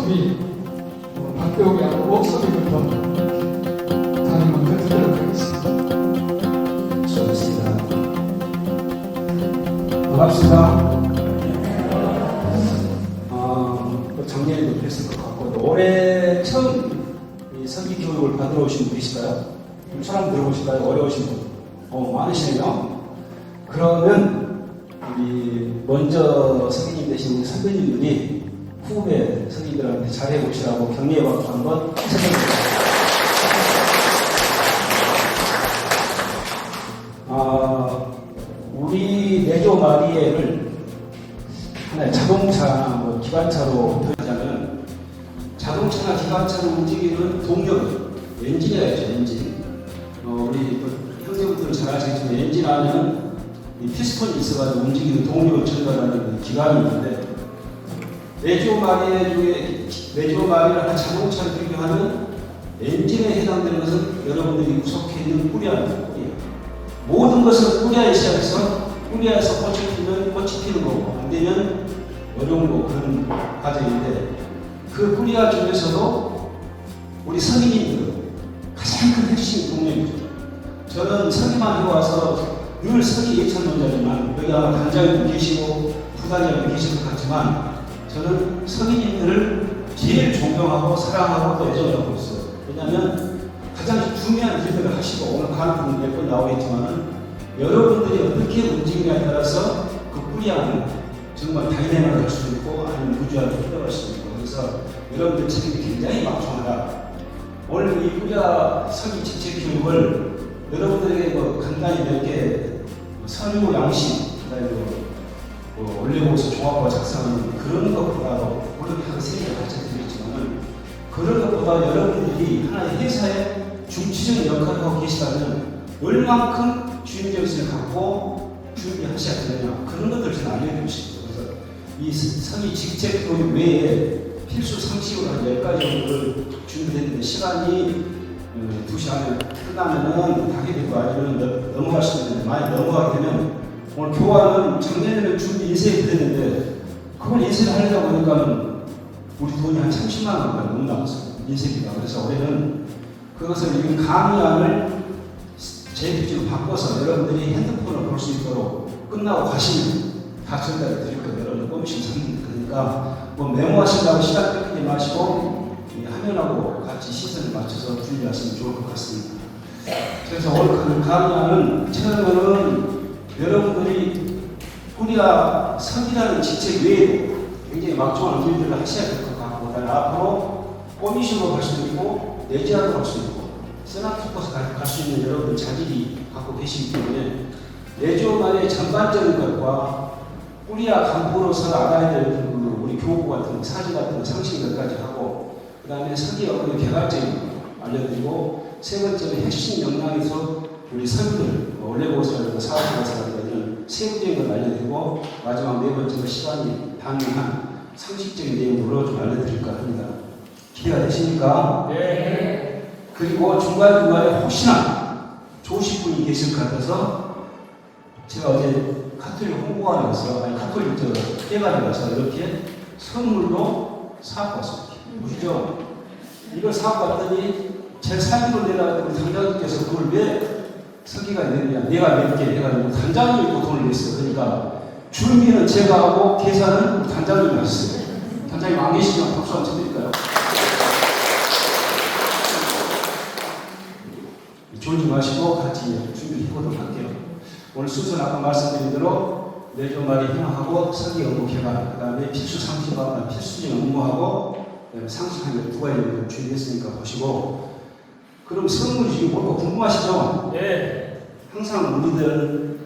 우리 박대옥의 목소리부터 강의 먼저 듣도록 하겠습니다. 좋습니다. 반갑습니다. 작년에도 뵀을 것 같고, 올해 처음 이 설기 교육을 받으러 오신 분 계실까요? 사람 들어보실까요? 어려우신 분? 많으시네요. 그러면 우리 먼저 선생님 되신 우리 선배님들이 후배 선생님들한테 잘해보시라고 격려받고 한번 해주세요. 우리 내조 마리에를 하나의 자동차나 뭐 기관차로 표현하자면 자동차나 기관차를 움직이는 동력은 엔진이라죠. 엔진. 우리 형제분들은 잘 아시겠지만 엔진 안에는 이 피스톤이 있어가지고 움직이는 동력을 전달하는 기관이 있는데 내조 마리에 중에 내조 마리를 한 자동차를 비교하는 엔진에 해당되는 것은 여러분들이 구속해 있는 뿌리입니다. 뿌리. 모든 것은 뿌리에 시작해서 뿌리에서 꽃이 피면 꽃이 피는 거고 안 되면 어려운 거 그런 과정인데 그 뿌리아 중에서도 우리 성인님들은 가장 큰 핵심 동력이죠. 저는 서기만 해와서 늘 서기 예천론자지만 여기 아마 단장님도 계시고 부단장님도 계실 것 같지만 저는 서기님들을 제일 존경하고 사랑하고 또 애정하고 있어요. 왜냐하면 가장 중요한 일들을 하시고 오늘 강의 몇 번 나오겠지만은 여러분들이 어떻게 움직이냐에 따라서 그 뿌리아는 정말 다이내믹을 할 수도 있고 아니면 무주하게 흘러갈 수도 있고 그래서 여러분들 책임이 굉장히 막중하다. 오늘 이 뿌리아 서기 직책 교육을 여러분들에게 뭐 간단히 몇 개 선유 양식 그다음에 원래보고서 종합과 작성하는 그런 것보다도 물론 한 세개 가르쳐 드리겠지만은 그런 것보다 여러분들이 하나의 회사의 중추적인 역할을 하고 계시다면 얼만큼 주인정신을 갖고 준비하셔야 되느냐 그런 것들을 저는 알려드리고 싶어요. 그래서 이 서기 직책 교육 외에 필수 상식으로 한 10가지 정도를 준비했는데 시간이 2시 안에 끝나면은 하게 되고 아니면 넘어갈 수도 있는데 많이 넘어가게 되면 오늘 교환은 작년에는 준비 인쇄를 드렸는데 그걸 인쇄를 하려다 보니까는 우리 돈이 한 30만 원가 너무 남았어요. 인쇄비가. 그래서 올해는 그것을 이 강의안을 JPG로 바꿔서 여러분들이 핸드폰으로 볼 수 있도록 끝나고 가시면 다 전달해 드릴 거예요. 여러분 꼼씩 삽니다. 그러니까 뭐 메모하신다고 시간 뺏기지 마시고 화면하고 같이 시선을 맞춰서 준비하시면 좋을 것 같습니다. 그래서 오늘 그 강의안은 처음에는 여러분들이 우리가 성이라는 직책 외에도 굉장히 막중한 일들을 하셔야 될 것 같고 그다음에 앞으로 꼬미식으로 갈 수도 있고 내지하로 갈 수도 있고 세나토코스 갈 수 있는 여러분들 자질이 갖고 계시기 때문에 내조만의 전반적인 것과 뿌리와 간부로서 알아야 될 우리 교구 같은 사지 같은 상식 몇 가지 하고 그 다음에 서기 어근의 개괄적인 거 알려드리고 세 번째는 핵심 역량에서 우리 선들 원래보고서라든가 사업보고서라든가 이런 세부적인 걸 알려드리고 마지막 네 번째로 시간이 당연한 상식적인 내용으로 좀 알려드릴까 합니다. 기대가 되십니까? 네. 그리고 중간중간에 혹시나 좋으신 분이 계실 것 같아서 제가 어제 카톨릭 홍보관에서 아니 카톨릭 회관에 가서 이렇게 선물로 사고 왔습니다. 보시죠? 이걸 사고 왔더니 제 사진을 내놔가지고 당장님께서 그걸 왜 서기가 냈냐 내가 낼게 해가지고 단장님이 또 돈을 냈어요. 그러니까 준비는 제가 하고 계산은 단장님이 하셨어요. 단장님 안 계시면 박수 한번 쳐드릴까요? 졸지 마시고 같이 준비해보도록 할게요. 오늘 순서는 아까 말씀드린 대로 내조말이 행하고 서기 업무 개발, 그 다음에 필수 상식과 필수적인 업무하고 상식 한 12가지 준비했으니까 보시고 그럼 선물이 지금 뭘까 궁금하시죠? 네. 항상 우리들은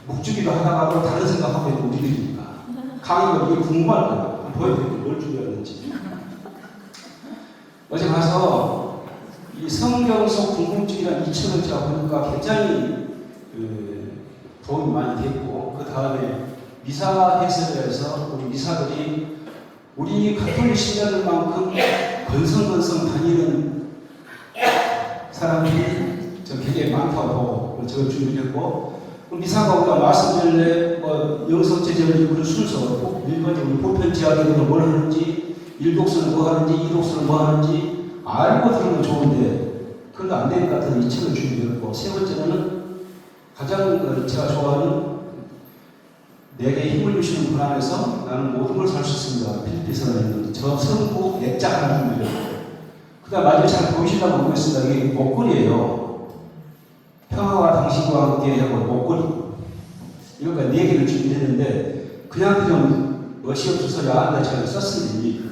묵주기도 하다가 다른 생각하고 있는 우리들이니까 강의가 이게 궁금할 거예요. 한번 보여드릴게요. 뭘 준비했는지. 어제 가서 이 성경 속 궁금증이라는 2,000원짜리 보니까 굉장히 도움이 많이 됐고 그 다음에 미사 해설을 해서 우리 미사들이 우리 가톨릭 신자들만큼 건성건성 다니는 사람들이 저 굉장히 많다고 보고 저걸 준비했고 미사가 우리가 말씀드릴래 영성체제를 그런 순서 일반적으로 보편제약으로 뭘 하는지 1독서는 뭐 하는지 2독서는 뭐 하는지 알고 들으면 좋은데 그래도 안 되는 것 같아서 이 책을 준비했고, 세 번째는 가장 제가 좋아하는 내게 힘을 주시는 분 안에서 나는 모든 걸 살 수 있습니다. 필리핀에서 있는 저 성부 액자 하나 준비했고, 그 다음 마지막에 잘 보이시나 모르겠습니다. 이게 목걸이에요. 평화와 당신과 함께 하고 목걸이. 이런 거 4개를 준비했는데 그냥 멋이 없어서 야한데 저는 썼으니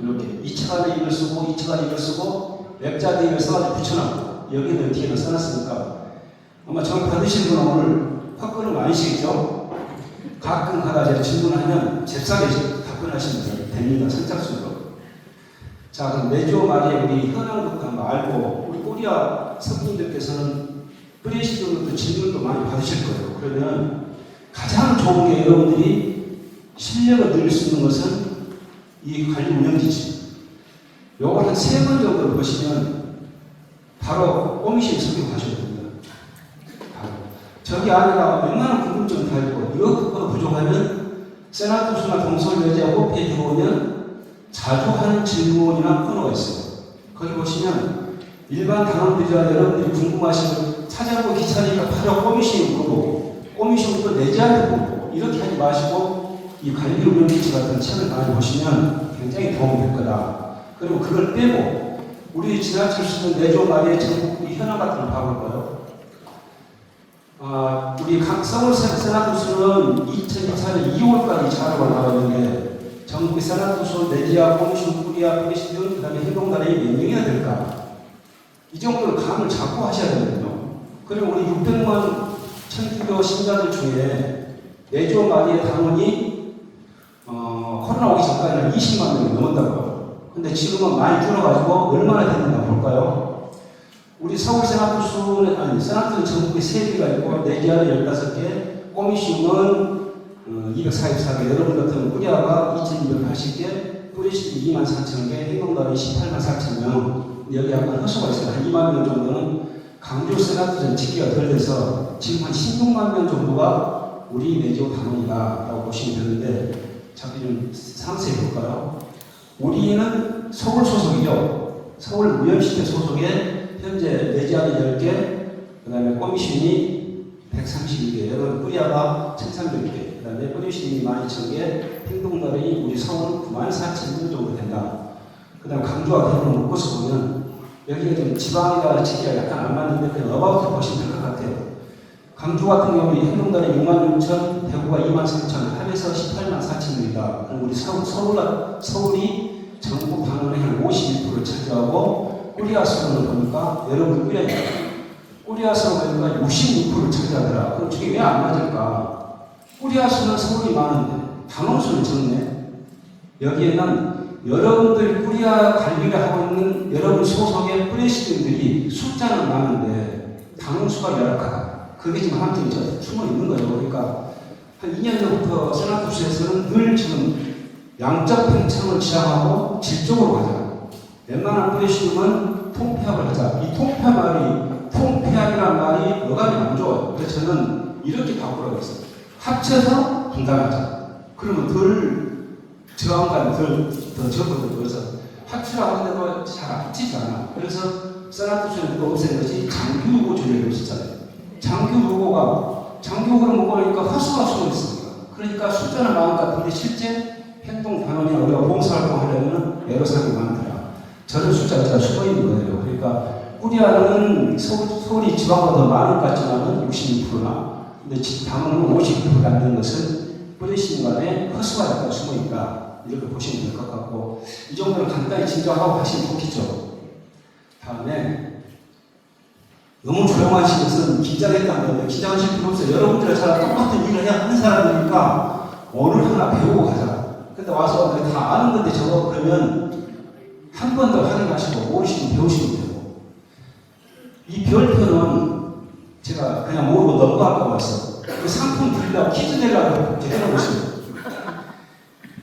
이렇게 이 책 안에 이걸 쓰고 이 책 안에 이걸 쓰고 액자에 이걸 써가지고 붙여놨고 여기는 뒤에는 써놨으니까 아마 저를 받으신 분은 오늘 화끈은 아니시겠죠? 가끔 가다 제가 질문하면 잽싸게 답변하시면 됩니다. 선착순으로. 자, 그럼 내조 말에 우리 현황부터 한번 알고, 우리 코리아 성도님들께서는 프레시드로도 질문도 많이 받으실 거예요. 그러면 가장 좋은 게 여러분들이 실력을 늘릴 수 있는 것은 이 관리 운영기지. 요걸 한 3번 정도 보시면 바로 꼬미실 성격하셔야 됩니다. 저기 안에가 웬만한 궁금증 다 있고, 이것보다 부족하면 세나투스나 동서여자 홈페이지 보면 자주 하는 질문이나 코너가 있어요. 거기 보시면 일반 단원들이나 여러분들이 궁금하시면 찾아보기 귀찮으니까 바로 꼬미싱을 물어보고, 꼬미싱을 또 내지한테 물어보고, 이렇게 하지 마시고 이 관리 운영기치 같은 책을 많이 보시면 굉장히 도움이 될 거다. 그리고 그걸 빼고 우리 지나칠 수 있는 내조 말의 전국 현황 같은 걸 봐볼까요? 우리 서울 세나투스는 2024년 2월까지 자료가 나왔는데 전국의 세나투스, 네지아, 홈슈, 코리아, 프레시드, 그 다음에 행동단이 몇 명이나 될까? 이 정도는 감을 잡고 하셔야 되거든요. 그리고 우리 600만 천주교 신자들 중에 내조 마리의 당원이 코로나 오기 전까지는 20만 명이 넘었다고요. 근데 지금은 많이 줄어가지고 얼마나 됐는가 볼까요? 우리 서울 세나투스는, 세나투스는 전국에 3개가 있고, 네지아는 15개, 꼬미슘은 244개, 여러분 같은 코리아가 2280개, 프레시드 24,000개, 행동단이 184,000명, 여기 약간 허수가 있어요. 한 2만 명 정도는 강조 세나투스는 직기가 덜 돼서 지금 한 16만 명 정도가 우리 내조 단원이다 라고 보시면 되는데, 잠깐 좀 상세히 볼까요? 우리는 서울 소속이죠. 서울 무연시대 소속에 현재 내지아는 10개, 그 다음에 꼬미신이 132개, 여러분 코리아가 1300개, 그 다음에 꼬미신이 12,000개, 행동단이 우리 서울 94,000명 정도 된다. 그 다음에 강조와 대부분 묶어서 보면 여기가 좀 지방이라 지기가 약간 안 맞는데 그냥 어바웃을 보시면 될 것 같아요. 강주 같은 경우 행동단이 66,000, 대구가 23,000, 합해서 184,000명이다. 그럼 우리 서울이 전국 방문의 한 51%를 차지하고, 코리아서는 보니까 여러분 코리아서 보니까 66%를 차지하더라. 그럼 저게 왜 안 맞을까? 코리아서는 서울이 많은데 단원수는 적네. 여기에는 여러분들 코리아 관리를 하고 있는 여러분 소속의 프레시드들이 숫자는 많은데 단원수가 열악하다. 그게 지금 함정이 숨어 있는 거죠. 그러니까 한 2년 전부터 세나투스에서는 늘 지금 양적 팽창을 지향하고 질적으로 가자. 웬만한 프레시즘은 통폐합을 하자. 이 통폐합이라는 말이 어감이 안 좋아요. 그래서 저는 이렇게 바꾸라고 했어요. 합쳐서 분단하자. 그러면 덜 저항감이 더 적거든요. 그래서 합치라고 하는데도 잘 합치지 않아. 그래서 세나투스는 또 없앤 것이 장규 조례를 썼잖아요. 장교구를 묶어놓으니까 허수가 숨어 있습니다. 그러니까 숫자는 많은 것 같은데 실제 행동 단원이 우리가 봉사활동 하려면 애로사항이 많더라. 저런 숫자가 잘 숨어 있는 거예요. 그러니까 코리아는 서울이 지방보다 더 많은 것 같지만은 66%나, 근데 단원은 50%가 안 되는 것은 뿌리신 간에 허수가 약간 숨어 있다. 이렇게 보시면 될 것 같고, 이 정도는 간단히 진정하고 하시면 좋겠죠. 다음에 너무 조용하신 것은 긴장했다는 건데, 긴장하실 필요 없어요. 여러분들과 저랑 똑같은 일을 해야 하는 사람이니까 오늘 하나 배우고 가자. 근데 와서 다 아는 건데 저거 그러면 한 번 더 확인하시고 모르시면 배우시면 되고, 이 별표는 제가 그냥 모르고 넘어갈까 봤어. 그 상품 드리려고 퀴즈 내려고 해놓으세요.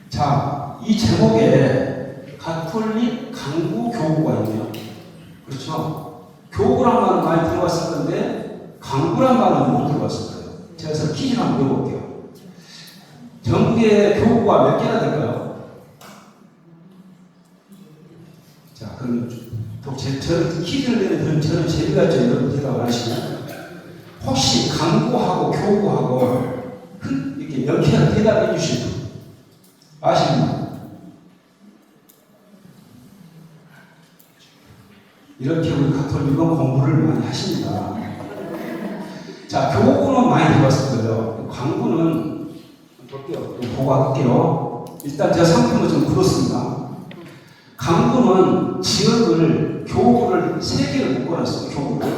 자, 이 제목에 가톨릭 강구 교구가 있네요. 그렇죠? 교구란 말은 많이 들어봤을 건데 강구란 말은 못 들어봤을 거예요. 제가 그래서 퀴즈를 한번 내볼게요. 전국에 교구가 몇 개나 될까요? 자, 그러면 저는 퀴즈를 내는 저는 재미가 있죠. 여러분 대답을 하시면. 혹시 강구하고 교구하고 이렇게 명쾌한 대답해 주실 분 아시는 분? 이렇게 우리 가톨릭은 공부를 많이 하십니다. 자, 교구는 많이 들어봤을 거예요. 강구는 볼게요. 보고 할게요. 일단 제가 상품을 좀 풀었습니다. 강구는 지역을 교구를 3개를 묶어놨어요. 교구를.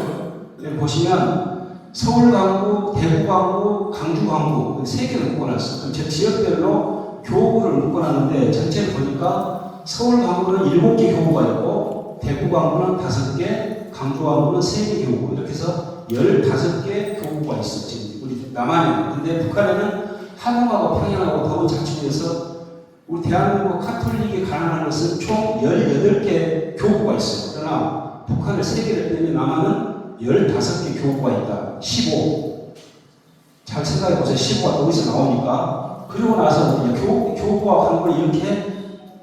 여기 보시면 서울 강구, 대구 강구, 강주 강구 3개를 묶어놨어요. 그럼 제 지역별로 교구를 묶어놨는데 전체를 보니까 서울 강구는 7개 교구가 있고 대구 강구는 5개, 강주 강구는 3개 교구 이렇게 해서 15개 교구가 있어요. 지금 우리 남한에는. 근데 북한에는 한국하고 평양하고 더운 자치구에서 우리 대한민국 카톨릭이 가능한 것은 총 18개 교구가 있어요. 그러나 북한을 3개를 빼면 남한은 15개 교구가 있다. 15. 잘 생각해 보세요. 15가 어디서 나오니까. 그리고 나서 교구와 강구는 이렇게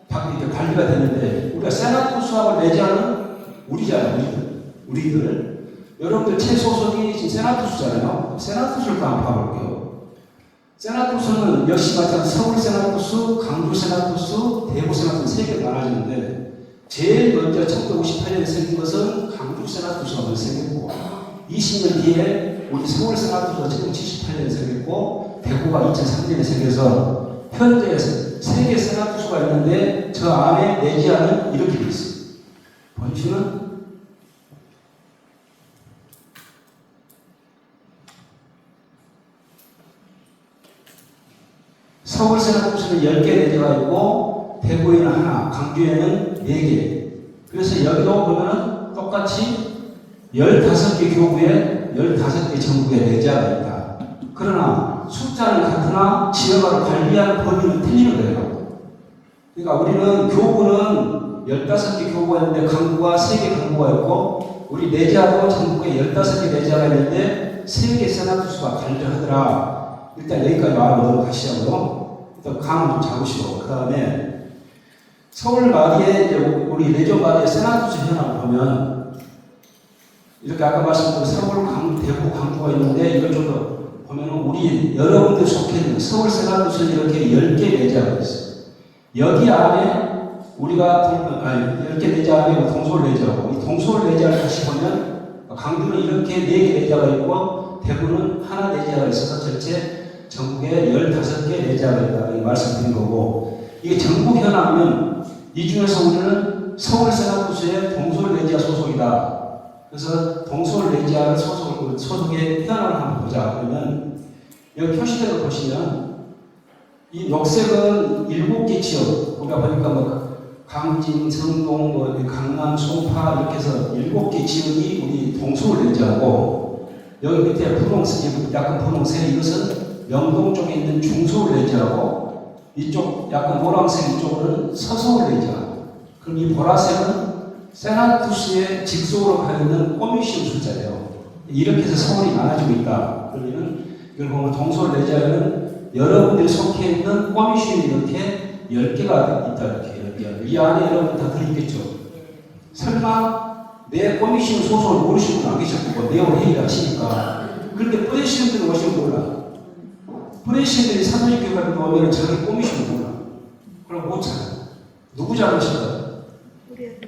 관리가 되는데 우리가 세나토 수학을 내지하는 우리잖아요. 우리들. 여러분들 최소속이 지금 세나토수잖아요. 세나토수를 한번 봐볼게요. 세나토수는 역시 마찬가지로 서울 세나토수, 강주 세나토수, 대구 세나토수 3개로 나눠지는데 제일 먼저 1958년에 생긴 것은 강주 세나토수가 먼저 생겼고 20년 뒤에 우리 서울 세나토수가 1978년에 생겼고 대구가 2003년에 생겨서 현재 3개 세나토수가 있는데 저 안에 내지하는 이렇게 되어 있어요. 본주는 서울 세나토수는 10개 내지가 있고 대구에는 하나, 강주에는 4개. 그래서 여기도 보면은 똑같이 15개 교구에 15개 전국에 내지가 있다. 그러나 숫자는 같으나 지역을 관리하는 범위는 틀리는 거예요. 그러니까 우리는 교구는 15개 교구가 있는데 강구가 3개 강구가 있고 우리 내지하고 전국에 15개 내지가 있는데 3개 세나토수가 관리를 하더라. 일단 여기까지 말하고 넘어가시자고요. 일단 감을 좀 잡으시고 그 다음에 서울 마리에 이제 우리 내전 마리에 세나토수 현황을 보면 이렇게 아까 말씀드린 서울, 강주, 대구, 강주가 있는데 이걸 좀 더 보면 우리 여러분들 속해 있는 서울 세나토수는 이렇게 10개 내지하고 있어요. 여기 안에 우리가 10개 내지 안에 동서울 내지하고 이 동서울 내지를 다시 보면 강주는 이렇게 4개 내지가 있고 대구는 하나 내지가 있어서 전체 전국에 15개 내지가 있다. 이 말씀드린 거고 이게 전국 현황이면 이 중에서 우리는 서울 세나토수의 동서울 내지아 소속이다. 그래서 동서울 내지아를 소속의 현황을 한번 보자. 그러면 여기 표시대로 보시면 이 녹색은 7개 지역 우리가 보니까 뭐 강진, 성동, 뭐 강남, 송파 이렇게 해서 7개 지역이 우리 동서울 내지아고 여기 밑에 분홍색, 약간 분홍색 이것은 영동 쪽에 있는 중서울 내지하고 이쪽 약간 노란색 이쪽은 서서울 내지하고 그럼 이 보라색은 세나토수의 직속으로 가 있는 꼬미시움 숫자예요. 이렇게 해서 서울이 나눠지고 있다. 그러면 이걸 보면 동서울 내지하는 여러분들이 속해 있는 꼬미시움이 이렇게 10개가 있다. 이렇게 이 안에 여러분 다 들어있겠죠. 설마 내 꼬미시움 소속을 모르시는 분 안 계셨고 내용 회의를 하시니까 그런데 뿌리시는 분은 오시면 몰라. 프레시들이 사도직 교회를 보면 자기 꼬미시는 몰라. 그럼 못 찾아. 누구 잘못일까요?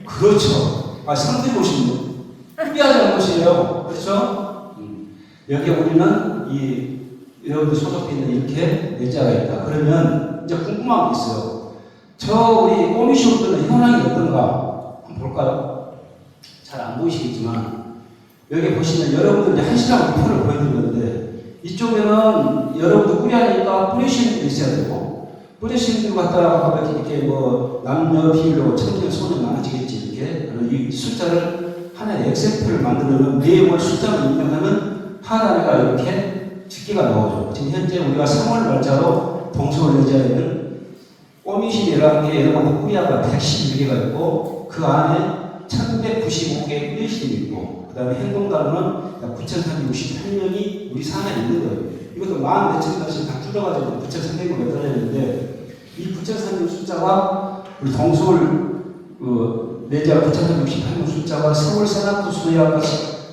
그렇죠. 상대 보시는 분. 우리가 잘못이에요. 그렇죠? 여기에 우리는 여러분들 소속돼 있는 이렇게 내자가 있다. 그러면 이제 궁금한 게 있어요. 저 우리 꼬미시분들은 현황이 어떤가? 한번 볼까요? 잘 안 보이시겠지만 여기 보시면 여러분들 이제 1시간 목표를 보여드린 건데 이쪽에는 여러분들 꾸려하니까 뿌리시는 분이 있어야 되고 뿌리시는 분 갖다가 이렇게 뭐 남녀 비율로 청년 소년 많아지겠지 이렇게 이 숫자를 하나의 엑셀표를 만들면 매월 숫자를 입력하면 하나가 이렇게 집계가 나오죠. 지금 현재 우리가 3월 말자로 동서울 내지하에 있는 꼬미신이라는 게 여러분들 꾸리아가 111개가 있고 그 안에 1195개의 뿌리신이 있고 그 다음에 행동단원은 9,368명이 우리 산에 있는 거예요. 이것도 만 몇천 단씩 다 줄여가지고 9,300명 몇 달이었는데 이 9,300 숫자가 우리 동서울 그 내지와 9,168명 숫자가 서울 세나토 수의회가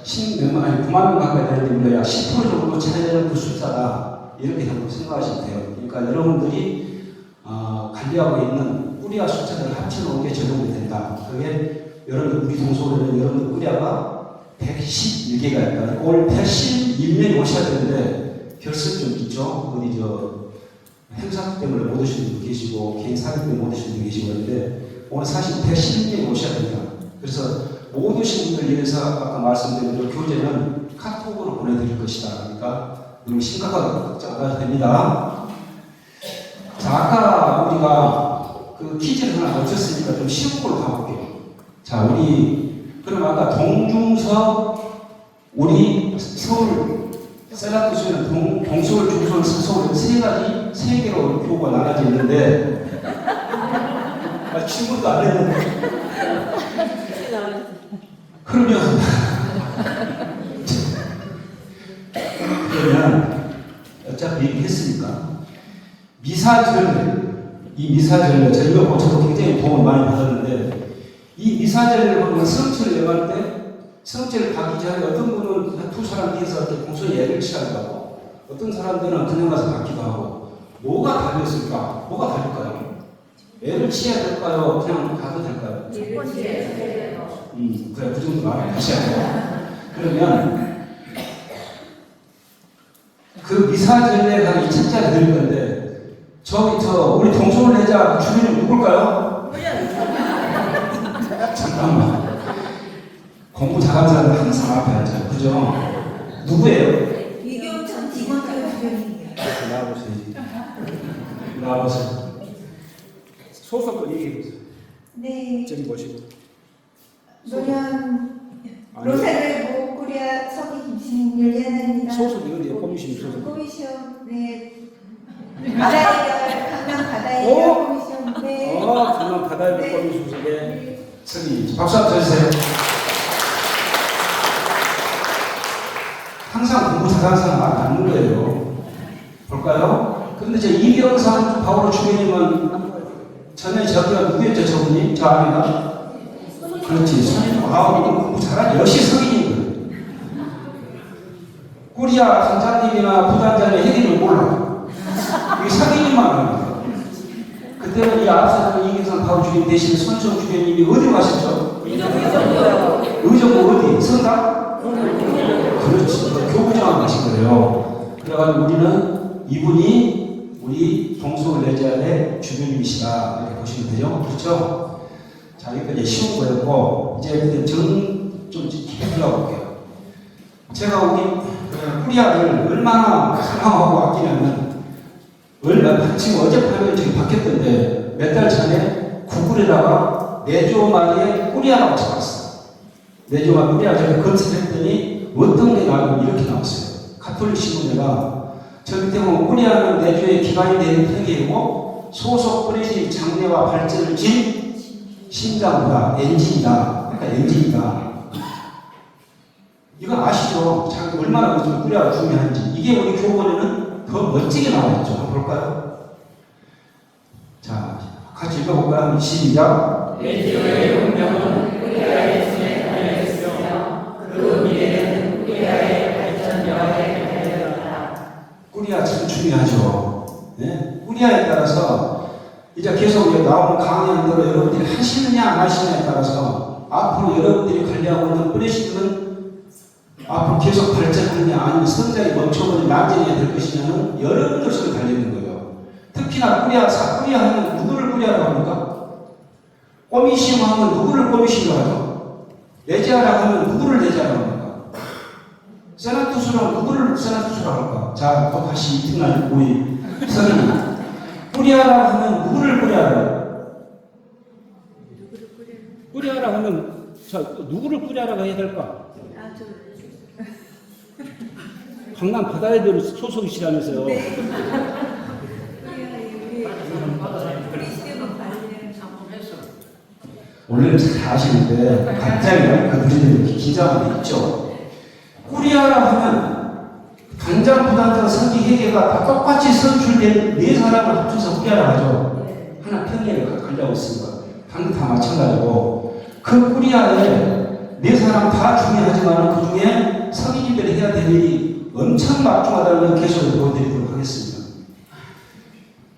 9만 명 가까이 되는데 우리가 10% 정도 차이되는 그 숫자다. 이렇게 생각하시면 돼요. 그러니까 여러분들이 관리하고 있는 꾸리아 숫자를 합쳐놓은 게 적용이 된다. 그게 여러분 우리 동서울에는 여러분들 꾸리아가 111개가 있다. 올 111명이 오셔야 되는데 결석좀 있죠. 어디 행사 때문에 못 오시는 분 계시고 개인 사격 때문에 못 오시는 분 계시고 그런데 오늘 사실 111명이 오셔야 됩니다. 그래서 못 오신 분들 위해서 아까 말씀드린 대로 교재는 카톡으로 보내드릴 것이다. 그러니까 너무 심각하게 걱정 안 하셔도 됩니다. 자, 아까 우리가 그 퀴즈를 하나 거쳤으니까 좀 쉬운 걸로 가볼게요. 자, 그럼 아까 동중서, 우리 서울, 세라토스는 동서울, 중서울, 서울 세 개로 교구가 나눠져 있는데, 질문도 안 했는데. 그러면 어차피 얘기했으니까 이 미사전례 저희가 고쳐서 굉장히 도움을 많이 받았는데 이 미사전례를 보면 성취를 내갈 때 성취를 가기 전에 어떤 분은 두 사람 뒤에서 이렇게 공소에 예를 취하기도 하고 어떤 사람들은 그냥 가서 받기도 하고 뭐가 다르었을까? 뭐가 다를까요? 예를 취해야 될까요? 그냥 가도 될까요? 그래, 그 정도 말을 하셔야 돼요. 그러면 그 미사전례에 관한 이 책자를 드릴 건데 우리 동서울 내자 주민은 누굴까요? 잠깐만. 공부 잘하는 사람은 항상 앞에 앉아요. 그죠? 누구예요? 이경천 직원들 주변이에요. 나와보세요. 소속을 얘기해보세요. 네. 저기 보시고. 노련 로사를 모꾸리아 서기 김신 윤리하나입니다. 소속이 어디에 코미션 소속? 코미션 네. 바다해결 강남 바다해결 코미션 네. 강남 바다해결 코미션 소속에 서기 박수 한번 쳐주세요. 항상 공부 잘하는 사람 말 안 듣는 거예요. 볼까요? 그런데 이병상 바오로 주교님은 전에 저기가 누구였죠, 저분이? 저 아내가? 그렇지. 이거 공부 잘하지. 역시 성인인 거예요. 꾸리아 단장님이나 부단장의 해리를 몰라. 이게 성인님만 합니다. 그때는 이 앞서는 이경상 바오 주교님 대신 손정 주교님이 어디로 가셨죠? 의정부 어디? 성당? 그렇지. 교부장을 가신 거예요. 그래가지고 우리는 이분이 우리 동서울 내자의 주교님이시다. 이렇게 보시면 되죠. 그렇죠? 자, 여기까지 쉬운 거였고, 이제 좀 깊이 들어가 볼게요. 제가 우리 꾸리아를 얼마나 사랑하고 아끼냐면, 지금 어젯밤에 저기 바뀌었던데, 몇 달 전에 구글에다가 네조마리의 꾸리아라고 쳐봤어요. 네조마 꾸리아 제가 검색했더니 어떤 게 나오면 이렇게 나왔어요. 가톨릭 신문에가 저기 때문에 꾸리아는 내주의 기반이 되는 세계이고 소속 뿌리신 장래와 발전을 진 심장보다 엔진이다. 그러니까 엔진이다. 이거 아시죠? 자기 얼마나 요즘 꾸리아가 중요한지. 이게 우리 교본에는 더 멋지게 나와있죠. 한번 볼까요? 자, 같이 읽어볼까요? 시작. 내주의 운명은 꾸리아의 손에 달려있으며 그 미래는 꾸리아의 발전력에 꾸리아 참 중요하죠. 네? 꾸리아에 따라서 이제 계속 나오는 강의한대로 여러분들이 하시느냐 안 하시느냐에 따라서 앞으로 여러분들이 관리하고 있는 뿌리시들은 앞으로 계속 발전하느냐 아니면 성장이 멈춰버린 난쟁이가 될 것이냐는 여러분들 손에 달려있는 거예요. 특히나 꾸리아 하면 누구를 꾸리아라고 합니까? 꼬미시오 하면 누구를 꼬미시오 하죠? 내지하라고 하면 누구를 내지하라고 합니까? 세나투스는 누구를 세나투스라고 할까? 자, 또 다시 이튿날 우리 선생님. 꾸리아라고 하면 누구를 꾸리아라고? 꾸리아라 하면 누구를 꾸리아라고 해야 될까? 강남 바다에들 소속이시라면서요. 원래는 잘 아시는데 갑자기 그들이 긴장하게 있죠. 꾸리아라고 하면 단장, 부단장, 성기, 회계가 다 똑같이 선출된 네 사람을 합쳐서 꾸리아라고 하죠. 하나 평행을 관리하고 있습니다. 한 다 마찬가지고 그 꾸리아에 네 사람 다 중요하지만 그 중에 성인들이 해야 될 일이 엄청 막중하다는 걸 계속 보여드리도록 하겠습니다.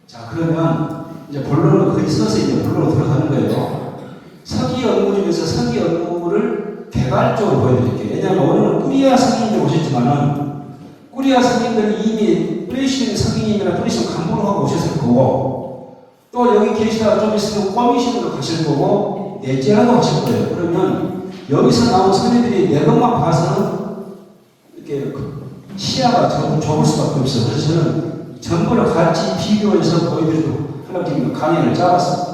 자, 그러면 이제 본론으로 거의 서서 이제 본론으로 들어가는 거예요. 서기 업무 중에서 서기 업무를 개괄적으로 보여드릴게요. 왜냐하면 오늘은 꾸리아 성인들 오셨지만은 꾸리아 성인들이 이미 프레시는 성인이나 프레시는 간부로 하고 오셨을 거고 또 여기 계시다가 좀 있으면 커미션으로 가실 거고 내재라고 하실 거예요. 그러면 여기서 나온 선배들이 내 것만 봐서는 이렇게 시야가 좁을 수밖에 없어요. 그래서 저는 전부를 같이 비교해서 보여드리도록 하려고 강의를 짜봤습니다.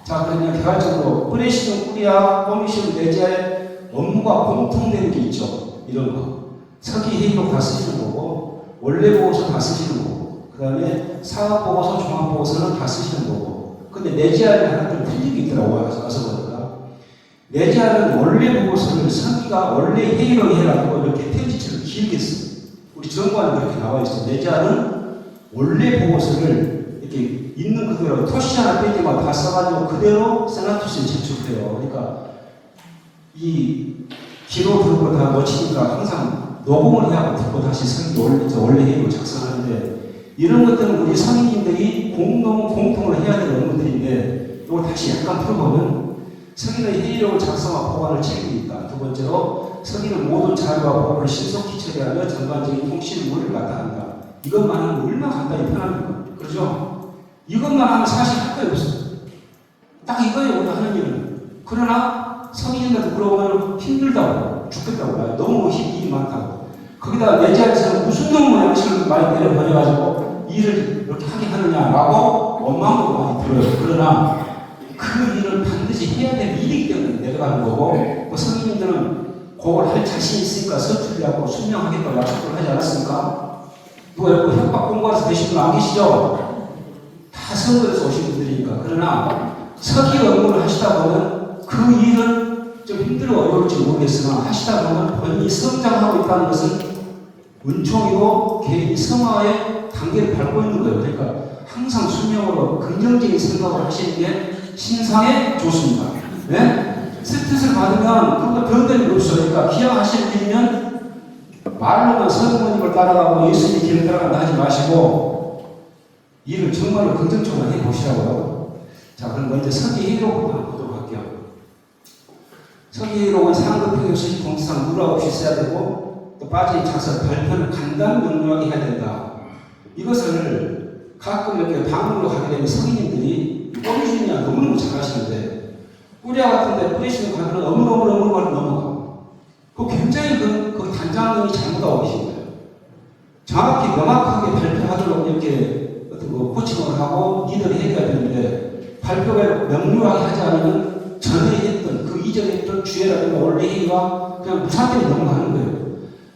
자, 그러면 개괄적으로 프레시는 꾸리아, 커미션, 내재의 업무가 공통되는 게 있죠. 이런 거. 서기 회의록 다 쓰시는 거고, 원래 보고서 다 쓰시는 거고, 그 다음에 사업 보고서, 종합 보고서는 다 쓰시는 거고, 근데 내재하는 하나 좀 틀린 게 있더라고요. 와서 보니까. 내재하는 원래 보고서를 서기가 원래 회의록 해라고 이렇게 편지처럼 길게 써요. 우리 정관에 그렇게 나와 있어요. 내재하는 원래 보고서를 이렇게 있는 그대로 토시 하나 빼지만 다 써가지고 그대로 세나투스에 제출해요. 그러니까 이 기록 듣고 다 놓치니까 항상 녹음을 해야 듣고 다시 원래 회의로 작성하는데 이런 것들은 우리 성인들이 공통으로 해야 될 업무들인데 이걸 다시 약간 풀어보면 성인의 회의록을 작성하고 보관할 책임이 있다. 두 번째로 성인은 모든 자료와 보고를 신속히 처리하며 전반적인 통신물을 나타낸다. 이것만 하면 얼마나 간단히 편합니까? 그렇죠? 이것만 하면 사실 할 거예요 없어요. 딱 이거예요 오늘 하는 일은. 그러나 성인들한테 물어보면 힘들다고 죽겠다고 너무 일이 많다고. 거기다가 내재에서는 무슨 놈의 양식을 많이 내려버려가지고 일을 이렇게 하게 하느냐라고 원망도 많이 들어요. 그러나 그 일을 반드시 해야 될 일이기 때문에 내려가는 거고 그 성인들은 그걸 할 자신이 있으니까 서툴려고 순명하겠다고 약속을 하지 않았습니까? 누가 여기 협박 공부해서 되신 분 안 계시죠? 다 선거에서 오신 분들이니까. 그러나 서기 업무를 하시다 보면 그 일은 좀 힘들어 어려울지 모르겠으나 하시다 보면 본인이 성장하고 있다는 것은 은총이고 개인이 성화의 단계를 밟고 있는 거예요. 그러니까 항상 순명으로 긍정적인 생각을 하시는 게 신상에 좋습니다. 네? 스트레스를 받으면 그것도 변덕이 없어요. 그러니까 기왕하시는 일이면 말로만 성모님을 따라가고 예수님의 길을 따라간다 하지 마시고 일을 정말로 긍정적으로 해보시라고요. 자, 그럼 먼저 서기 회의록부터 한번 보도록 할게요. 서기 회의록은 상급평 수식 공지상 누락 없이 써야 되고 또 빠진 작성 발표는 간단 명료하게 해야 된다. 이것을 가끔 이렇게 방문으로 가게 되면 성인님들이 꼬리시냐 너무너무 잘하시는데 꾸리아 같은데 뿌리시는 가면은 어물어물 넘어가. 그 굉장히 그 단장님이 잘못하고 계신 거예요. 정확히 명확하게 발표하도록 이렇게 어떤 그 코칭을 하고 리더를 해야 되는데 발표가 명료하게 하지 않으면 전에 했던 그 이전에 했던 주회라든가 원래 회의가 그냥 무사하게 넘어가는 거예요.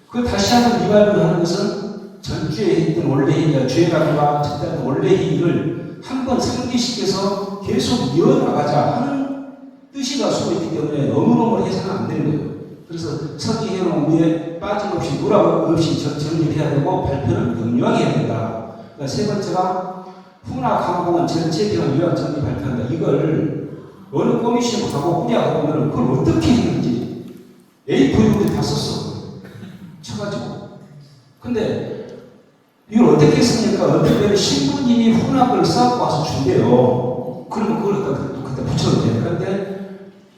그 다시 한번 리바이벌을 하는 것은 전주에 했던 원래 회의가 주회라든가 전달했던 원래 회의를 한번 상기시켜서 계속 이어나가자 하는 뜻이 가지고 있기 때문에 너무너무 해서는 안 되는 거예요. 그래서 서기 회의록 위에 빠짐없이 누락 없이 정리를 해야 되고 발표는 명료하게 해야 된다. 그러니까 세 번째가 후나 강공은 전체 비용 요약 정리 발표한다. 이걸 어느 커미션 가고 꾸리아 가보면 그걸 어떻게 했는지 A4용지 다 썼어. 쳐가지고. 근데 이걸 어떻게 했습니까? 어떻게 보면 신부님이 후나를 쌓고 와서 준대요. 그러면 그걸 그때 붙여도 돼요. 그런데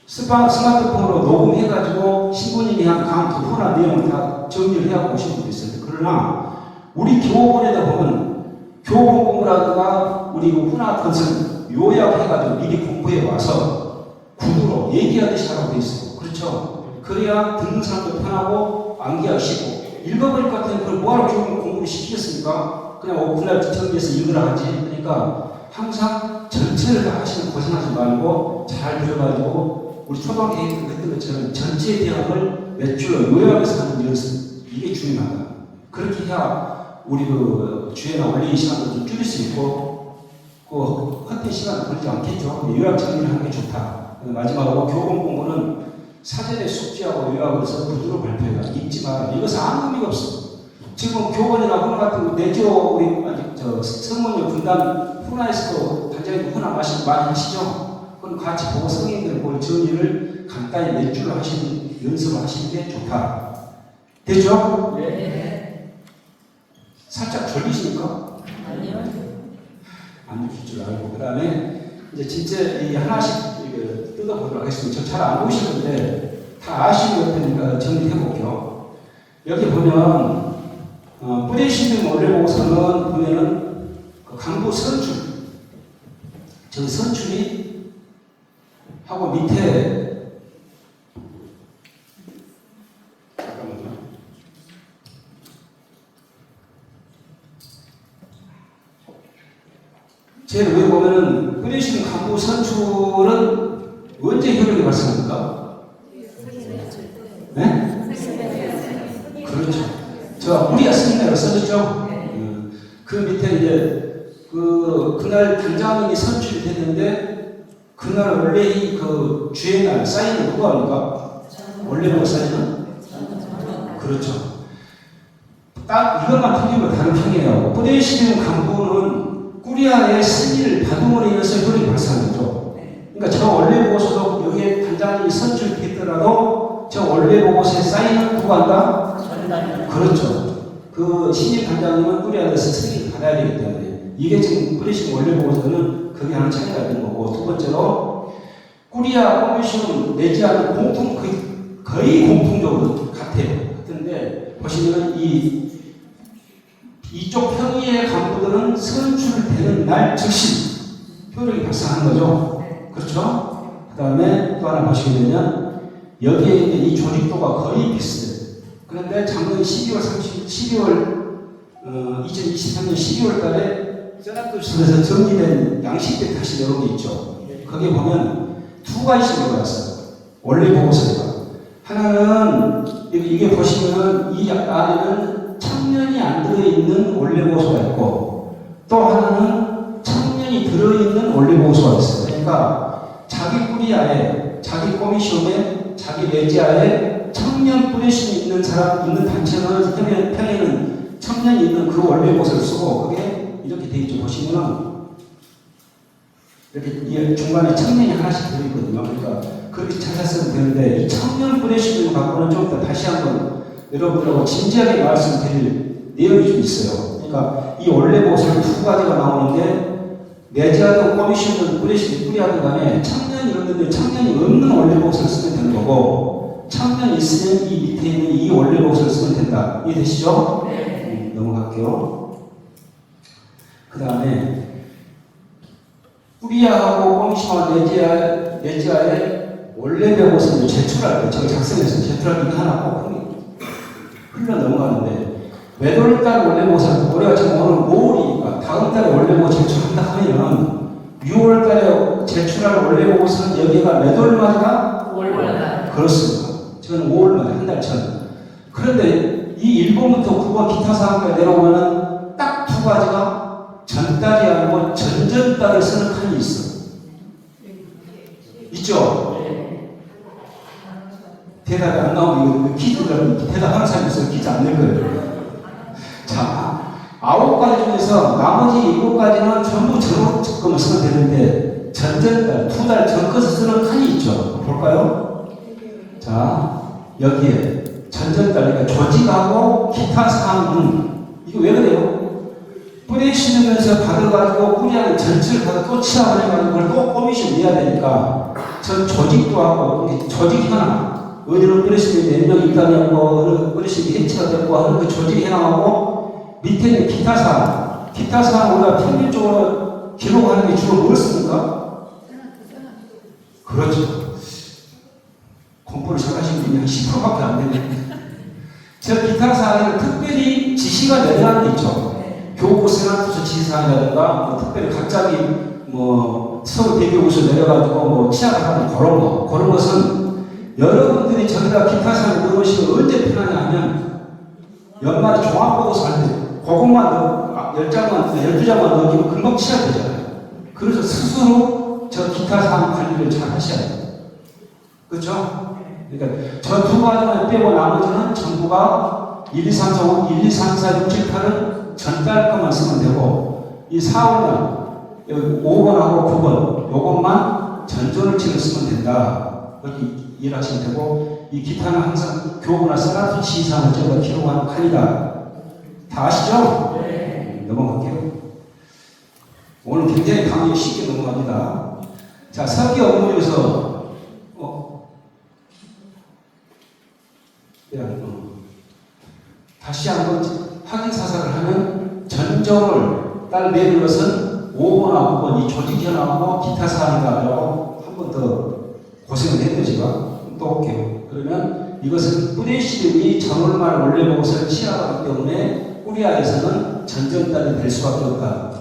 스마트폰으로 녹음해가지고 신부님이 한 강투 후나 내용을 다 정리를 해갖고 오신 분도 있어요. 그러나 우리 교본에다 보면 교본 공부라든가 우리 후나 것을 요약해가지고 미리 공부해 와서 구두로 얘기하듯이 하라고 돼 있어요. 그렇죠? 그래야 듣는 사람도 편하고 암기하기 쉽고 읽어버릴 것 같으면 그걸 뭐하러 교본 공부를 시키겠습니까? 그냥 오픈할 정리해서 읽으라 하지. 그러니까 항상 전체를 다 하시는 고생하지 말고 잘 들어가지고 우리 초반에 했던 것처럼 전체 대학을 몇 줄로 요약해서 하는 연습 이게 중요하다. 그렇게 해야 우리 그 주에나 원리 시간도 좀 줄일 수 있고 그 헛된 시간 걸리지 않겠죠. 요약 정리를 하는 게 좋다. 마지막으로 교본 공부는 사전에 숙지하고 요약을 해서 구두로 발표해라. 읽지 마라. 이것은 아무 의미가 없어. 지금 교본이나 후나 같은 거 내죠. 우리 성모님 분단 후나에서도 단장님 후나 많이 하시죠. 그럼 같이 보고 성인들 볼 정의를 간단히 몇 줄로 하시는 연습을 하시는 게 좋다. 됐죠? 네. 살짝 졸리십니까? 아니요. 안 졸릴 줄 알고. 그 다음에 이제 진짜 이 하나씩 뜯어보도록 하겠습니다. 저 잘 안 보시는데 다 아시는 것 같으니까 정리해볼게요. 여기 보면 뿌리시는 원래보고서는 보면은 그 강부 선출, 저 선출이 하고 밑에 잠깐만요. 제일 위에 보면은 뿌리시는 강부 선출은 언제 효력이 발생합니까? 네? 그렇죠. 제가 우리가 스님으로 써줬죠. 그 밑에 이제 그날 단장님이 선출이 됐는데 그날 원래 그 주행날 사인은 누가 합니까? 원래 뭐 사인은? 그렇죠. 딱 이것만 틀리면 다른 편이에요. 뿌리시는 강부는 꾸리아의 승리를 받음으로 인해서 효력이 발생하는 거죠. 그러니까 저 원래 보고서도 여기에 단장님이 선출됐더라도 저 원래 보고서의 사인은 누가 한다? 그렇죠. 그 신임 단장님은 꾸리아에서 승리를 받아야 되기 때문에 이게 지금 뿌리신 원래 보고서는 그게 하나 차이가 있는 거고, 두 번째로 꾸리아 꼬미시는 내지 않은 거의 공통적으로 같아요. 같은데 보시면 이쪽 평의의 간부들은 선출되는 날 즉시 효력이 발생하는 거죠. 그렇죠? 그 다음에 또 하나 보시게 되면 여기에 있는 이 조직도가 거의 비슷해요. 그런데 작년 2023년 12월 달에 세나토실에서 정리된 양식들이 다시 여러 개 있죠. 거기에 보면 두 가지씩 들어갔어요. 원래 보고서가. 하나는 이게 보시면 이 안에는 청년이 안 들어있는 원래 보고서가 있고, 또 하나는 청년이 들어있는 원래 보고서가 있어요. 그러니까 자기 꾸리아에, 자기 꼬미시험에, 자기 레지아에 청년 뿌리심이 있는 사람, 있는 단체는 평에는 청년이 있는 그 원래 보고서를 쓰고, 그게 이렇게 되어 있죠. 보시면 이렇게 중간에 청년이 하나씩 들어있거든요. 그러니까 그렇게 찾았으면 되는데, 이 청년 뿌리심을 갖고는 좀 더 다시 한번 여러분들하고 진지하게 말씀드릴 내용이 좀 있어요. 그러니까 이 원래 보고서는 두 가지가 나오는데, 내지하든 꼬미시든 뿌리하든 간에 청년이 있는데 청년이 없는 원래 보고서를 쓰면 되는 거고, 청년이 있으면 이 밑에 있는 이 원래 보고서를 쓰면 된다. 이해되시죠? 네. 넘어갈게요. 그 다음에 뿌리아하고 꼬미시와 내지아의 원래 보고서를 제출할 때, 제가 작성해서 제출할 때 하나 꼭 흘러 넘어가는데, 몇 월달 원래 보고서는 올해가 지금 오늘 5월이니까 다음 달에 원래 보고 제출한다 하면 6월 달에 제출할 원래 보고서는 여기가 몇 월마다? 5월마다. 그렇습니다. 저는 5월마다 한 달 전. 그런데 이 1번부터 9번 기타 사항까지 내려오면은 딱 두 가지가 전달이 아니고 전전달을 쓰는 칸이 있어. 있죠? 대답이 안 나오면 기도를 대답하는 사람이 있어요. 기도 안 낼 거예요. 자, 9가지 중에서 나머지 7가지는 전부 전후적금을 쓰면 되는데, 전전달, 2달 전 것을 쓰는 칸이 있죠. 볼까요? 자, 여기에 전전달, 그러니까 조직하고 기타 사항은, 이거 왜 그래요? 뿌리 심으면서 받아가지고 뿌리하는 전체를 받아 또 취합을 해가지고 그걸 또 꼬미시 내야 되니까, 전 조직도 하고, 조직 하나, 어디로 뿌리 심으면 몇 명 있다냐고, 뿌리 심이 해체가 되고 하는 그 조직 해나가고, 밑에 있는 기타 사항. 기타 사항 우리가 평균적으로 기록하는 게 주로 뭘 씁니까? 그렇죠. 공부를 잘하시는 분이 한 10%밖에 안 되네. 저 기타 사항에는 특별히 지시가 내려가는 게 있죠. 교구 세나토서 지시사항이라든가, 뭐 특별히 갑자기 서울 대교구에서 내려가지고 취합을 하는 그런 것은 여러분들이 저기다 기타 사항을 넣으시면 언제 편하냐 하면 연말에 종합보고서 할 때 그것만 10장만, 12장만 넣으면 금방 취합되잖아요. 그래서 스스로 저 기타 사항 관리를 잘 하셔야 돼요. 그렇죠? 그러니까 저 두 가지만 빼고 나머지는 전부가 1, 2, 3, 4, 5, 1, 2, 3, 4, 6, 7, 8은 전달 것만 쓰면 되고, 이 4월날, 여기 5번하고 9번, 요것만 전조를 지어 쓰면 된다. 그렇게 이해를 하시면 되고, 이 기타는 항상 교구나 소나타 시상을 적어 기록한 칸이다. 다 아시죠? 네. 넘어갈게요. 오늘 굉장히 강의 쉽게 넘어갑니다. 자, 설계 업무에서 다시 한번 확인 사살을 하면 전정을 딸 내는 것은 5번하고 5번 이 조직 현황하고 기타 사항이다라고 한 번 더 고생을 했죠. 제가 또 볼게요. 그러면 이것은 뿌리시름이 전월말 원래목을 취하기 때문에 뿌리아에서는 전전달이 될 수밖에 없다.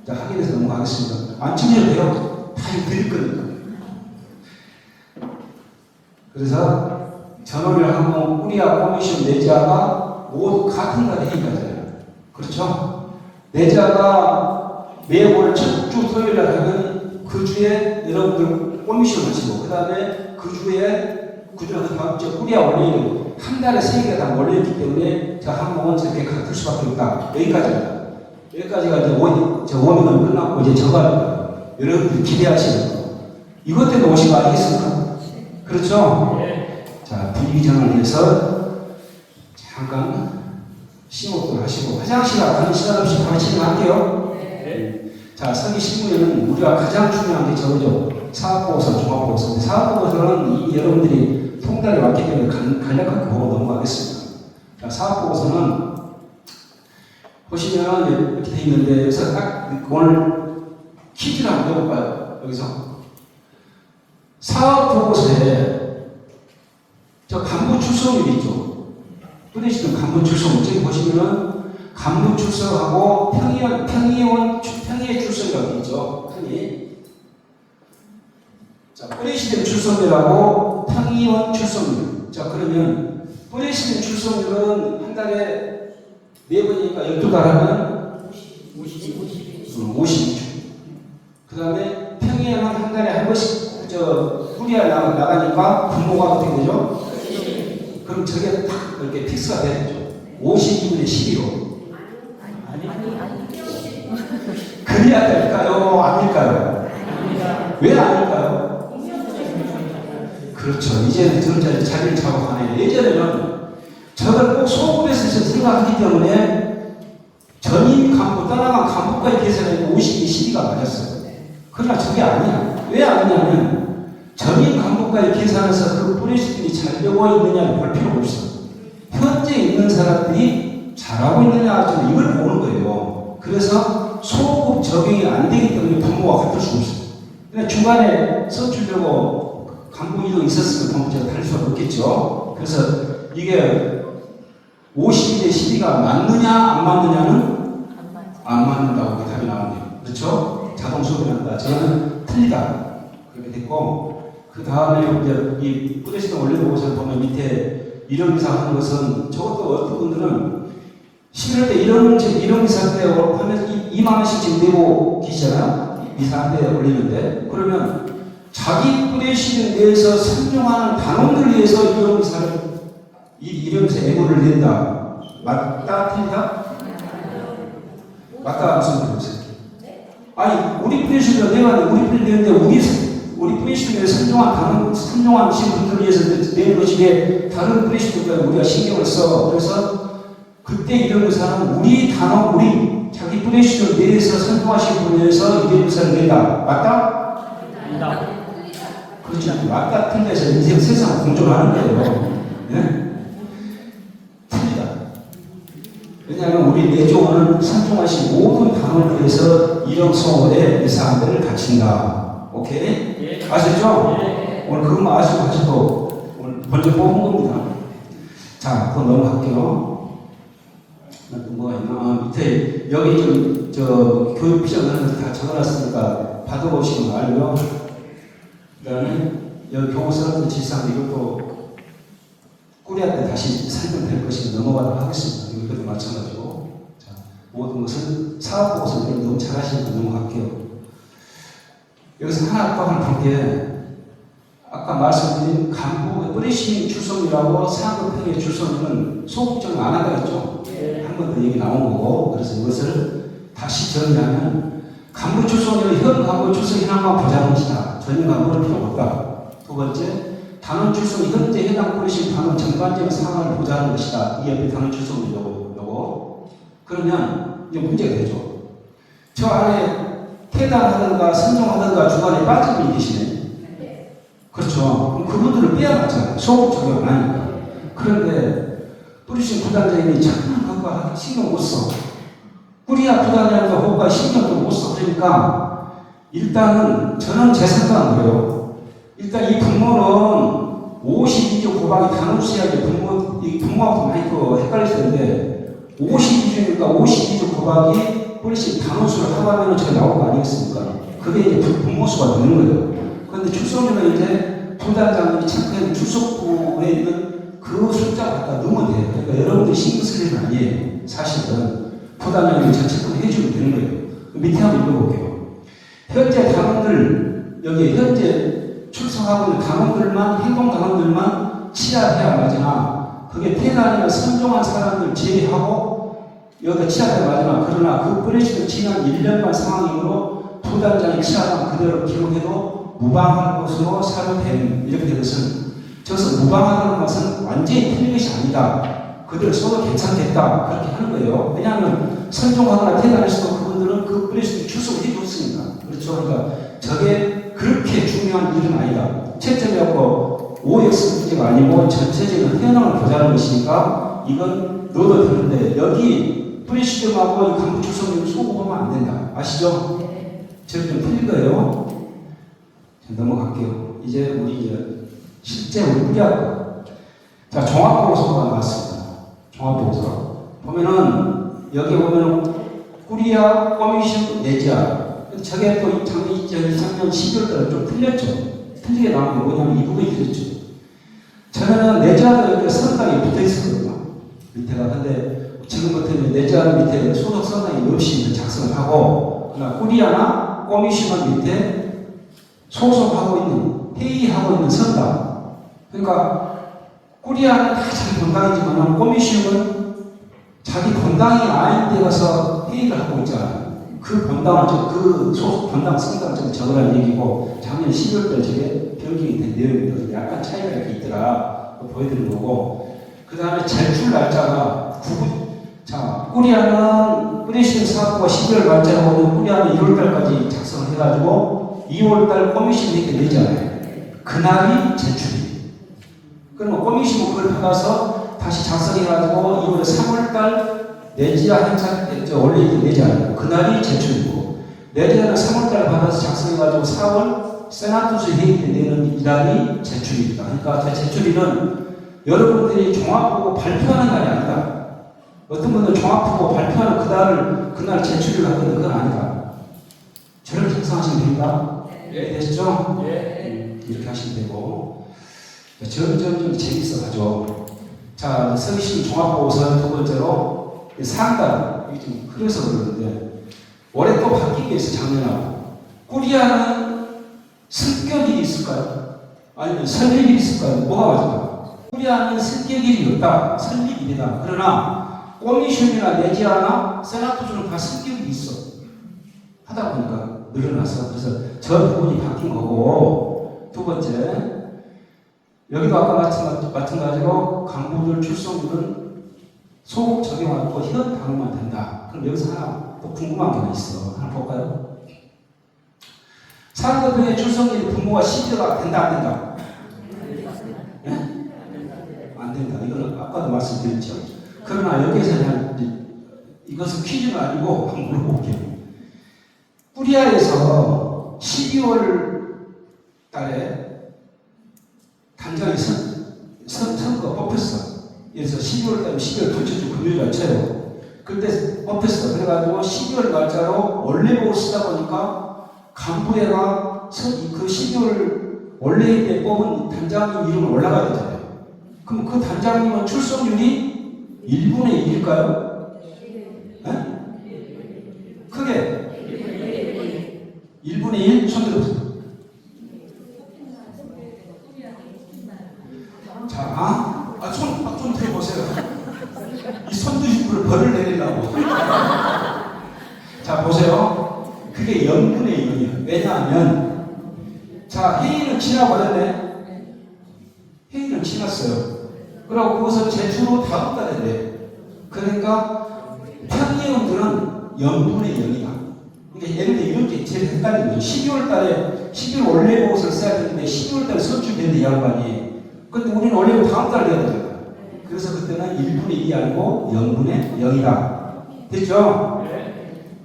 자, 확인해서 넘어가겠습니다. 안 치면 돼요. 다 드릴 거니까. 그래서 전월을 하고 뿌리아 코미션 내자가 모두 같은 날에 회의하잖아요. 그렇죠? 내자가 매월 첫 주 토요일 날 하면 그 주에 여러분들 코미션 하시고, 그 다음에 그 주에 그 다음 주에 뿌리아 원래는 한 달에 3개가 다 몰려있기 때문에 저 항목은 저렇게 같을 수밖에 없다. 여기까지입니다. 여기까지가 이제 원인은 끝났고 이제 저가 여러분들이 기대하시는 거. 이것 때문에 오신 거 아니겠습니까? 그렇죠? 자, 분위기 전환을 위해서 잠깐 심호흡을 하시고 화장실 가는 시간 없이 바로 진행할게요. 자, 서기 실무에는 우리가 가장 중요한 게 저거죠. 사업보고서, 종합보고서. 사업보고서는 여러분들이 통달에 왔기 때문에 간략하게 보고 넘어가겠습니다. 자, 사업보고서는 보시면 이렇게 돼 있는데 여기서 딱 오늘 퀴즈를 한번 해볼까요? 여기서 사업보고서에 저 간부 출석률 있죠. 뿌리시는 간부 출석률 저기 보시면은 간부 출석하고 평의회 출석이라고 있죠. 평의. 자, 뿌리시는 출석률하고 평의원 출석률. 자, 그러면 뿌리시는 출석률은 한 달에 4번이니까 12달 하면 52주. 그 다음에 평의회는 한 달에 한 번씩 뿌리아 나가니까 분모가 어떻게 되죠? 그럼 저게 딱 이렇게 픽스가 되죠. 52분의 12로. 그래야 될까요? 아닐까요? 왜 아닐까요? 그렇죠. 이제는 저런 자리를 잡아가네요. 예전에는 저걸 꼭 소급해서 생각하기 때문에 전임 간부, 떠나간 간부까지 계산해도 52, 12가 맞았어요. 그러나 저게 아니야. 왜 아니냐면 전임 간부까지 계산해서 그 뿌리시들이 잘 되고 있느냐를 볼 필요가 없어. 현재 있는 사람들이 잘하고 있느냐, 저는 이걸 보는 거예요. 그래서 소급 적용이 안 되기 때문에 분모가 같을 수가 없어요. 근데 중간에 선출되고 간부 이동이 있었으면 제가 다를 수가 없겠죠. 그래서 이게 52대 12가 맞느냐, 안 맞느냐는 안 맞는다고 답이 나오네요. 그렇죠? 자동 수업이란다. 저는 틀리다. 그렇게 됐고, 그 다음에 이제 이 뿌리시던 원래보고서를 보면 밑에 이론기사 하는 것은 저것도 어떤 분들은 11월 때 이론기사 때 하면서 2만원씩 지금 내고 계시잖아요. 이사한테 올리는데. 그러면 자기 뿌리시는 데에서 선정하는 단원들을 위해서 이론기사 애고를 낸다. 맞다? 틀리다? 맞다? 무슨 말이세요? 아니, 우리 뿌리시는 내가 우리 뿌리는데 우리 뿌리시는 선정한 분들을 위해서 내는 것이기에 다른 뿌리시는 우리가 신경을 써. 그래서 그때 이론기사는 우리 자기 뿌리시는 내에서 선정하신 분에 대해서 이론기사를 낸다. 맞다? 아니다. 그렇지 않아요. 맞다 틀려서 인생 세상 공존하는 거예요. 네? 왜냐하면 우리 내조원은 선정하신 모든 단원들에서 이력서원에 이 사람들을 갖춘다. 오케이? 아셨죠? 오늘 그것만 아시고 하셔도 오늘 먼저 뽑은 겁니다. 자, 그거 넘어갈게요. 뭐가 있나? 밑에 여기 교육 비전 하는 거 다 적어놨으니까 받아보시면 알고요. 그 다음에 여기 교무서는 지상 이것도 꾸리아 때 다시 설명될 것이니 넘어가도록 하겠습니다. 이것도 마찬가지고. 자, 모든 것은 사업보고서 너무 잘하시니까 넘어갈게요. 여기서 하나 압박을 본 게, 아까 말씀드린 간부 뿌리시민 출석률하고 상급평의 출석률은 소극적으로 안 하다 했죠? 한 번 더 얘기 나온 거고, 그래서 이것을 다시 정리하면 간부 출석률은 현 간부 출석 현황만 보자는 것이다. 전혀 가볼 필요가 없다. 두 번째, 단원 출석이 현재 해당 포리시 단원 전반적인 상황을 보좌하는 것이다. 이 옆에 단원 출석은 요거. 그러면 이제 문제가 되죠. 저 안에 퇴단하든가 선정하든가 중간에 빠진 분이 계시네. 그렇죠. 그럼 그분들을 빼야겠잖아요. 소급 적용 안 하니까. 그런데 뿌리신 부단장님이 자꾸만 그거 신경 못 써. 꾸리야 부단장님도 그거 신경도 못 써. 그러니까 일단은 저는 제 생각은 그래요. 일단 이 분모는 52조 고박이 단원수해야지 분모하고 많이 헷갈리시는데 52조니까 52조 고박이 뿌리신 단원수를 하면 제가 나올 거 아니겠습니까? 그게 이제 분모수가 되는 거예요. 그런데 출석률은 이제 부단장님이 체크해서 출석부에 있는 그 숫자 갖다 넣으면 돼요. 그러니까 여러분들이 신경 쓸 일은 아니에요. 사실은 부단장님이 저 체크를 해주면 되는 거예요. 밑에 한번 읽어볼게요. 현재 단원들, 여기 현재 출석하고 있는 단원들만, 행동단원들만 치하해야 맞으나 그게 퇴단이나 선종한 사람들 제외하고 여기가 치하해야 맞으나 그러나 그 뿌리시는 지난 1년간 상황이므로 부단장이 치하만 그대로 기록해도 무방한 것으로 사료됨. 이렇게 된 것은 저기서 무방하다는 것은 완전히 틀린 것이 아니다. 그대로 써도 괜찮겠다. 그렇게 하는 거예요. 왜냐하면 선종하거나 퇴단했어도 그분들은 그 뿌리시는 출석을 해줬으니까. 그렇죠. 그러니까 저게 그렇게 중요한 일은 아니다. 채점이었고 OX 문제가 아니고 전체적인 태어남을 보자는 것이니까 이건 넣어도 되는데 여기 뿌리시점하고 간부 출석률 소급하면 안 된다. 아시죠? 저기 좀 틀린 거예요. 자, 넘어갈게요. 이제 우리 실제 우리 뿌리학과 자 종합보고서가 나왔습니다. 종합보고서 보면은 여기 보면은 꾸리아, 꼬미슈, 네지아 저게 또 작년 2023년 12월달에 좀 틀렸죠. 틀리게 나온 게 뭐냐면 이 부분이 틀렸죠. 저는 네지아도 이렇게 선당이 붙어 있었거든요. 밑에가. 근데 지금부터는 네지아 밑에 소속 선당이 없이 작성을 하고 그러나 꾸리아나 꼬미슈만 밑에 소속하고 있는 회의하고 있는 선당. 그러니까 꾸리아는 다 자기 본당이지만 꼬미슈는 자기 본당이 아닌 데 가서 회의를 하고 있잖아요. 그 본당을 그 소속 본당 선당을 좀 적으라는 얘기고 작년 12월달 저게 변경이 된 내용입니다. 약간 차이가 이렇게 있더라. 보여드리는 거고 그 다음에 제출 날짜가 자 꾸리아는 뿌리시는 사업부가 12월 말짜로 꾸리아는 1월달까지 작성을 해가지고 2월달 꼬미시는 이렇게 내잖아요. 그날이 제출이. 그러면 꼬미시고 그걸 받아서 다시 작성해가지고 2월 3월달 네지아 행사 원래 이렇게 내잖아요. 그날이 제출이고 네지아는 3월달 받아서 작성해가지고 4월 세나투스 회의 때 내는 이날이 제출입니다. 그러니까 제 제출일은 여러분들이 종합보고 발표하는 날이 아니다. 어떤 분들은 종합보고 발표하는 그날 제출을 하거든. 그건 아니다. 저를 작성하시면 됩니다. 네. 되시죠? 네. 이렇게 하시면 되고 점점 좀 재밌어가지고 자 서기신 종합보고서 두 번째로 상단 이게 좀 흐려서 그러는데 올해 또 바뀐 게 있어. 작년하고 꾸리아는 승격일이 있을까요? 아니면 설립일이 있을까요? 뭐가 맞을까요? 꾸리아는 승격일이 없다. 설립일이다. 그러나 꼬미션이나 네지아나 세나토주는 다 승격일이 있어. 하다 보니까 늘어났어. 그래서 저 부분이 바뀐 거고 두 번째 여기도 아까 마찬가지로 간부들 출석률은 소급 적용하고 현 단어만 된다. 그럼 여기서 하나 또 궁금한 게 하나 있어. 하나 볼까요? 상급병의 출석률 분모가 12가 된다 안 된다? 네? 안 된다. 이거는 아까도 말씀드렸죠. 그러나 여기에서 그냥 이것은 퀴즈는 아니고 한번 물어볼게요. 꾸리아에서 12월 달에 단장이 선거 뽑혔어. 그래서 12월 달에 12월 둘째 주 금요일 날 쳐요. 그때 뽑혔어. 그래가지고 12월 말자로 원래복을 쓰다 보니까 간부회가 그 12월 원래 때 뽑은 단장님 이름이 올라가야 되잖아요. 그럼 그 단장님은 출석률이 1분의 1일까요? 네? 크게 1분의 1? 손 들어보세요. 자, 손 들어보세요. 이 손 드신 분을 벌을 내리려고. 자, 보세요. 그게 0분의 1이에요. 왜냐하면, 자, 지나버렸네. 회의는 지났어요. 그리고 그것을 제출로 다음 달에 내. 그러니까 평의원들은 0분의 0이다. 그러니까 예를 들어 이런 게 제일 헷갈리는 거죠. 12월 달에 12월 원래 보고서를 써야 되는데 12월 달에 선출되는데 이 양반이. 근데 우리는 원래 다음 달에 해야 되잖아요. 그래서 그때는 1분의 2이 아니고 0분의 0이다. 됐죠?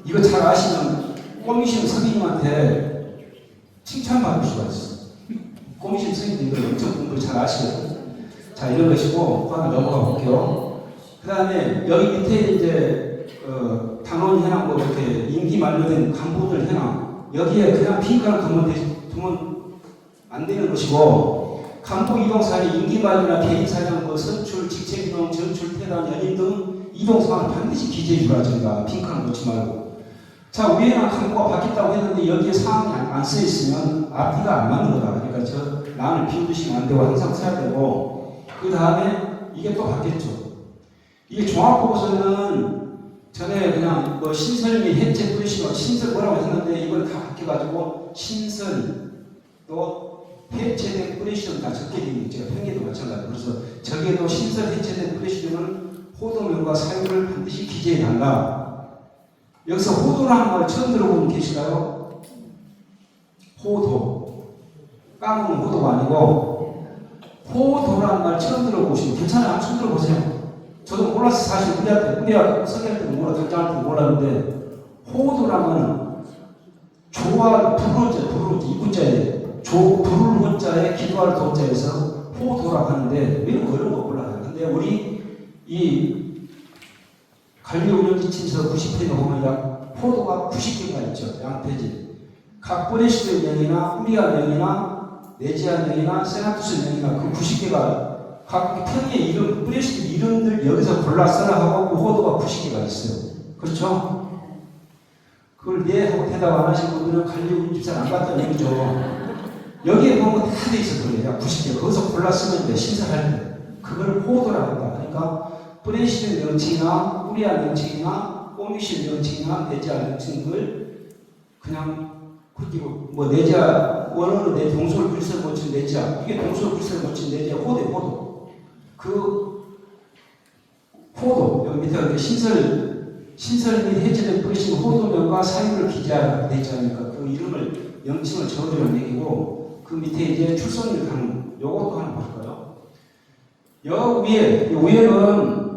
이거 잘 아시면 꼬미신 선생님한테 칭찬받을 수가 있어. 꼬미신 선생님도 이걸 엄청 공부를 잘 아시거든요. 자, 이런 것이고, 하나 넘어가 볼게요. 그 다음에 여기 밑에 이제, 단원 현황, 뭐 이렇게 임기 만료된 간부들 현황, 여기에 그냥 빈칸을 두면 안 되는 것이고, 간부 이동 사례, 임기 만료나 개인 사장, 뭐 선출, 직책 이동, 전출, 퇴단, 연임 등 이동 사항을 반드시 기재해 주라. 저희가 빈칸을 놓지 말고. 자, 위에는 간부가 바뀌었다고 했는데 여기에 사항이 안 써 있으면 앞뒤가 안 맞는 거다. 그러니까 저 란을 비워두시면 안 되고 항상 써야 되고, 그 다음에 이게 또 바뀌었죠. 이게 종합보고서는 전에 그냥 뭐 신설 및 해체 뿌리시고 신설 뭐라고 했는데 이걸 다 바뀌어가지고 신설 또 해체된 뿌리시는 다 적게 되어 있죠. 평에도 마찬가지로. 그래서 저기에도 신설 해체된 뿌리시는 호도명과 사유를 반드시 기재해 달라. 여기서 호도라는 말 처음 들어본 분 계실까요? 호도. 까먹는 호도가 아니고 호도라는 말 처음 들어보시면 괜찮아요. 한번 처음 들어보세요. 저도 몰랐어요. 사실 우리가 서기할 때는 몰라, 단장할 때는 몰랐는데 호도라면 조와 부르자 이군자에 부를 혼자에 기도할 도자에서 호도라고 하는데 왜 어려운 거 몰라요. 근데 우리 이 관리운영지침서 90페이지 보면 약 호도가 90개가 있죠. 양페이지. 각 브레시드 명이나 우리아 명이나 네지아 명이나 세나투스 명이나 그 90개가 각 편의 이름, 브레시드 이름들 여기서 골라 써라 하고 그 호도가 90개가 있어요. 그렇죠? 그걸 네 하고 대답 안 하신 분들은 관리운영지침서 안 봤다는 얘기죠. 여기에 보면 다 돼 있어. 그래요. 90개. 거기서 골라 쓰면 돼. 신설할 때. 그걸 호도라고 한다. 그러니까 브레시드 명칭이나 우리아 명칭이나 꼬미실 명칭이나 네지아 명칭들 그냥 그리고 뭐 내자 원어는 내 동sol 글쎄를 고친 내자 이게 동sol 글쎄를 고친 내자 호도 그 호도 여기 밑에 이렇게 신설 및 해제된 뿌리신 호도명과 사유를 기재하라 되지 않으니까 그 이름을 명칭을 적어주는 얘기고 그 밑에 이제 출석률 가능 요것도 하나 볼까요? 여 위에는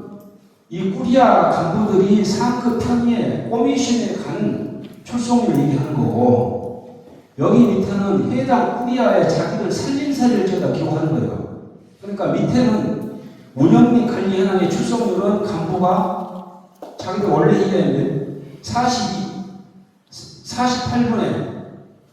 이 꾸리아 간부들이 상급 편의에 꼬미션에 간 출석률 얘기하는 거고 여기 밑에는 해당 꾸리아의 자기들 살림살이를 저다 기록하는 거예요. 그러니까 밑에는 운영 및 관리 현황의 출석률은 간부가 자기들 원래 일했는데 48분에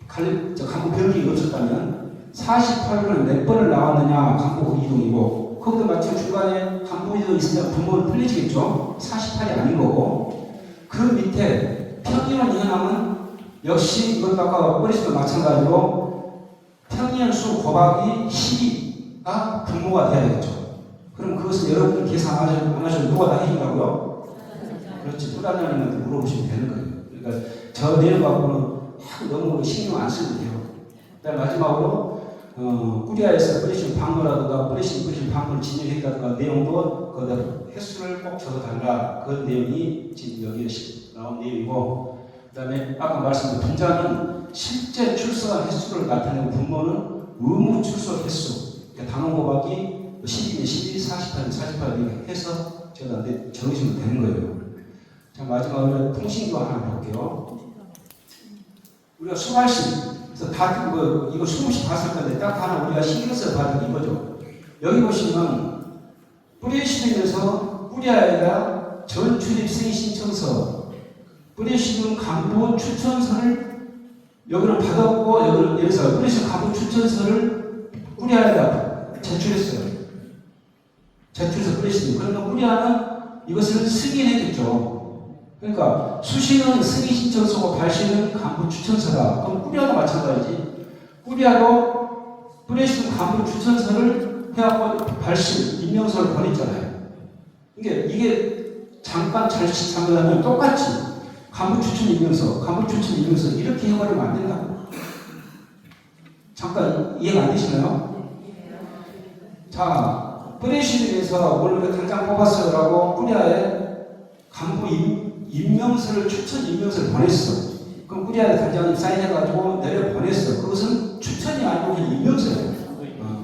간부 변경이 없었다면 48분에 몇 번을 나왔느냐 간부 이동이고 거기도 마침 중간에 간부 이동이 있으면 부모는 틀리지겠죠. 48이 아닌 거고 그 밑에 평의원 현황은 역시 이것도 아까 버리시도 마찬가지로 평년 수 곱하기 12가 분모가 돼야 되겠죠. 그럼 그것을 여러분들 계산 안 하셔도 누가 다 해준다고요? 그렇지. 부단장님한테 물어보시면 되는 거예요. 그러니까 저 내용 갖고는 너무 신경 안 쓰면 돼요. 그다음 마지막으로 꾸리아에서 뿌리신 방문하다가 뿌리신 방문을 진행했다든가 내용도 그 횟수를 꼭 적어달라. 그 내용이 지금 여기에 나온 내용이고 그 다음에 아까 말씀드린 분자는 실제 출석한 횟수를 나타내고 분모는 의무 출석 횟수 그러니까 단원 곱하기 12면 12, 48면 48 이렇게 해서 제가 적으시면 되는 거예요. 자 마지막으로 통신도 하나 볼게요. 우리가 수발식 그래서 다 이거 수없이 봤을 건데 딱 하나 우리가 신경 써서 봐야 이거죠. 여기 보시면 뿌리시등에서 뿌리아에다 전 출입 승인 신청서 뿌리시등 간부 추천서를 여기는 받았고 여기서 뿌리시등 간부 추천서를 뿌리아에다 제출했어요. 제출해서 뿌리시등 그러면 뿌리아는 이것을 승인했겠죠. 그러니까 수시는 승인 신청서고 발시는 간부 추천서다. 그럼 뿌리아도 마찬가지지. 뿌리아도 뿌리시등 간부 추천서를 해갖고 발시 임명서를 보냈잖아요. 이게 잠깐 잘못하면 똑같이 간부 추천 임명서 이렇게 해버리면 안 된다고. 잠깐 이해가 안 되시나요? 자, 프레시드에서 오늘 당장 뽑았어요라고 꾸리아에 간부 임명서를 추천 임명서를 보냈어. 그럼 꾸리아 단장님 사인해가지고 내려 보냈어. 그것은 추천이 아니고 그냥 임명서예요.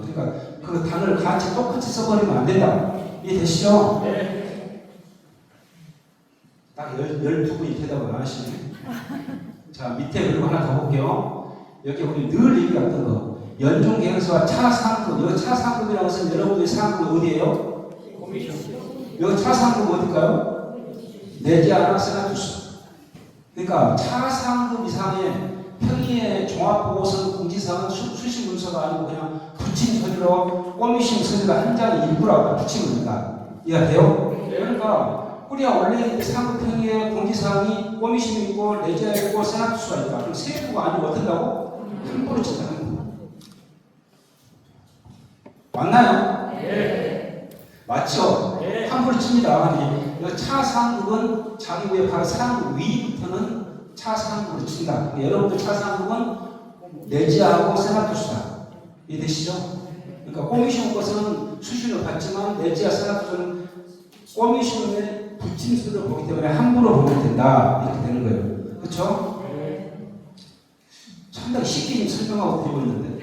그러니까 그 단어를 같이 똑같이 써버리면 안 된다. 이해되시죠? 네. 딱 12분이 대답을 안 하시네. 자, 밑에 그리고 하나 더 볼게요. 여기 우리 늘 얘기했던 거. 연중 계획서와 차 상급. 여기 차 상급이라는 것은 여러분들의 상급은 어디예요? 코미션. 여기 차 상급 어딜까요? 네지아나 세나투스. 그러니까 차 상급 이상의 평의의 종합보고서 공지사항은 수신 문서가 아니고 그냥 붙임 서류로 꼬미심 서류가 한 장의 일부라고 붙이면 된다. 이해가 돼요? 그러니까 우리가 원래 상급 평의의 공지사항이 꼬미심이 있고 레지아 있고 세나투스가 있다. 그럼 세부가 아니고 어떤다고? 함부로 친다. 맞나요? 네. 맞죠? 네. 함부로 칩니다. 차 상급은 자기 위에 바로 상급 위부터는 차 상급으로 친다. 여러분들 차 상급은 레지아하고 세나투스다. 이해되시죠? 그러니까 꼬미시온 것은 수신을 받지만 레지아 세나투스는 꼬미시온의 붙임수를 보기 때문에 함부로 보면 된다. 이렇게 되는 거예요. 그렇죠? 상당히 쉽게 설명하고 드리고 있는데.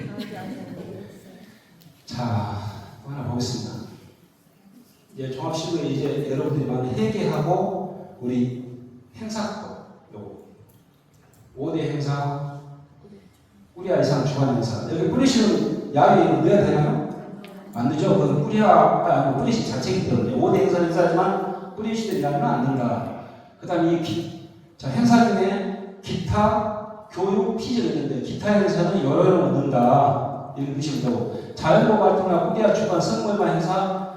자, 또 하나 보겠습니다. 이제 종합시험에 이제 여러분들이 많이 회계하고 우리 행사법 요거 5대 행사 꾸리아 이상 주관 행사 여기 뿌리시는 야외에 넣어야 되나요? 안 되죠? 그건 뿌리아가 아니고 뿌리시 자체이기 때문에 5대 행사 행사지만 뿌리시들이 아니면 안 된다. 그 다음에 자, 행사 중에 기타 교육 피지가 있는데 기타 행사는 여러 넣는다. 이렇게 보시면 되고 자연보호 활동이나 꾸리아 주관 성모임만 행사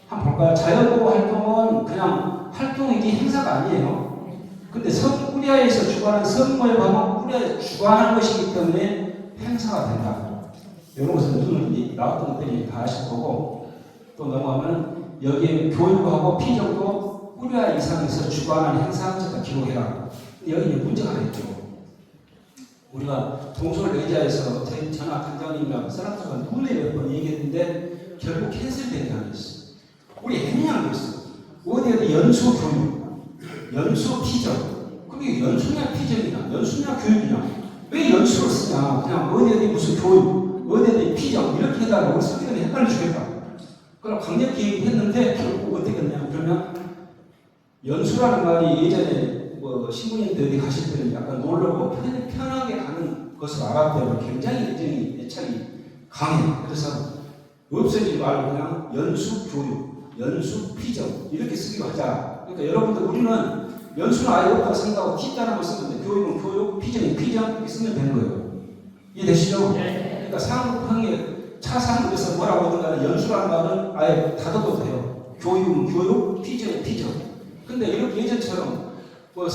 한번 볼까요? 자연보호 활동은 그냥 활동이지 행사가 아니에요. 근데 꾸리아에서 주관하는 성모임하면 꾸리아에서 주관하는 것이기 때문에 행사가 된다. 이런 것은 눈을 나왔던 것들이 다 아실 거고 또 넘어가면 여기에 교육하고 피정도 꾸리아 이상에서 주관하는 행사 다 기록해라. 여기 이제 문제가 하나 있죠. 우리가 동솔 레지아에서 저희 전학 단장님이랑 세나토가 눈에 몇 번 얘기했는데 결국 캔슬된 게 하나 있어. 우리 애매한 거 있어. 어디에도 연수 교육, 연수 피정. 그럼 이게 연수냐 피정이냐, 연수냐 교육이냐. 왜 연수를 쓰냐. 그냥 어디에도 무슨 교육, 어디에도 피정 이렇게 해달라고 쓰기는 헷갈려 주겠다. 그럼 강력히 얘기했는데 결국 어떻게 했냐. 그러면 연수라는 말이 예전에 뭐 신부님들 어디 가실 때는 약간 놀러고 편하게 가는 것을 알았기 때문에 굉장히 애착이 강해. 그래서 없애지 말고 그냥 연수 교육, 연수 피정 이렇게 쓰기로 하자. 그러니까 여러분들 우리는 연수는 아예 없다고 생각하고 뒷단어만 쓰면 돼. 교육은 교육, 피정은 피정 이렇게 쓰면 되는 거예요. 이해되시죠? 네. 그러니까 상급형의 차상급에서 뭐라고 하든가 연수라는 말은 아예 닫아도 돼요. 교육은 교육, 피정은 피정. 근데 이렇게 예전처럼 뭐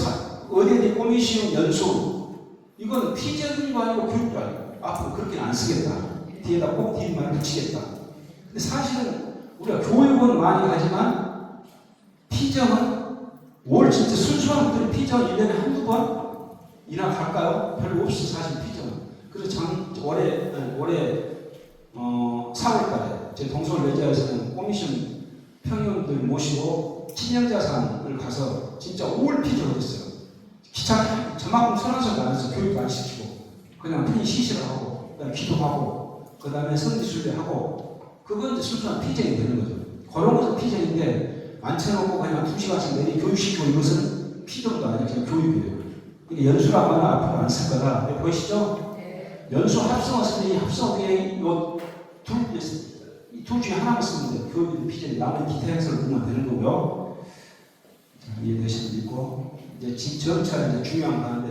어디에 꼬미시온 연수 이건 피정도 아니고 교육도 아니고 앞으로 그렇게는 안 쓰겠다. 뒤에다 꼭 뒤에만 붙이겠다. 근데 사실은 우리가 교육은 많이 가지만 피정은 올 진짜 순수한 분들은 피정 1년에 한두 번이나 갈까요? 별로 없어 사실 피정은. 그래서 올해 4월달에 제 동서울 레지아에서는 꼬미션 평의원들 모시고 친형자상을 가서 진짜 올 피정을 했어요. 기차 저만큼 선언서도 안 해서 교육도 안 시키고 그냥 편히 시시를 하고 그다음에 기도하고 그다음에 성지순례하고 그건 이제 순수한 피정이 되는 거죠. 그런 것은 피정인데 앉혀놓고 그냥 2시간씩 내리 교육시키고 이것은 피정도 아니고 그냥 교육이에요. 이게 연수라고 하면 앞으로 안 쓸 거다. 보이시죠? 연수 합성어 쓰는 이 합성어 계획 둘 중에 하나만 쓰면 돼요. 교육이든 피정이 남은 기타 행사를 보면 되는 거고요. 자, 이해되시는 분 있고 이제 점차 이제 중요한 거 하는데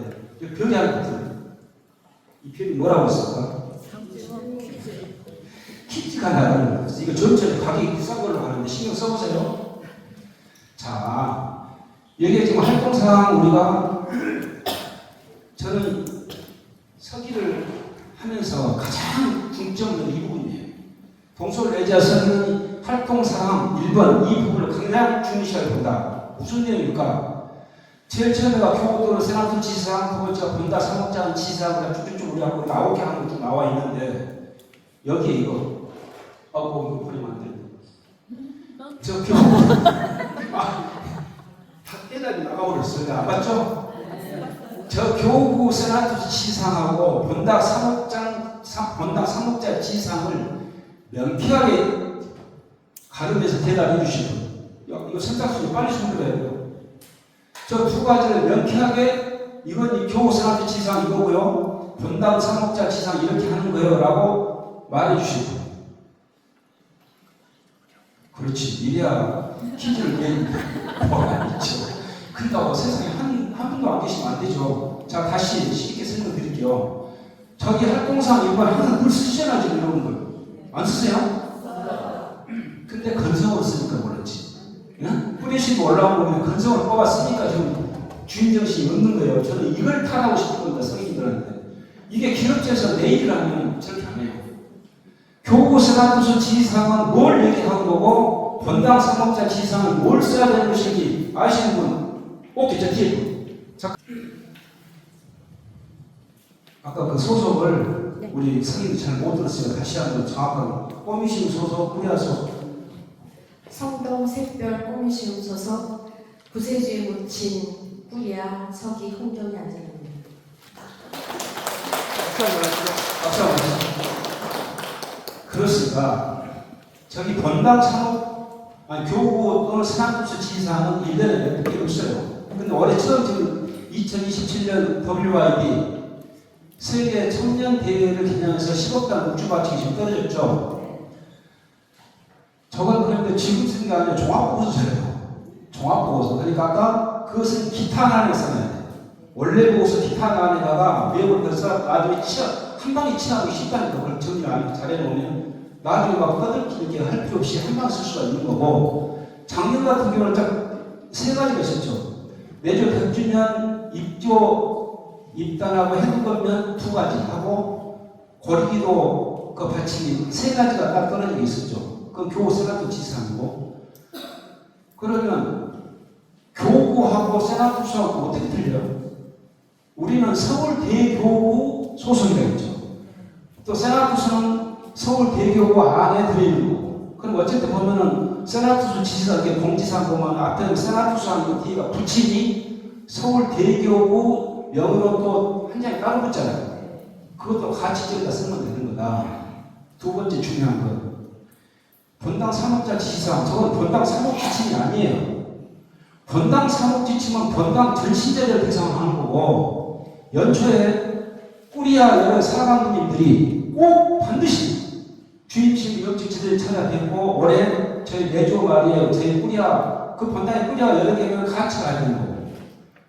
벽에 하나 붙어요. 이 벽이 뭐라고 했을까? 키티가 나가는 거예요. 이거 전체 가격이 비싼 걸로 가는데 신경 써보세요. 자, 여기에 지금 활동상 우리가 저는 서기를 하면서 가장 중점은 이 부분이에요. 동서울 레지아 서기는 활동상 1번 이 부분을 가장 중시하게 본다. 무슨 내용일까? 제일 처음에가 교국도로 세나토 지사항, 두 번째가 본다 사목장 지사항을 쭉쭉쭉 쭉 우리하고 9개 하는 쭉 나와 있는데 여기에 이거 뭐 버리면 안 돼. 저 교구 다 깨달이 나가버렸어요. 안 봤죠? 저 교구 세나투스 지상하고 본당 사목자 지상을 명쾌하게 가르면서 대답해 주시고 이거 선착순이 빨리 손들어야 돼요. 저 두 가지를 명쾌하게 이건 이 교구 세나투스 지상 이거고요. 본당 사목자 지상 이렇게 하는 거예요 라고 말해 주시고 그렇지 이래야 퀴즈를 내는 뭐가 있죠. 그러니까 세상에 한 분도 안 계시면 안 되죠. 자 다시 쉽게 설명드릴게요. 저기 활동상 이거 항상 늘 쓰시잖아요 지금 이런 걸. 안 쓰세요? 근데 건성으로 쓰니까 그렇지. 응? 뿌리시고 올라온 거면 건성으로 뽑았으니까 지금 주인정신이 없는 거예요. 저는 이걸 타라고 싶은 겁니다 성인들한테. 이게 기업체에서 내일을 하면 저렇게 안 해요. 교구 세나투스 지상은 뭘 얘기하는 거고 본당 사목자 지상은 뭘 써야 되는 것인지 아시는 분 꼭 저 뒤에 자, 아까 그 소속을 우리 성인들 잘 못 들었어요. 다시 한번 정확하게 꼬미심 소속, 꾸리아 소속 성동 샛별 꼬미시움 소속 구세주에 묻힌 꾸리아 서기 홍경이 안전입니다. 박수 한번 주세요. 그렇습니다. 저기 본당 사목, 교구 또는 세나투스 지사는 1년에 몇 개 없어요. 근데 올해 처음 지금 2027년 WIB 세계 청년 대회를 기념해서 10억 단 묵주 바치기 지금 떨어졌죠. 저건 그런데 지금 쓴 게 아니라 종합보고서예요. 종합보고서. 그러니까 아까 그것은 기탄안에 써야 돼. 원래 보고서 기탄안에다가 외울 것을 나중에 한 방에 치하기 쉽다니까 그걸 정리를 안 잘해놓으면 나중에 막 떠들기 할 필요 없이 한 방 쓸 수가 있는 거고 작년 같은 경우는 딱 세 가지가 있었죠. 내조 100주년 입단하고 해동건면 2가지 하고 고리기도 그 받침이 3가지가 딱 떨어지게 있었죠. 그건 교구 세나투스 지상이고 그러면 교구하고 세나투스하고 어떻게 틀려요? 우리는 서울대교구 소속이라 했죠. 또 세나투스는 서울대교구 안에 들어있는 거고 그럼 어쨌든 보면은 세나투스 지사 이렇게 공지사 보면 앞에 세나투스하고 뒤가 붙이니 서울대교구 명으로 또 한 장이 따로 붙잖아요. 그것도 같이 저기다 쓰면 되는 거다. 두 번째 중요한 건 본당 사목자 지시상 저건 본당 사목 지침이 아니에요. 본당 사목 지침은 본당 전신제를 대상하는 거고 연초에 꾸리아 여러 사관부님들이 꼭 반드시 주임식 영직지들을 찾아뵙고 올해 저희 내조 말이에요. 저희 꾸리아 그 본당에 꾸리아 여러 개를 같이 가야 되는 거고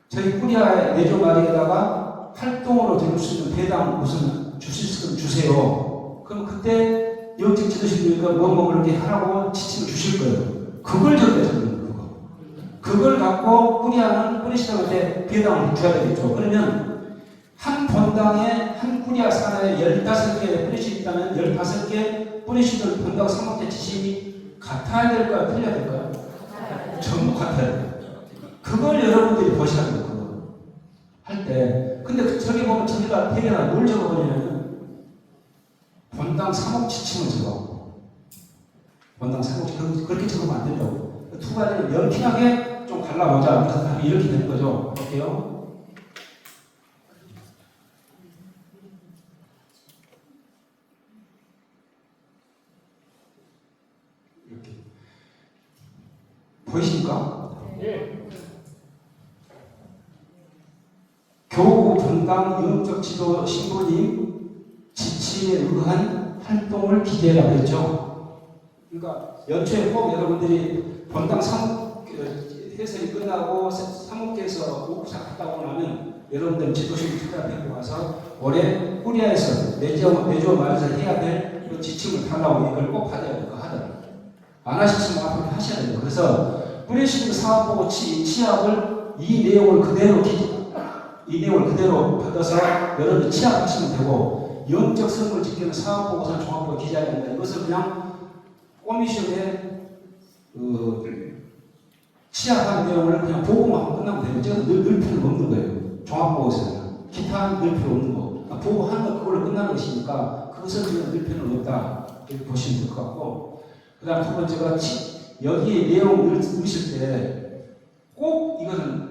저희 꾸리아 내조 말이에다가 활동으로 드릴 수 있는 배당 무슨 주실 수 있으면 주세요. 그럼 그때 영직 지도실이니까 뭐 그렇게 하라고 지침을 주실 거예요. 그걸 전달해주는 거고 그걸 갖고 꾸리아는 꾸리시장한테 배당을 줘야 되겠죠. 그러면 한 본당에 한 꾸리아 산하에 15개 뿌리시 있다면 15개 뿌리시들 본당 사목대 지침이 같아야 될까요? 틀려야 될까요? 전부 같아야 돼요. 그걸 여러분들이 보셔야 돼요. 그거 할 때. 근데 저기 보면 저기가 대개나 뭘 적어버리냐면 본당 사목 지침을 적어. 본당 사목 그렇게 적으면 안 된다고. 두 가지를 명쾌하게 좀 갈라보자. 이렇게 되는 거죠. 볼게요. 이렇게 보이십니까? 네. 교구 본당 영적 지도 신부님 지침에 의한 활동을 기대라고 했죠. 그러니까 연초에 꼭 여러분들이 본당 해설이 끝나고 사목계에서 오후사 갔다 오고 나면 여러분들 지도실 찾아뵙고 와서 올해 꾸리아에서 내조 말에서 해야 될 그 지침을 달라고 이걸 꼭 받아야 될 거 하더라고요. 안 하셨으면 앞으로 하셔야 돼요. 그래서 뿌리시는 사업보고 취합을 이 내용을 그대로 받아서 여러분들 취합하시면 되고 영적 선물 지키는 사업보고서는 종합보고 기재해야 된다. 이것을 그냥 꼬미시험에 취합한 내용을 그냥 보고만 하고 끝나면 되는 거죠. 늘 필요 없는 거예요. 종합보고서는 기타 늘 필요 없는 거. 보고하는 거 그걸로 끝나는 것이니까 그것을 우리가 늘 필요는 없다 이렇게 보시면 될 것 같고, 그 다음 두 번째가 여기에 내용 읽으실 때 꼭 이거는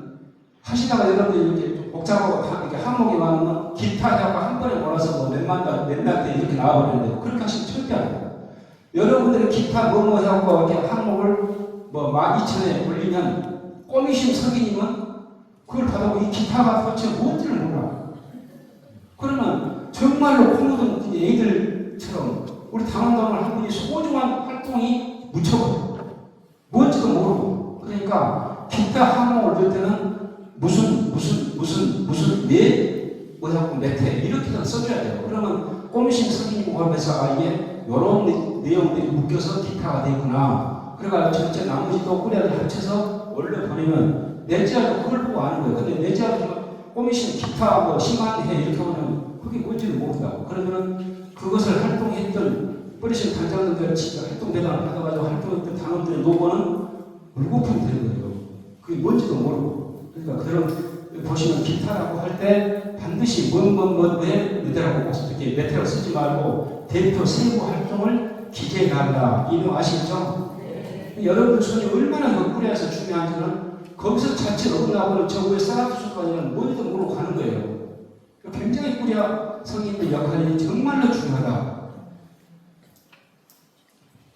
하시다가 여러분들 이렇게 좀 복잡하고 다 이렇게 항목이 많으면 기타 하고 한 번에 몰아서 뭐 몇만 대 이렇게 나와버리는데 그렇게 하시면 절대 안 돼요. 여러분들이 기타 뭐뭐 해갖고 이렇게 항목을 뭐 12,000에 올리면 꼬미심 서기님은 그걸 받아보고 이 기타가 도대체 뭔지를 몰라. 그러면 정말로 코모든 애들처럼 우리 당원당을 한 분이 소중한 활동이 묻혀버려. 뭔지도 모르고. 그러니까 기타 항목을 들 때는 무슨 뭐하고 몇 회 이렇게는 써줘야 돼요. 그러면 꼬미심 서기님 하면서 이게 이런 내용들이 묶여서 기타가 되구나. 그러니까 전체 나머지도 꾸려를 합쳐서 원래 보내면 내지하고 그걸 보고 아는 거예요. 근데 내지하고 꼬미심 기타 뭐 심한해 이렇게 보면 그게 뭔지를 모른다고. 그러면 그것을 활동했던 뿌리신 단장님들 진짜 활동 대단을 받아가지고 활동했던 단원들의 노고는 물고품이 되는 거예요. 그게 뭔지도 모르고. 그러니까 그런 보시면 기타라고 할 때 반드시 왜 메테라고 이렇게 메테라 쓰지 말고 대표 세부 활동을 기재해야 한다. 이 내용 아시겠죠? 네. 여러분들 손이 얼마나 그 꾸려서 중요한지는 거기서 자체로 끝나고는 저 위에 쌓아두실까지는 뭔지도 모르고 가는 거예요. 굉장히 꾸려 성인의 역할이 정말로 중요하다.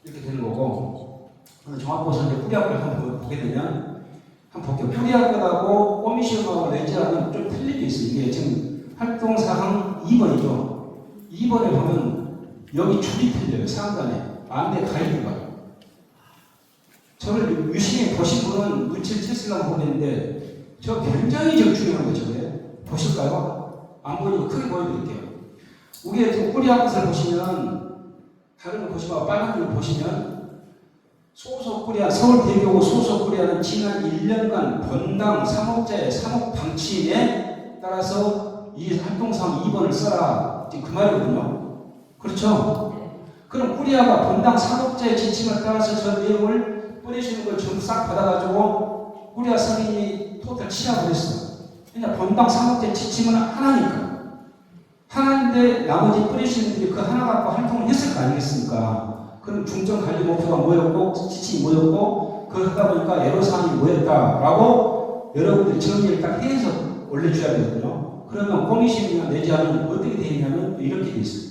이렇게 되는 거고, 종합보서 이제 꾸려학을 한번 보게 되면 한번 볼게요. 뿌리학교하고 꼬미시험하고 내지하고는 좀 틀린 게 있어요. 이게 지금 활동사항 2번이죠. 2번에 보면 여기 줄이 틀려요. 상단에. 안내 가이드가. 저를 유심히 보신 분은 눈치를 챘으려고 보냈는데 저 굉장히 중요한 거죠. 보실까요? 안 보이니까 크게 보여드릴게요. 우리가 지금 뿌리학교를 보시면 다른 거 보시면 빨간 줄 보시면 소속 꾸리아, 서울대교구 소속 꾸리아는 지난 1년간 본당 3억자의 3억 방침에 따라서 이 활동사항 2번을 써라. 지금 그 말이거든요. 그렇죠? 그럼 꾸리아가 본당 3억자의 지침을 따라서 저 내용을 뿌리시는 걸 전부 싹 받아가지고 꾸리아 성인이 토탈 치라고 그랬어. 그냥 본당 3억자의 지침은 하나니까. 하나인데 나머지 뿌리시는 분들이 그 하나 갖고 활동을 했을 거 아니겠습니까? 그럼 중점 관리 목표가 뭐였고, 지침이 뭐였고, 그걸 하다 보니까 애로사항이 뭐였다라고 여러분들이 정리를 딱 해서 올려줘야 되거든요. 그러면 꼬미심이나 내지하면 어떻게 되어 있냐면 이렇게 되어 있어요.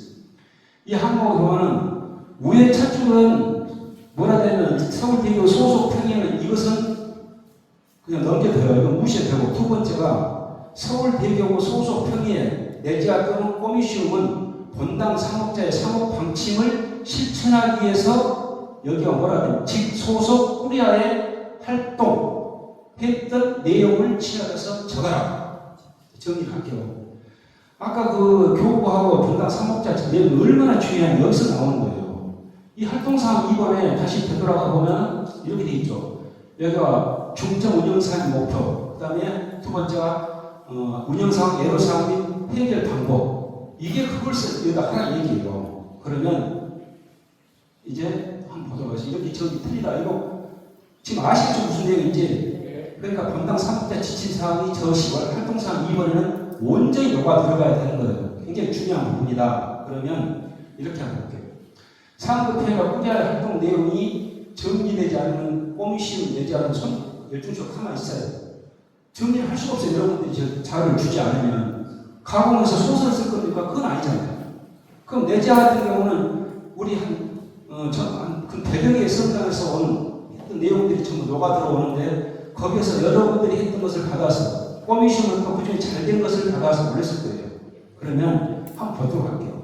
이 항목을 보면은 위에 첫 줄은 뭐라 되면 서울대교 소속 평에는 이것은 그냥 넘겨둬요. 이건 무시해도 되고, 두 번째가 서울대교구 소속 평에 내지하 또는 꼬미시움은 본당 3억자의 3억 방침을 실천하기 위해서 여기가 뭐라 하면 직소속 꾸리아의 활동했던 내용을 취합해서 적어라. 정리를 할게요. 아까 그 교구하고 본당 3억자 내용이 얼마나 중요한지 여기서 나오는 거예요. 이 활동사항 2번에 다시 되돌아가 보면 이렇게 돼 있죠. 여기가 중점 운영사항 목표, 그 다음에 두 번째가 운영사항, 애로사항 및 해결 방법. 이게 그걸 여기다 하나 얘기해요. 그러면 이제 한번 보도록 하겠습니다. 이렇게 저기 틀리다. 이거 지금 아시겠죠? 무슨 내용인지? 그러니까 본당 3억자 지침사항이 저 시월 활동사항 2번에는 온전히 녹아 들어가야 되는 거예요. 굉장히 중요한 부분이다. 그러면 이렇게 한번 볼게요. 상급회가 꾸려야 할 활동 내용이 정리되지 않으면 꼬미시움 내지 않으면 손 열중쇼 가만히 있어요. 정리를 할 수가 없어요. 여러분들이 자료를 주지 않으면. 가공해서 소설 쓸 겁니까? 그건 아니잖아요. 그럼 내자 같은 경우는 우리 그 대령의 성당에서 온 했던 내용들이 전부 녹아 들어오는데 거기에서 여러분들이 했던 것을 받아서 꼬미시움은 또 그중에 잘된 것을 받아서 올렸을 거예요. 그러면 한번 보도록 할게요.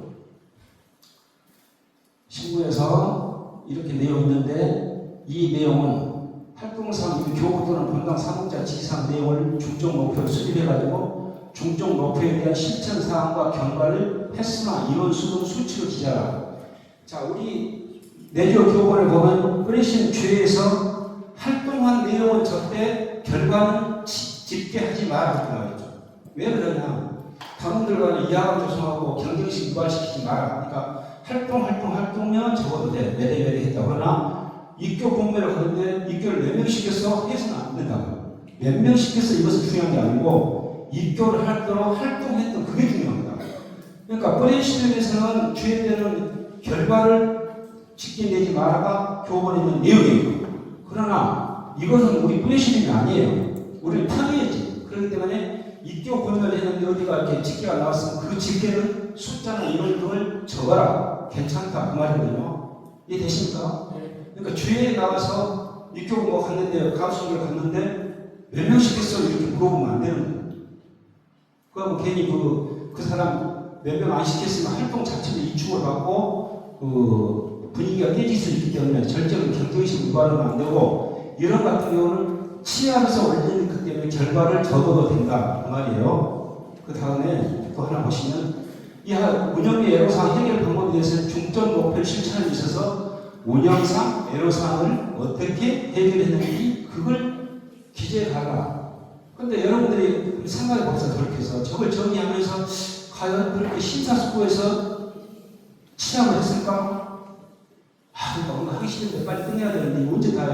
신구에서 이렇게 내용이 있는데 이 내용은 활동상 교구 또는 본당 3억자 지상 내용을 중점 목표로 수립해가지고 중점 목표에 대한 실천 사항과 경과를 횟수나 인원 수는 수치로 기재하라. 자, 우리 내조 교본을 보면 뿌리신 죄에서 활동한 내용은 적되 결과는 집계하지 마라 이렇게 나와있죠. 왜 그러냐? 단원들과는 이하가 조성하고 경쟁식 유발시키지 마라. 그러니까 활동면 적어도 돼. 매대 했다. 그러나 입교 공매를 하는데 입교를 몇 명 시켜서 해서는 안 된다고요. 몇 명 시켜서 이것은 중요한 게 아니고 입교를 할 때로 활동했던 그게 중요합니다. 그러니까 뿌리시면에서는 주에 되는 결과를 직접 내지 말아가 교본에 있는 내용이에요. 그러나 이것은 우리 뿌리시림이 아니에요. 우리는 편의했지. 그렇기 때문에 입교 권면을 했는데 어디가 이렇게 집계가 나왔으면 그 집계는 숫자나 이런 등을 적어라. 괜찮다. 그 말이거든요. 이해되십니까? 그러니까 주에 나와서 입교 공부 갔는데 가수를 갔는데 몇 명씩 했어 이렇게 물어보면 안 되는 거예요. 그하고 괜히 그 사람 몇 명 안 시켰으면 활동 자체도 이축을 받고 분위기가 깨질 수 있기 때문에 절대로 경쟁심 유발하면 안 되고 이런 같은 경우는 치하면서 올리는 그 때문에 결과를 적어도 된다 그 말이에요. 그 다음에 또 하나 보시면 이 운영의 애로사항 해결 방법에 대해서 중점 목표 실천에 있어서 운영상 애로사항을 어떻게 해결했는지 그걸 기재해달라. 근데 여러분들이 생각해 보세요. 그렇게 해서 저걸 정리하면서 과연 그렇게 심사숙고해서 취함을 했을까? 그러니까 뭔가 하기 싫은데 빨리 끝내야 되는데 언제 다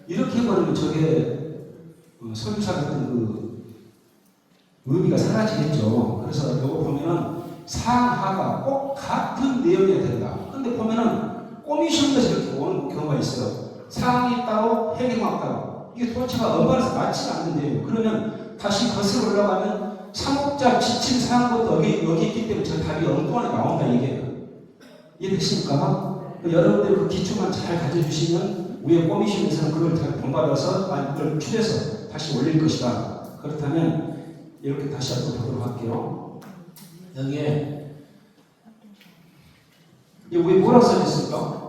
이렇게 해버리면 저게 소유사 같은 그 의미가 사라지겠죠. 그래서 이거 보면은 상하가 꼭 같은 내용이어야 된다. 근데 보면은 꼬미시험에서 이렇게 오는 경우가 있어요. 상이 따로 해경학 따로 이게 도체가 엄발해서 맞지가 않는데요. 그러면 다시 거슬러 올라가면 상업자 지침 사항부터 여기 있기 때문에 저 답이 엉뚱하게 나온다 이게. 이해되십니까? 여러분들 그 기초만 잘 가져주시면 위에 꼬미시험에서는 그걸 잘 본받아서 그걸 추려서 다시 올릴 것이다. 그렇다면 이렇게 다시 한번 보도록 할게요. 여기에 이게 위에 뭐라고 써있습니까?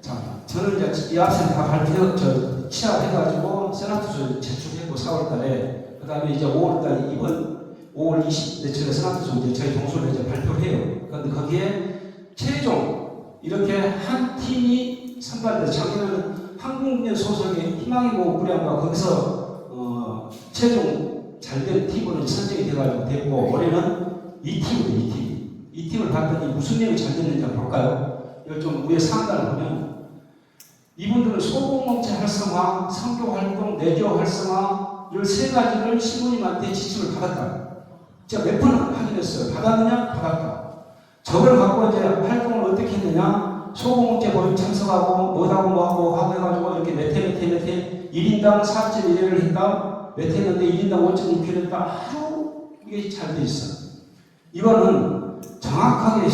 자, 저는 이제 이 앞에 다 취합해가지고 세나투스 제출했고 4월달에 그 다음에 이제 5월달 이번 5월 20일 제가 세나투스 이제 저희 동수를 이제 발표를 해요. 그런데 거기에 최종 이렇게 한 팀이 선발돼서 작년에는 한국인 소속의 희망의 모금 부량과 거기서 최종 잘된 팀으로 선정이 돼가지고 됐고 올해는 이 팀을 봤더니 무슨 내용이 잘 됐는지 한번 볼까요? 이걸 좀 위에 상단을 보면 이분들은 소공업체 활성화, 선교 활동, 내교 활성화 이 세 가지를 신부님한테 지침을 받았다. 제가 몇 번 확인했어요. 받았느냐? 받았다. 저걸 갖고 이제 활동을 어떻게 했느냐? 소공업체 모임 참석하고 뭐하고 해가지고 이렇게 몇 회 1인당 4.1회를 했다. 몇 회였는데 1인당 5.6회를 했다. 아주 이게 잘 돼 있어. 이거는 정확하게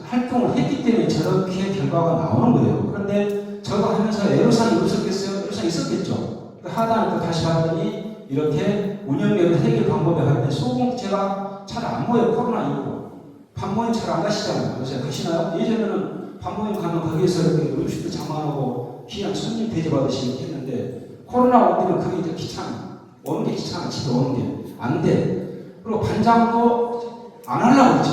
활동을 했기 때문에 저렇게 결과가 나오는 거예요. 그런데 저거 하면서 애로사항이 없었겠어요? 애로사항이 있었겠죠. 하다니까 다시 봤더니 이렇게 운영력을 해결 방법에 할때 소공업체가 잘 안 모여요. 코로나 이후로. 반모임 잘 안 가시잖아요. 요새 가시나요? 예전에는 반모임 가면 거기에서 이렇게 음식도 장만하고 귀한 손님 대접받으시 이렇게 했는데 코로나 올 때는 그게 이제 귀찮아. 오는 게 귀찮아. 집에 오는 게. 안 돼. 그리고 반장도 안 하려고 그러지.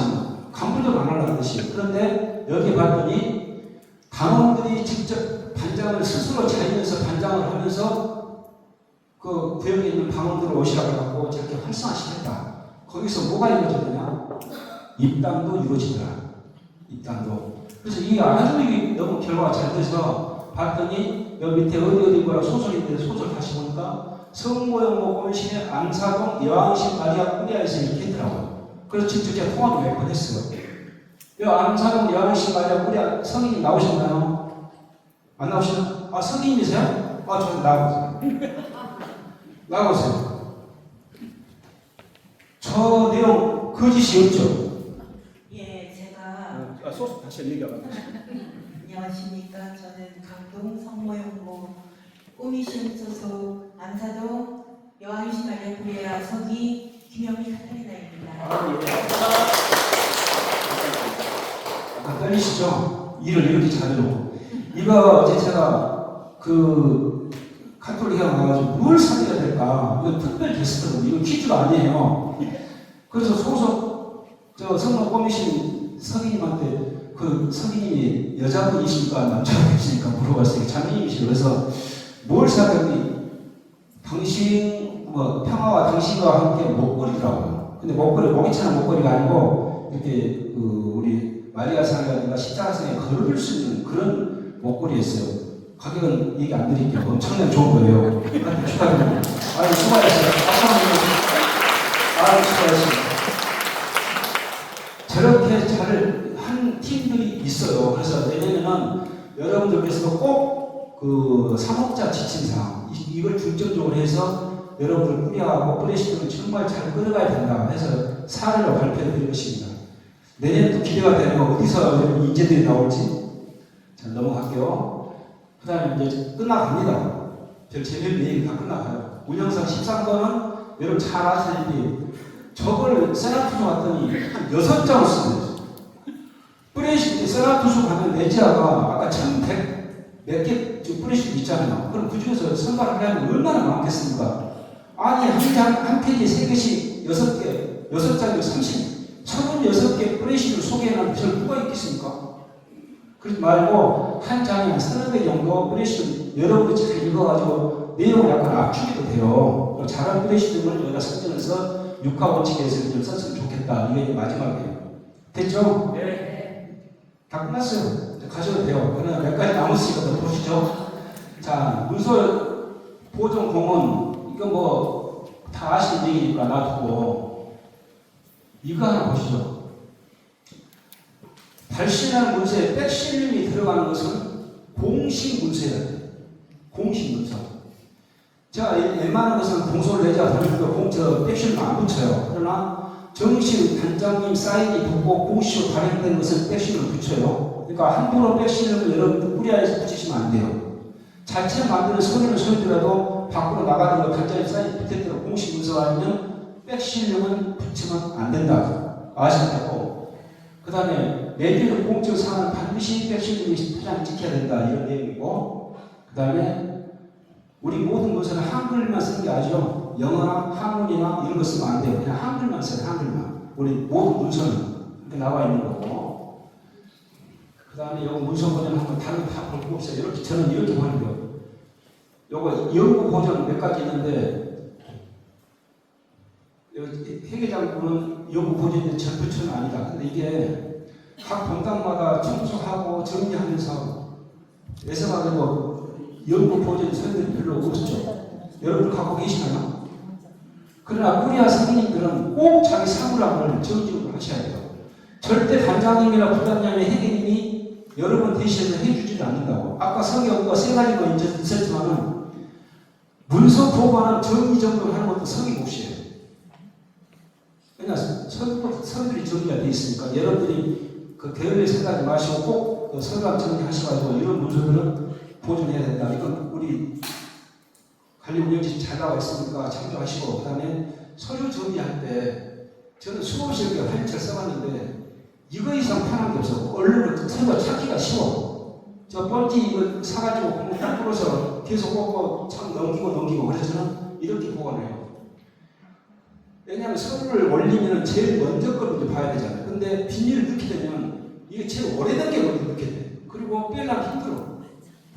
간부도 안 하려고 그러지. 그런데 여기 봤더니 단원들이 직접 반장을 스스로 자리에서 반장을 하면서 그 구역에 있는 방언들을 오시라고 하고 저렇게 활성화시켰다. 거기서 뭐가 이루어지느냐? 입당도 이루어지더라. 입당도. 그래서 이게 아주 너무 결과가 잘 돼서 봤더니 여기 밑에 어디 뭐라 소설인데 소설 다시 보니까 성모형모 꼬미신의 안사동 여왕신 마리아 꾸리아에서 이렇게 했더라고요. 그래서 직접 제가 통화도 몇 번 했어요. 이 안사동 여왕신 마리아 꾸리아 성인이 나오셨나요? 안 나오시나요? 아 성인이세요? 아 저 나와보세요. 나와보세요. 저 내용 거짓이 없죠? 예, 제가 소스 다시 얘기하고. 안녕하십니까. 저는 강동 성모형모 꼬미시험 소속 안사동 여왕유신 마리아 구레아 서기 김영미 카타리나입니다. 약간 떨리시죠? 일을 이렇게 잘해놓고. 이거 어제 제가 그 카톨릭에 가가지고 뭘 사드려야 될까? 이거 특별 게스트거든요. 이거 퀴즈가 아니에요. 그래서 소속 성모 꼬미신 서기님한테 그 서기님이 여자분이십니까? 남자분이십니까? 물어봤어요. 장님이시죠. 그래서 뭘 사드렸니? 당신 평화와 당신과 함께 목걸이더라고요. 근데 목이처럼 목걸이가 아니고 이렇게 우리 마리아 상이라든가 십자가상에 걸어줄 수 있는 그런 목걸이였어요. 가격은 얘기 안 드릴게요. 엄청나게 좋은 거예요. 축하드립니다. 아유, 수고하셨어요. 수고하셨습니다. 저렇게 잘 한 팀들이 있어요. 그래서 내년에는 여러분들께서도 꼭 그 사목자 지침상 이걸 중점적으로 해서 여러분들 꾸려하고 프레시들을 정말 잘 끌어가야 된다 해서 사례로 발표해 드릴 것입니다. 내년에도 기대가 되는 거 어디서 인재들이 나올지. 자, 넘어갈게요. 그 다음에 이제 끝나갑니다. 별 재미없는 얘기 다 끝나가요. 운영상 13번은 여러분 잘 아시다시피 저걸 세나투수 갔더니 한 6장을 쓰고 프레시 세나투수 가면 내지아가 아까 1100 몇 개 프레시 있잖아요. 그럼 그 중에서 선발하려면 얼마나 많겠습니까? 아니 한 페이지에 3개씩 6개, 6장이면 36개 프레시를 소개하는 별 누가 있겠습니까? 그러지 말고 한 장에 한 3개 정도 프레시를 여러분이 잘 읽어가지고 내용을 약간 압축해도 돼요. 잘한 프레시들을 여기다 선정해서 6화 원칙에서 좀 썼으면 좋겠다. 이게 이제 마지막이에요. 됐죠? 네. 다 끝났어요. 가셔도 돼요. 그러나 몇 가지 남았으니까 더 보시죠. 자, 문서 보존 공은 이거 뭐 다 아시는 얘기니까 놔두고 이거 하나 보시죠. 발신하는 문서에 백실림이 들어가는 것은 공식 문서여야 돼요. 공식 문서. 제가 웬만한 것은 공소를 내자 보내도 백실림 안 붙여요. 그러나 정식 단장님 사인이 붙고 공식으로 발행된 것은 백실림을 붙여요. 그러니까 함부로 백실림을 여러분 뿌리아에서 붙이시면 안 돼요. 자체 만드는 서류는 서류더라도 밖으로 나가는 거 단장님 사인이 붙었더라도 공식 문서가 아니면 백실림은 붙이면 안 된다. 아시겠고. 그 다음에 내주는 공적 사항은 반드시 백실림이 포장을 지켜야 된다. 이런 내용이고. 그 다음에 우리 모든 문서는 한글만 쓰는 게 아니죠. 영어나 한문이나 이런 거 쓰면 안 돼요. 그냥 한글만 써요. 한글만. 우리 모든 문서는 이렇게 나와 있는 거고. 그 다음에 요거 문서 보존 한번 다른 다 볼 거 없어요. 이렇게 저는 이렇게 보는 거예요. 요거 연구 보존 몇 가지 있는데 회계장부는 연구 보존의 전부처는 아니다. 근데 이게 각 본당마다 청소하고 정리하면서 애써가지고 연구 보존 서류들이 별로 없죠. 여러분들 갖고 계시나요? 그러나 꾸리아 선생님들은 꼭 자기 사물함을 정직으로 하셔야 돼요. 절대 단장님이나 부단장의 회계님이 여러 번 대시해서 해주지도 않는다고. 아까 성경과 3가지가 있었지만은 문서 보관은 정리 정도를 하는 것도 성의 몫이에요. 왜냐하면 서류들이 정리가 되어 있으니까 여러분들이 그 게을리 생각하지 마시고 꼭 서류함 정리하셔가지고 이런 문서들은 보존해야 된다. 이건 우리 관리운영실 잘 나와 있으니까 참조하시고, 그 다음에 서류 정리할 때 저는 수없이 이렇게 한철 써봤는데 이거 이상 편한 게 없어. 얼른 서류가 찾기가 쉬워. 저 뻘티 이거 사가지고 공부 딱 풀어서 계속 꽂고 참 넘기고 그래서 저는 이렇게 보관해요. 왜냐하면 서류를 올리면 제일 먼저 걸 봐야 되잖아요. 근데 비닐을 넣게 되면 이게 제일 오래된 게 먼저 넣게 돼. 그리고 빼려면 힘들어.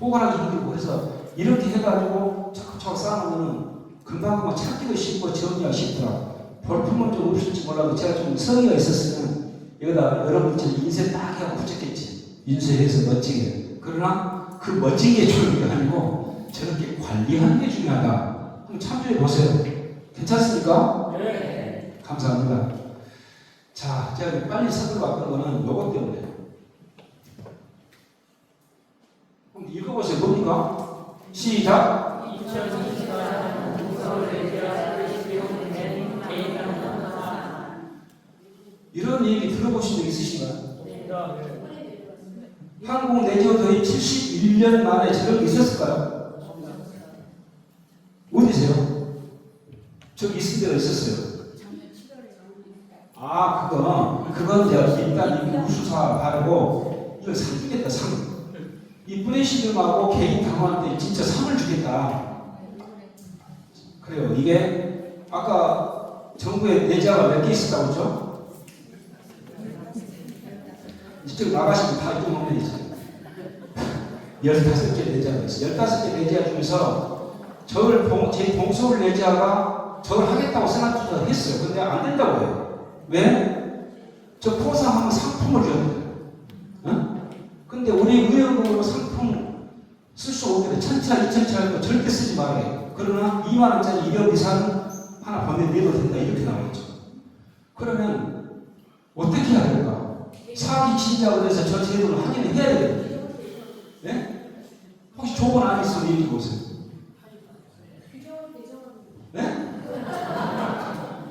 보관하기 힘들고. 그래서 이렇게 해가지고 차곡차곡 쌓아놓으면 금방 찾기도 쉽고 정리하기 쉽더라. 볼품은 좀 없을지 몰라도 제가 좀 성의가 있었으면 여기다 여러분처럼 인쇄 딱 하고 붙였겠지. 인쇄해서 멋지게. 그러나 그 멋진 게 중요한 게 아니고 저렇게 관리하는 게 중요하다. 한번 참조해 보세요. 괜찮습니까? 네. 감사합니다. 자, 제가 빨리 서둘러왔던 거는 요것 때문에. 그럼 읽어보세요. 뭡니까? 시작! 2024년 문서를 내지아 프레시용된 개인 이런 얘기 들어보신 적 있으신가요? 네. 한국 내지어 도입 71년 만에 저런 게 있었을까요? 어디세요? 저기 있을 때가 있었어요. 아, 그건 제가 일단 이 우수사 바르고 이걸 상 주겠다, 상. 이 프레시즘하고 개인 당원한테 진짜 상을 주겠다. 그래요. 이게 아까 정부에 내지아가 몇 개 있었다고 했죠? 이쪽 나가시면 다 이쪽 보면 있어요. 15개 내지아가 있어요. 15개 내지아 중에서 제 동서울 내지아가 저를 하겠다고 생각해서 했어요. 근데 안 된다고 해요. 왜? 저 포상하면 상품을 줘야 돼요. 응? 근데 우리 의원으로 상품 쓸 수 없게 1,000차, 2,000차 절대 쓰지 말아요. 그러나 2만원짜리 1억 이상 하나 보내내도 된다. 이렇게 나와있죠. 그러면 어떻게 해야 될까? 사기 진작을 해서 저 제도를 확인을 해야 돼요. 네? 혹시 조건 안 있으면 얘기해 보세요. 네?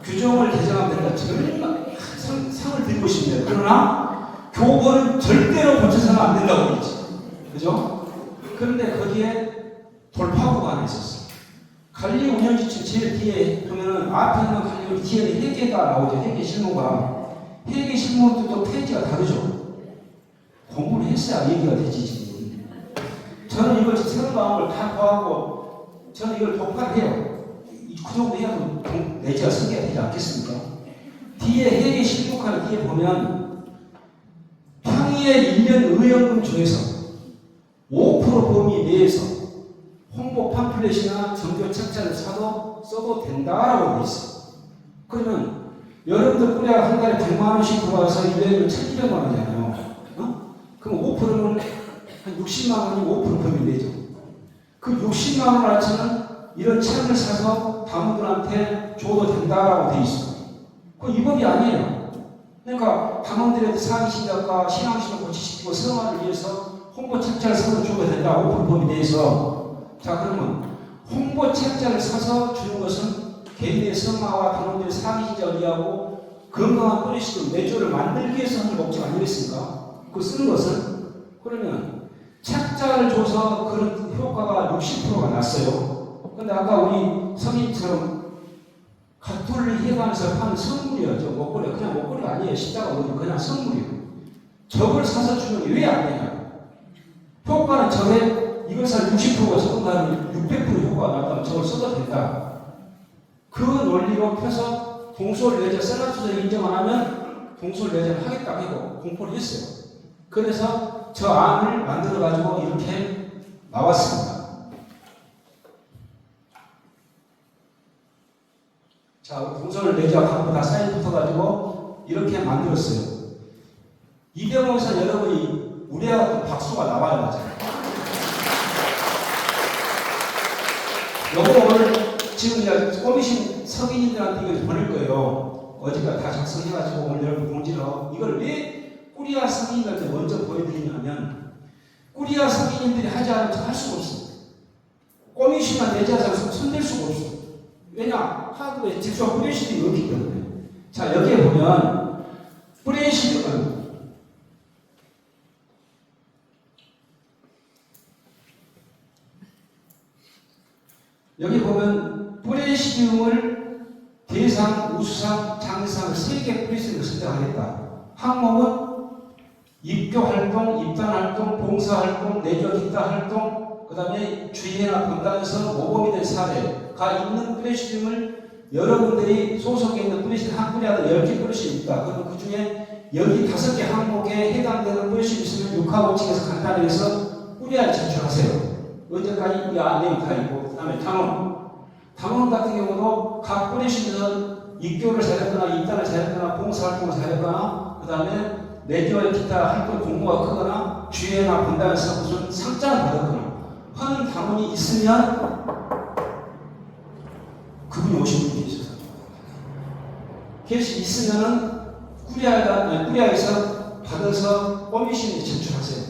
규정을 개정하면 된다. 정말 상을 드리고 싶네요. 그러나 교본은 절대로 고쳐서는 안 된다고 그랬지. 그죠? 그런데 거기에 돌파구가 하나 있었어. 관리 운영 지침 제일 뒤에 보면은 앞에 있는 관리 뒤에는 회계가 나오죠. 회계 실무가. 회계 실무도 또 페이지가 다르죠. 공부를 했어야 얘기가 되지 지금. 저는 이걸 새로운 마음을 다 구하고 저는 이걸 독파를 해요. 그 정도 해야도 내지가 설계가 되지 않겠습니까? 뒤에 회계 실무칸 뒤에 보면 평의의 1년 의원금 중에서 5% 범위 내에서 홍보 팜플렛이나 정교 책자를 써도 된다라고 되어 있어요. 그러면 여러분들 꾸려가 한 달에 100만 원씩 들어와서 1년이면 1,200만 원이잖아요. 어? 그럼 5%는 한 60만 원이 5% 범위 내죠. 그 60만 원 아치는 이런 책을 사서 당원들한테 줘도 된다라고 되어 있어요. 그건 위법이 아니에요. 그러니까 당원들한테 사기신작과 신앙심을 고치시키고 성화를 위해서 홍보 책자를 사서 줘도 된다. 5% 범위 내에서. 자, 그러면 홍보 책자를 사서 주는 것은 개인의 성화와 당원들의 사기신작을 위하고 건강한 뿌리시도 내조를 만들기 위해서 하는 목적 아니겠습니까? 그 쓰는 것은 그러면 책자를 줘서 그런 효과가 60%가 났어요. 근데 아까 우리 성인처럼 가톨릭 회관에서 파는 선물이었죠. 목걸이 그냥 목걸이가 아니에요. 십자가 오는 그냥 선물이에요. 저걸 사서 주면 왜 안 되냐? 효과는 저게 이것을 60%가 적응하면 600% 효과가 났다면 저걸 써도 된다. 그 논리로 펴서 동솔 내자 세나투자 인정 안 하면 동솔 내자를 하겠다고 하고 공포를 했어요. 그래서 저 안을 만들어 가지고 이렇게 나왔습니다. 자, 동솔 내자 갖고 다 사인 붙어가지고 이렇게 만들었어요. 이병호에서 여러분이 우리하고 박수가 나와야 맞아요. 요거 오늘 지금 이제 꼬미신 석인님들한테 이걸 보낼 거예요. 어제까지 다 작성해가지고 오늘 여러분 공지로 이걸 왜 꾸리아 석인님한테 먼저 보여드리냐면 꾸리아 석인님들이 하지 않으면 할 수가 없어요. 꼬미신만 내자서 손댈 수가 없어요. 왜냐? 하드웨어 직접 프레시드가 없기 때문에. 자, 여기에 보면 프레시드는 여기 보면 프레시디움을 대상, 우수상, 장상 3개 프레시드를 선정하겠다. 항목은 입교활동, 입단활동, 봉사활동, 내조 기타 활동, 그 다음에 주의회나 본단에서 모범이 된 사례가 있는 프레시디움을 여러분들이 소속에 있는 프레시디 한 뿌리하든 10개 프레시디 있다. 그럼 그 중에 여기 5개 항목에 해당되는 프레시디 있으면 6하고 층에서 간단히 해서 뿌리를 제출하세요. 언제까지 이 안내가 다 있고, 그 다음에 당원 같은 경우도 각 뿌리시는 입교를 잘했거나 입단을 잘했거나 봉사활동을 잘했거나 그 다음에 내조의 기타 활동 공모가 크거나 주회나 본단에서 무슨 상장을 받았거나 하는 당원이 있으면 그분이 오신 분이 있어서 그것이 있으면은 꾸리아에서 받아서 꼬미신에 제출하세요.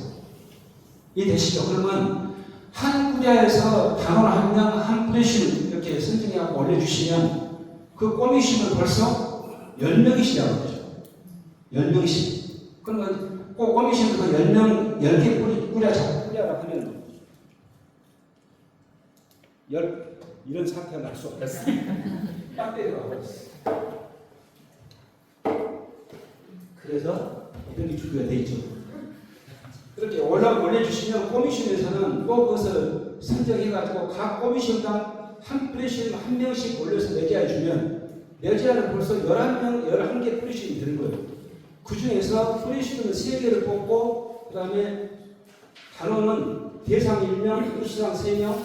이해되시죠? 그러면 한 꾸리아에서 당원 한 명 한 프레시를 이렇게 선정해갖고 올려주시면 그 꼬미신을 벌써 10명이시라고 그러죠. 10명이시. 그러면 꼭 꼬미신을 그 10명, 10개 꾸리아라 하면 이런 사태가 날 수 없겠어. 딱 때려가 버렸어. 그래서 이렇게 준비가 돼 있죠. 그렇게 올려주시면 꼬미션에서는 꼭 그것을 선정해가지고 각 꼬미션당 한 프레시를 한 명씩 올려서 내재해주면 내재하는 벌써 11명, 11개 프레시이 되는 거예요. 그 중에서 프레시는 3개를 뽑고 그 다음에 단원은 대상 1명, 우수상 3명,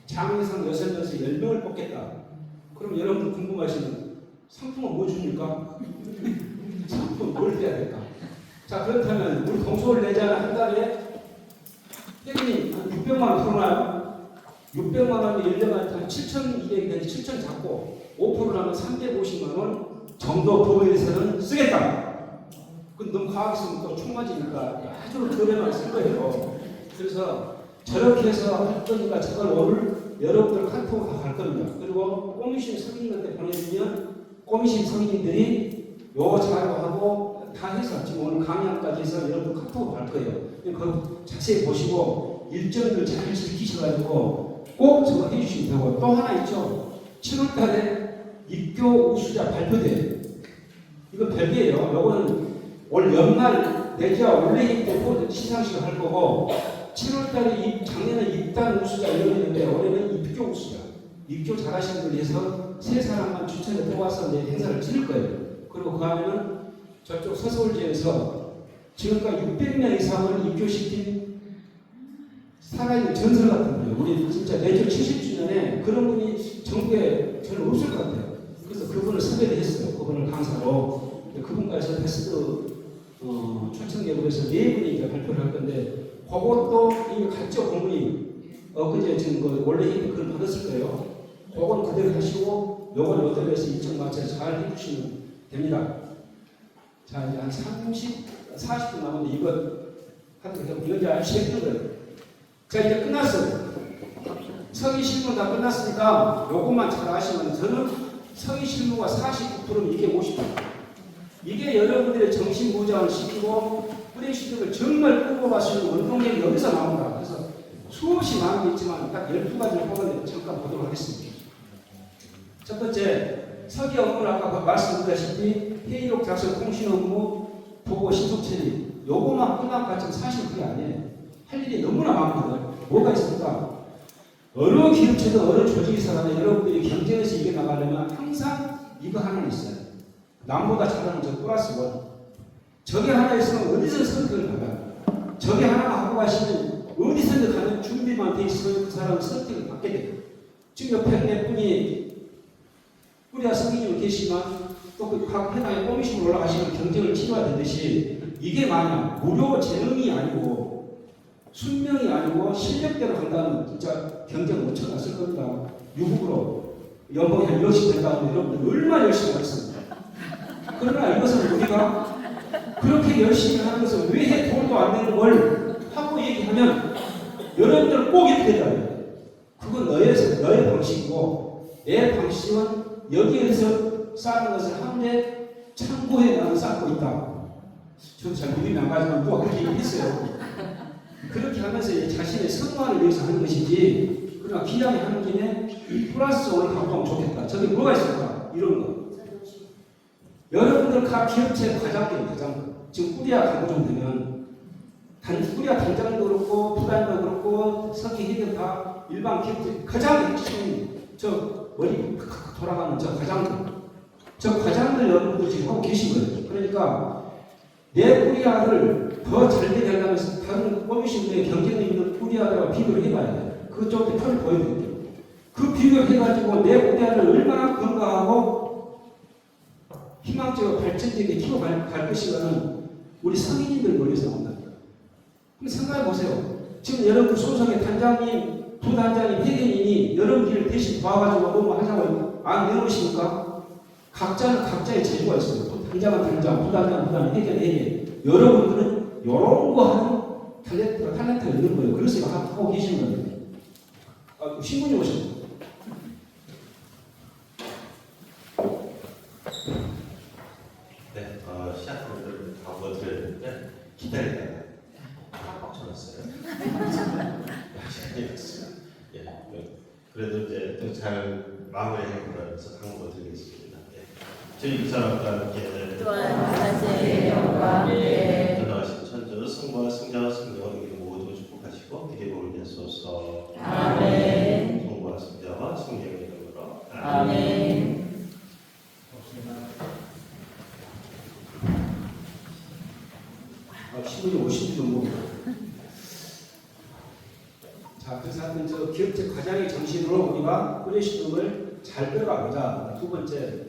장애상 6명에서 10명을 뽑겠다. 그럼 여러분들 궁금하시면 상품은 뭐 줍니까? 상품은 뭘 해야 될까? 자, 그렇다면 우리 동서울 내자는 한 달에 대표님 한 600만 원 풀어놔요. 600만 원이 1년에 한 7,200이 되는데 7,000 잡고 5%라면 350만 원, 정도 부분에서는 쓰겠다. 그 너무 과학있으면 또 총 맞으니까 아주 그래만 쓸 거예요. 그래서 저렇게 해서 할 거니까 저걸 오늘 여러분들 카톡으로 갈 겁니다. 그리고 꼬미신 성인한테 보내주면 꼬미신 성인들이 요 자료하고 다 해서 지금 오늘 강의까지 해서 여러분들 카톡으로 갈 거예요. 그거 자세히 보시고 일정을 잘 지키셔가지고 꼭 저거 해주시면 되고 또 하나 있죠. 7월달에 입교 우수자 발표돼요. 이거 별개예요. 요거는 올 연말 내지와 올해 때 시상식을 할 거고 7월달에 작년에 입단 우수자 이러는데 올해는 입교 우수자. 입교 잘하시는 분을 위해서 3사람만 추천해 뽑아서 이제 행사를 치를 거예요. 그리고 그 안에는 저쪽 서서울지에서 지금까지 600명 이상을 입교시킨 살아있는 전설 같은 분이에요. 우리 진짜 내년 70주년에 그런 분이 전국에 저는 없을 것 같아요. 그래서 그분을 섭외를 했어요. 그분을 강사로. 그분까지 테스트 초청 계급에서 4분이 이제 발표를 할 건데 그것도 이미 갔죠. 공문이 엊그제 지금 그 원래 했던 글을 받았을 거예요. 그건 그대로 하시고 요건 어떻게 해서 일정 맞춰서 잘 해주시면 됩니다. 자 이제 한 40분 남았는데 이거 하여튼 이거 이제 아시겠는 거예요. 자 이제 끝났어요. 서기 실무 다 끝났으니까 요것만 잘 아시면 저는 서기 실무가 49%면 이게 50%. 이게 여러분들의 정신 무장을 시키고 프레시드를 정말 뽑아갈 수 있는 운동력이 여기서 나온다. 그래서 수없이 많은 게 있지만 딱 12가지를 뽑아내서 잠깐 보도록 하겠습니다. 첫 번째, 서기 업무는 아까 말씀드렸다시피 회의록 작성, 통신 업무, 보고 신속 처리. 요거만 끝나면 같으면 사실 그게 아니에요. 할 일이 너무나 많거든요. 뭐가 있습니까? 어느 기업체든 어느 조직에서 간에 여러분들이 경쟁에서 이겨나가려면 항상 이거 하나는 있어요. 남보다 잘하는 저 플러스 원. 저게 하나 있으면 어디서 선택을 받아요. 저게 하나 하고 가시면 어디서든 가는 준비만 돼 있으면 그 사람은 선택을 받게 돼요. 지금 옆에 몇 분이 꾸리아 성인님 계시지만 또 그 각 해당의 꼬미심으로 올라가시면 경쟁을 치러야 되듯이 이게 만약 무료 재능이 아니고 순명이 아니고 실력대로 간다면 진짜 경쟁 못 쳐갔을 겁니다. 유급으로 연봉이 한 1억씩 된다면 여러분들 얼마나 열심히 하겠습니까? 그러나 이것은 우리가 그렇게 열심히 하는 것을 왜 돈도 안 내는 걸 하고 얘기하면 여러분들 꼭 이렇게 해야 그건 너의 방식이고 내 방식은 여기에서 쌓는 것을 하는데 참고해 나는 쌓고 있다. 저도 잘 믿음이 안 가지만 또 그렇게 얘기했어요. 그렇게 하면서 자신의 성과를 위해서 하는 것이지 그러나 기왕에 하는 김에 이 플러스 원을 갖고 오면 좋겠다. 저게 뭐가 있을까? 이런 거. 여러분들 각 기업체 과장이에요. 과장. 지금 꾸리아 강조 되면 꾸리아 단장도 그렇고 부단도 그렇고 석기 회계 다 일반 기업체 가장 핵심 저 머리 돌아가는 저 과장들. 저 과장들 여러분들 지금 하고 계신 거예요. 그러니까 내 꾸리아를 더 잘되게 하려면 다른 꼬미신들의 경쟁력 있는 꾸리아들과 비교를 해봐야 돼요. 그쪽에 편을 보여야 돼요. 그 비교를 해가지고 내 꾸리아를 얼마나 건강하고 희망적으로 발전되게 키워갈 것인가는 우리 성인님들 머리에서 나온다. 그럼 생각해 보세요. 지금 여러분 소속의 단장님, 부단장님, 회계인이 여러분들을 대신 도와가지고 뭐 하자고 안 내놓으십니까? 각자는 각자의 재주가 있어요. 단장은 단장, 부단장은 부단장, 회계는 회계. 여러분들은 이런 거 하는 탤런트가 있는 거예요. 그래서 이거 하고 계시는 거예요. 신분이 오셨어요. 네, 시작부터 광고 드렸는데 기다리다가 꽉꽉 쳐놨어요. 예, 그래도 이제 또 잘 마무리하고 그러면서 광고 드리겠습니다. 예. 저희 이사람과 함께 전하신 천주 성과 성자와 성령을 모두 축복하시고 되게 복을 내소서. 아멘. 성과 성자와 성령의 이름으로 아멘. 신분이 50주 정도. 자, 그래서 하여튼 저 기업체 과장의 정신으로 우리가 꾸리시즘을 잘 끌어가보자. 두 번째,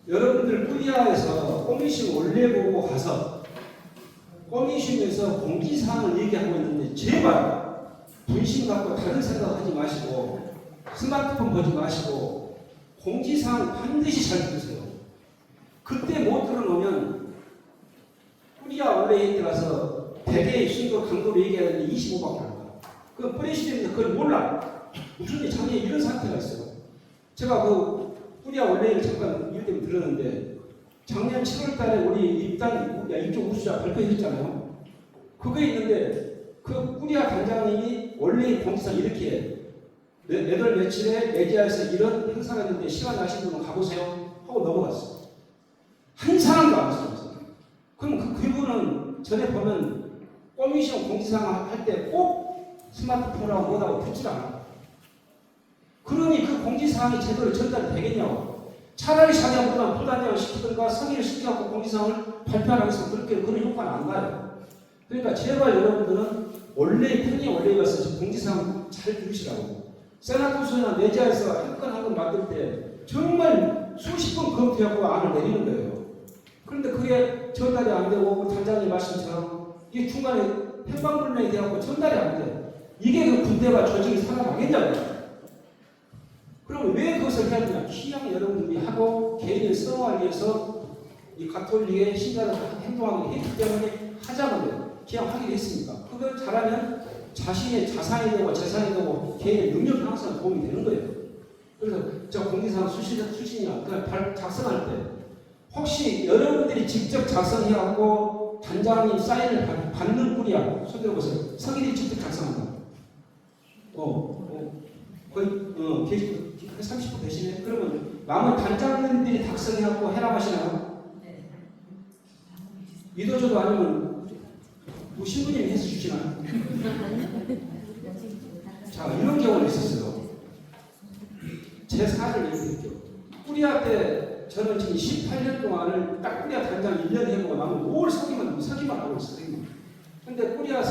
여러분들 꾸리아에서 꼬미심 올려보고 가서 꼬미심에서 공지사항을 얘기하고 있는데 제발 분심 갖고 다른 생각하지 마시고 스마트폰 보지 마시고 공지사항 반드시 잘 들으세요. 그때 못 들어놓으면 뿌리야 원래 가서 대개의 순도 강도로 얘기하는데 25밖에 안 가. 그 프레시den트 그걸 몰라. 무슨 작년에 이런 사태가 있어요. 제가 그 뿌리야 원래를 잠깐 일 때문에 들었는데 작년 7월 달에 우리 입단 이쪽 우수자 발표했잖아요. 그게 있는데 그 뿌리야 단장님이 원래 공지상 이렇게 해. 몇월 며칠에 메디아에서 이런 행사가 있는데 시간 나신 분은 가보세요 하고 넘어갔어요. 한 사람도 안 썼어요. 그럼 그분은 전에 보면 꼬미션 공지사항 할 때 꼭 스마트폰하고 뭐하고 듣질 않아. 그러니 그 공지사항이 제대로 전달이 되겠냐고. 차라리 자기가 부단장을 시키든가 성의를 시켜갖고 공지사항을 발표하라고 해서 그렇게 그런 효과는 안 가요. 그러니까 제발 여러분들은 원래 편의 원래에 가서 공지사항 잘 들으시라고. 세나토스나 내지아에서 한 건 만들 때 정말 수십 번 검토하고 안을 내리는 거예요. 그런데 그게 전달이 안 되고 단장님 말씀처럼 이게 중간에 행방불명이 돼갖고 전달이 안 돼. 이게 그 군대가 조직이 살아나겠냐고요. 그럼 왜 그것을 해야 되냐? 취향 여러분들이 하고 개인의 성화를 위해서 이 가톨릭의 신자를 행동하기 했기 때문에 하자고요. 그냥 하기로 했으니까. 그걸 잘하면 자신의 자산이 되고 재산이 되고 개인의 능력 향상에 도움이 되는 거예요. 그래서 저 공지사항 수신이나 그냥 작성할 때 혹시 여러분들이 직접 작성해갖고 단장님 사인을 받는 꿀이야. 손 들어보세요. 성인이 직접 작성한다. 거의 30% 되시네. 그러면 남은 단장님들이 작성해갖고 해나가시나요? 믿어줘도 아니면 뭐 신부님이 해서 주시나요? 자, 이런 경우가 있었어요. 제 사례를 얘기할게요. 뿌리아 때 저는 지금 18년 동안을 딱 뿌리아 단장 1년 해보고 나면 뭘 서기만 하고 있어요. 근데 뿌리아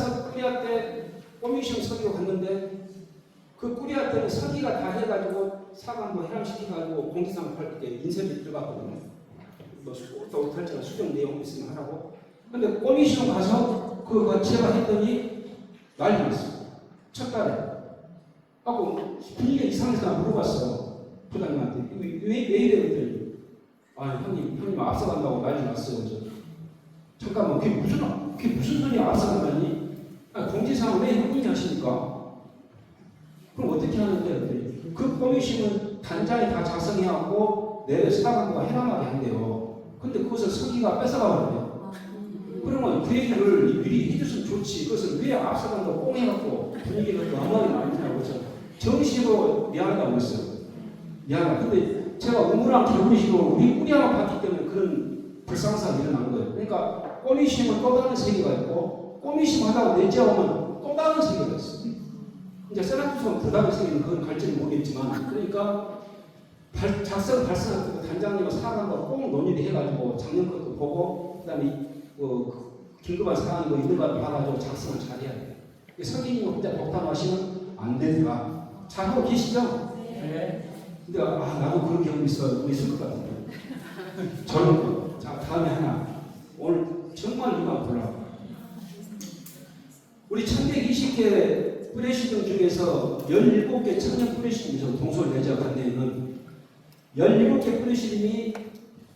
때 꼬미션 서기로 갔는데 그 뿌리아 때는 서기가 다 해가지고 사관부 해람시켜가지고 공지사항 팔 때 인쇄비 들어갔거든요. 뭐 어떨지나 수정 내용 있으면 하라고. 근데 꼬미션 가서 그거 제가 했더니 난리 났어요. 첫 달에. 하고 분위기가 이상해서 물어봤어요. 부장님한테. 왜 이래? 그랬더니 형님 앞서간다고 난리 났어요. 잠깐만 그게 무슨 소리야 앞서간다니? 공지사항 왜 형님이 하십니까? 그럼 어떻게 하는데? 그랬더니 그 꼬미션은 단장이 다 작성해갖고 내 사관부가 해나가게 한대요. 근데 그것을 서기가 뺏어가거든요. 그러면 그 얘기를 미리 해줬으면 좋지. 그것을 왜 앞서간다고 꽁 해갖고 분위기가 너무하게 많이 나고 정식으로 미안하다고 했어요. 미안하다. 근데 제가 우물랑 개구리식으로 우리 뿌리아만 봤기 때문에 그런 불상사가 일어난 거예요. 그러니까 꼬미심은 또 다른 세계가 있고 꼬미심 하다가 내지하면 또 다른 세계가 있어요. 이제 세나투스는 그 다른 세계는 그건 갈지는 모르겠지만 그러니까 발성할 때 단장님과 사관과 꼭 논의를 해가지고 작년 것도 보고 그 다음에 긴급한 상황이 뭐 있는 거 봐가지고 작성을 잘해야 돼요. 성인이 혼자 독담하시면 안 되더라. 잘하고 계시죠? 네. 근데 나도 그런 경험이 있을 것 같은데. 저는 자 다음에 하나. 오늘 정말 이거 보려고. 우리 1120개 프레시등 중에서 17개 청년 프레시등에서 동서울 내지와 관내에는 17개 프레시등이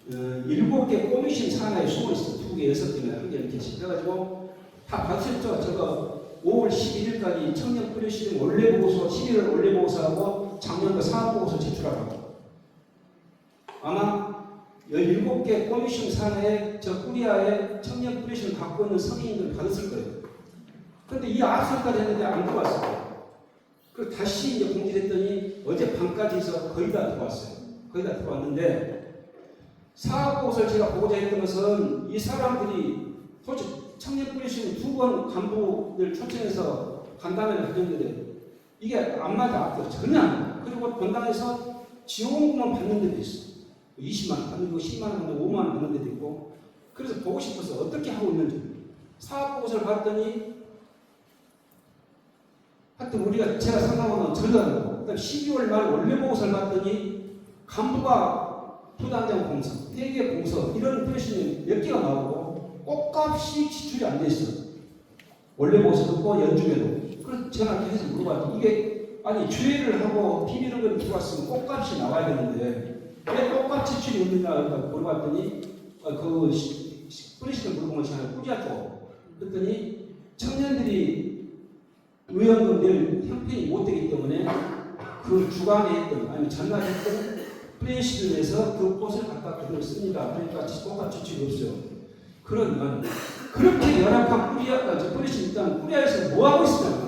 7개 꼬미신 산하에 숨어 있어. 2개, 6개나 1개 이렇게 해가지고 다 봤었죠. 저거 5월 11일까지 청년 프레시등 원래 보고서 11월 원래 보고서하고 작년도 사업 보고서 제출하라고. 아마 17개 꼬미신 산하에 저 꾸리아에 청년 프레시등 갖고 있는 성인들 받았을 거예요. 근데 이 압수까지 했는데 안 들어왔어요. 그 다시 이제 공지를 했더니 어제 밤까지 해서 거의 다 들어왔어요. 거의 다 들어왔는데 사업보고서를 제가 보고자 했던 것은 이 사람들이 솔직히 청년 프레시는 2번 간부들 초청해서 간담회를 가졌는데 이게 안 맞아. 전혀 안 맞아. 그리고 본당에서 지원금만 받는 데도 있어. 20만 원 받는 거, 10만 원 받는 거, 5만 원 받는 데도 있고. 그래서 보고 싶어서 어떻게 하고 있는지. 사업보고서를 봤더니 하여튼 우리가 제가 상담하면 절대하는 거. 그다음 12월 말 원래 보고서를 봤더니 간부가 부단장 공서, 회계 공서 이런 프레시는 몇 개가 나오고 꽃값이 지출이 안 돼 있어. 원래 보고서도 없고 연중에도. 그래서 제가 이렇게 해서 물어봤더니 이게 아니 주의를 하고 비밀을 들어왔으면 꽃값이 나와야 되는데 왜 꽃값 지출이 없느냐 물어봤더니 그 뿌리시는 물어본 것이 아니라 뿌리였고 그랬더니 청년들이 의원금 낼 형편이 못 되기 때문에 그 주간에 했던 아니면 전날 했던 프레시든에서 그 꽃을 갖다 그대로 씁니다. 그러니까 꽃값 지출이 없어요. 그러면 그렇게 열악한 뿌리시 일단 뿌리에서 뭐 하고 있으냐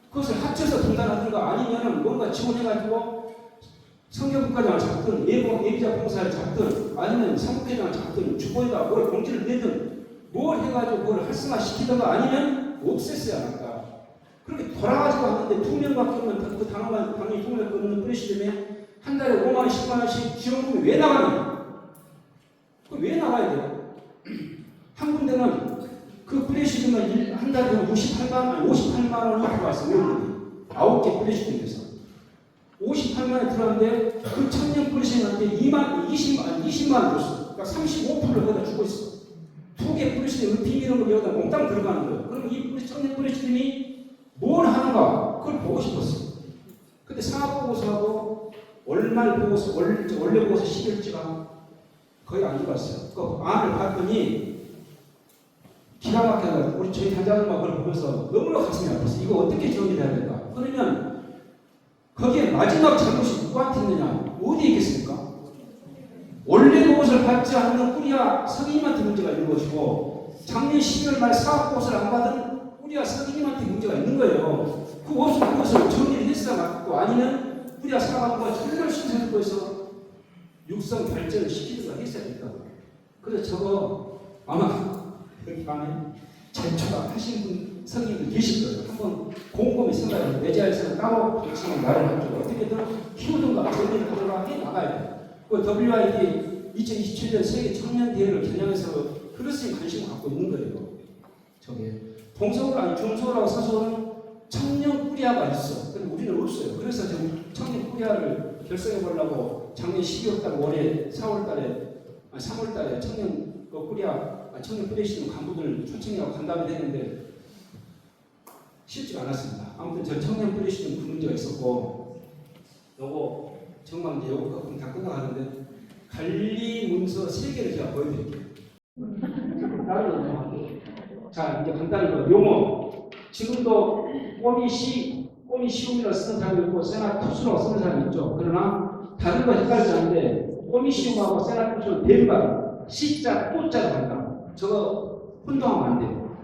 그것을 합쳐서 분단하든가 아니면은 뭔가 지원해가지고 성교국가장을 잡든 예비자 봉사를 잡든 아니면 사무회장을 잡든 주거에다 뭘 공지를 내든 뭘 해가지고 그걸 활성화시키든가 아니면 없앴어야 합니다. 그렇게 돌아가지고 하는데 2명밖에 없는 그 당연히 2명밖에 없는 프레시즘에 한 달에 5만원, 10만원씩 지원금이 왜 나가냐? 그 왜 나가야 돼요? 한 군데는 그 프레시즘은 한 달에 58만원이 들어왔어요. 9개 프레시즘에서 58만원이 들어왔는데 그 청년 프레시즘한테 20만원 줬어. 그러니까 35%를 여기다 주고 있어. 2개 프레시즘 비밀은 여기다 몽땅 들어가는 거예요. 그럼 이 청년 프레시즘이 뭘 하는가? 그걸 보고 싶었어. 근데 상업보고서하고 월말 보고서, 원래 보고서 10일치가 거의 안 들어갔어요. 그 안을 봤더니 기가 막혀서 우리 저희 단장님만 그걸 보면서 너무나 가슴이 아팠어. 이거 어떻게 지원이 돼야 될까? 그러면 거기에 마지막 잘못이 누구한테 있느냐? 어디에 있겠습니까? 원래 보고서를 받지 않는 뿌리야 서기님한테 문제가 있는 것이고 작년 12월 말 사업보고서를 안 받은 뿌리야 서기님한테 문제가 있는 거예요. 그 없으면 그것을 정리를 했어야 맞고 아니면 뿌리야 사업부가 정말 신선했고해서 육성 발전을 시키든가 했어야 됐다고. 그래서 저거 아마 여기 방에 제초가 하신 분 성인들 계실 거예요. 한번 곰곰이 생각해서 내 자리에서 따로 정말 말을 하죠. 어떻게든 키우든가 정리를 하든가 해 나가야 돼요. 그 WID 2027년 세계 청년 대회를 겨냥해서 그릇에 관심을 갖고 있는 거예요. 저게 동서울 아니 중서울하고 서서울은 청년 뿌리아가 있어. 근데 우리는 없어요. 그래서 지금 청년 뿌리아를 결성해 보려고 작년 12월 달 올해 4월 달에 3월 달에 청년 뿌리아 청년 프레시즘 간부들 초청하고 간담회를 했는데 쉽지가 않았습니다. 아무튼 저 청년 프레시즘 그 문제가 있었고 요거 정말 이제 요거 조금 다 끝나가는데 관리 문서 3개를 제가 보여드릴게요. 자 이제 간단히 용어 지금도 꼬미 시움이라고 쓰는 사람이 있고 세나투수라고 쓰는 사람이 있죠. 그러나 다른 거 헷갈리지 않는데 꼬미 시움하고 세나투수는 대입니다. C자, 또자로 간다. 저거 혼동하면 안 돼요.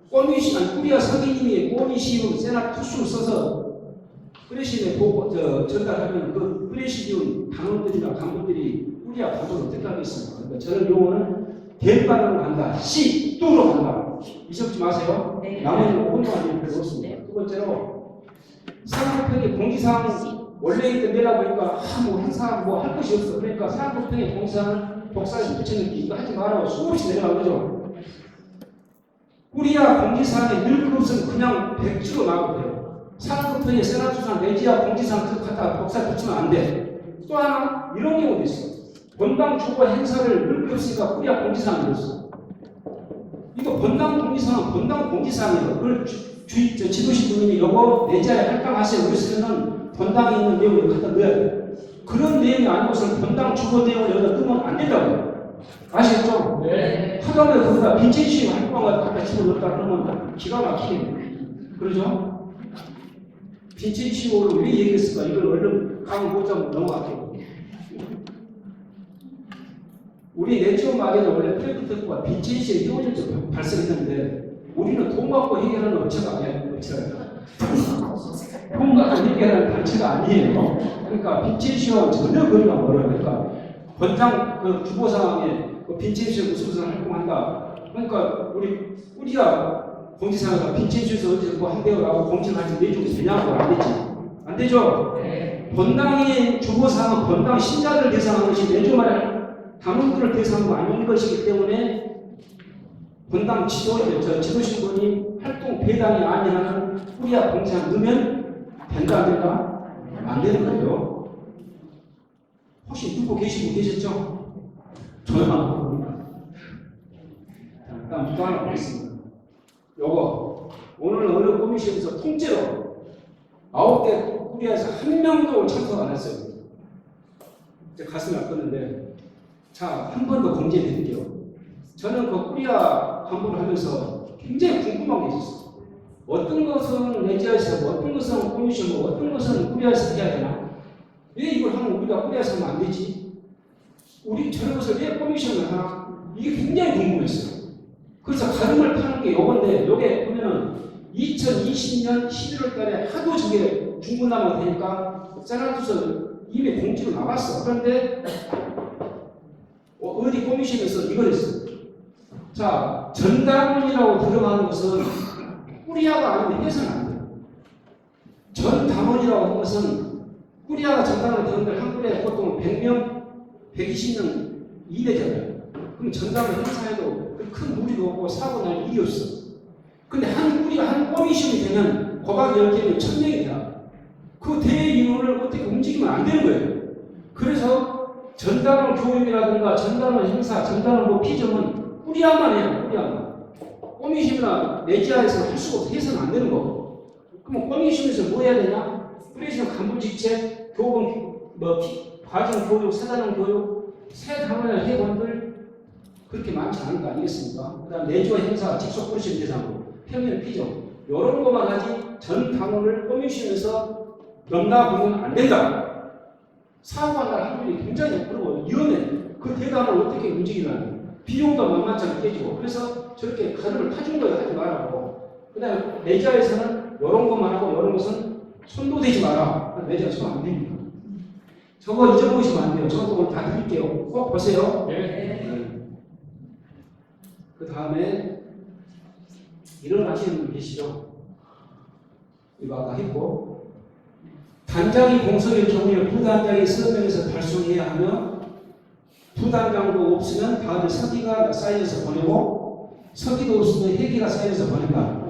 뿌리야 서기님이 꼬미시움 세나투수를 써서 프레시즘에 보고 전달하면 그 프레시즘 당원들이나 간부들이 뿌리야 보도를 어떻게 하겠습니까? 그러니까 저는 용어는 대반으로 간다. C, 또로 간다. 잊지 마세요. 네. 나머지는 혼동하는 필요 없습니다. 두 번째로 사무평의 공지사항 원래 있던 내다 보니까 뭐 행사 뭐 할 것이 없어. 그러니까 사무평의 공지사항을 독사에서 붙여넣기 이거 하지 말라고 수없이 내려간 거죠. 뿌리야 공지사항에 늘 그것은 그냥 백지로 나오고 돼요. 사무평의 세나투상 내지야 공지사항 그 갖다가 독사에 붙이면 안 돼. 또 하나 이런 경우도 있어. 본당 주거 행사를 늘 그랬으니까 뿌리야 공지사항이 됐어. 이거 본당 공지사항은 본당 공지사항이에요. 그걸 지도실 분님이 요거 내자에 할당하세요. 그랬으면은 본당에 있는 내용을 갖다 넣어야 돼요. 그런 내용이 아니고서는 본당 주거 내용을 여기다 넣으면 안 된다고요. 아시겠죠? 네. 하다못해 거기다 빈첸시 활동을 갖다 집어넣었다 그러면 기가 막히겠네. 그러죠? 빈첸시오를 왜 얘기했을까? 이걸 얼른 강을 보자고 넘어갈게요. 우리 내지원 마개는 원래 프레프트과 빈첸시의 이혼일적 발생했는데 우리는 돈 받고 해결하는 업체가 아니에요. 돈 받고 해결하는 단체가 아니에요. 그러니까 빈첸시와 전혀 거리가 멀어요. 그러니까 권장 그 주거 상황에 그 빈첸시에 무슨 활동한다. 그러니까 우리가 공지사항에서 빈첸시에서 어디 뭐 한대요라고 공지를 하지 내주고 되냐고 안 되지. 안 되죠? 네. 본당의 주거 사항은 본당 신자들 대상하는 것이 내주말에 당원들을 대상으로 아닌 것이기 때문에 본당 지도신분이 활동 배당이 아니라는 뿌리야 공지사항 넣으면 된다 안 된다? 안 되는 거예요. 혹시 듣고 계시고 계셨죠? 저만 모릅니다. 다음 또 하나 보겠습니다. 요거 오늘 어느 코미션에서 통째로 9개 꾸리아에서 한 명도 참석 안 했어요. 이제 가슴이 아팠는데, 자, 한 번 더 공지해 드릴게요. 저는 그 꾸리아 간부를 하면서 굉장히 궁금한 게 있었어요. 어떤 것은 내지아에서 하고, 어떤 것은 코미션이고, 어떤 것은 꾸리아에서 해야 되나? 왜 이걸 하면 우리가 꾸리아에서 하면 안 되지? 우리 저런 것을 왜 코미션을 하나? 이게 굉장히 궁금했어요. 그래서 가름을 파는 게 요건데, 요게 보면은 2020년 11월 달에 하도 저게 중구난방이 되니까 짜라투서 이미 공지로 나왔어. 그런데 어디 코미션에서 이걸 했어. 자, 전당원이라고 들어가는 것은 꾸리아가 아니면 해서는 안 돼요. 전당원이라고 하는 것은 꾸리아가 전당원 되는데 한 꾸리아에 보통 100명, 120명 이내잖아요. 그럼 전당원 행사에도 큰 무리도 없고 사고 날 일이 없어. 근데 한 꾸리가 한 코미션이 되면 고박 10개면 1000명이 돼요. 그 대회 인원을 어떻게 움직이면 안 되는 거예요. 그래서 전당원 교육이라든가 전당원 행사, 전당원 뭐 피점은 꾸리아만 해요. 꾸리아만. 코미션이나 내지아에서 할 수가 없어. 해서는 안 되는 거고. 그럼 코미션에서 뭐 해야 되냐? 꾸리아에서 간부직책, 교본, 과정 교육, 사단원 교육, 새 당원의 회원들 그렇게 많지 않은 거 아니겠습니까? 그 다음 내주와 행사, 직속 코미션 대상으로, 평일 피점, 이런 것만 하지 전 당원을 코미션에서 넘나보면 안 된다. 사고가 날 확률이 굉장히 높고 위험해. 그 대담을 어떻게 움직이나. 비용도 만만치 않게 깨지고. 그래서 저렇게 가름을 파준 거예요. 하지 말라고. 그 다음에 내자에서는 이런 것만 하고 이런 것은 손도 대지 마라. 내자 손 안 됩니다. 저거 잊어보시면 안 돼요. 저것도 오늘 다 드릴게요. 꼭 보세요. 네. 그 다음에 일어나시는 분 계시죠? 이거 아까 했고, 단장이 공석일 경우에 부단장이 서명해서 발송해야 하며, 부단장도 없으면 다음에 서기가 사인해서 보내고, 서기도 없으면 회기가 사인해서 보낸다.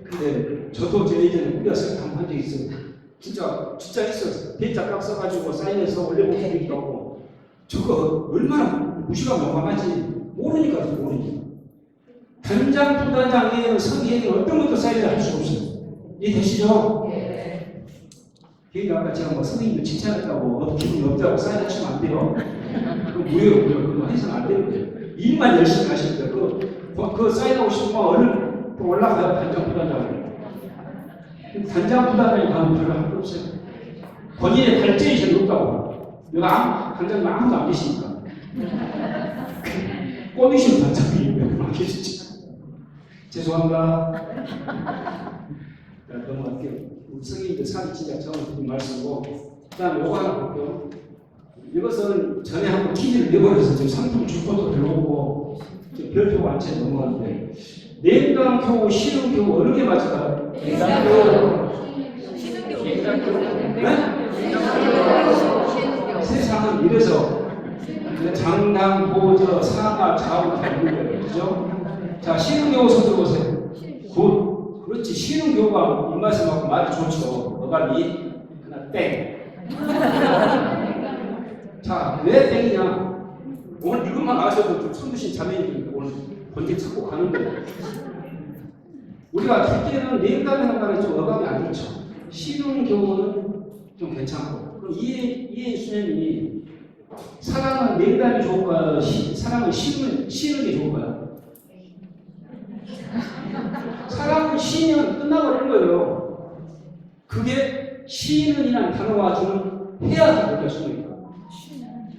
근데 저도 제 예전에 꾸려서 당한 적이 있어요. 진짜 있어요. 대자 깍 써가지고 사인해서 올려보기도 하고, 저거 얼마나 무시가 명확하지. 모르니까. 단장, 부단장 외에는 서기에게 어떤 것도 사인을 할 수 없어요. 이해되시죠? 네. 그러니까 아까 제가 뭐 선생님도 칭찬했다고 기분이 없다고 사인하시면 안 돼요. 그거 무효예요. 그거 해서는 안 되는 거예요. 일만 열심히 하시면 돼요. 그거 사인하고 싶으면 얼른 또 올라가요. 단장, 부단장. 단장, 부단장이 가면 별로 할 거 없어요. 본인의 발전이 제일 높다고. 여가 단장님 아무도 안 계시니까. 꼬미신 단장님이 왜 안 계시지? 죄송합니다. 넘어갈게요. 우리 성인들 사기 진짜 처음 드린 말씀이고, 그 다음에 요거 하나 볼게요. 이것은 전에 한번 퀴즈를 내버려서 지금 상품 줄 것도 별로 없고, 별표가 안 채 넘어가는데, 냉감교우, 실음교우 어느 게 맞을까요? 냉감교우. 세상은 이래서 장당, 보저, 상하, 좌우 다 있는 거예요. 그죠? 자, 실음교우 손 들어보세요. 굿. 그렇지. 실음교우가 입맛에 맞고 말이 좋죠. 어감이. 하나, 땡. 자, 왜 땡이냐? 오늘 이것만 아셔도 좀 손드신 자매님들 오늘 본질 찾고 가는 거예요. 우리가 듣기에는 냉담이라는 말이 좀 어감이 안 좋죠. 실음교우는 좀 괜찮고. 그럼 이해 수님이 사랑은 냉담이 좋을까요? 사랑은 쉬는 게 좋을까요? 사랑은 쉬면 끝나버리는 거예요. 그게 쉬는이라는 단어가 주는 해야 될 것입니다.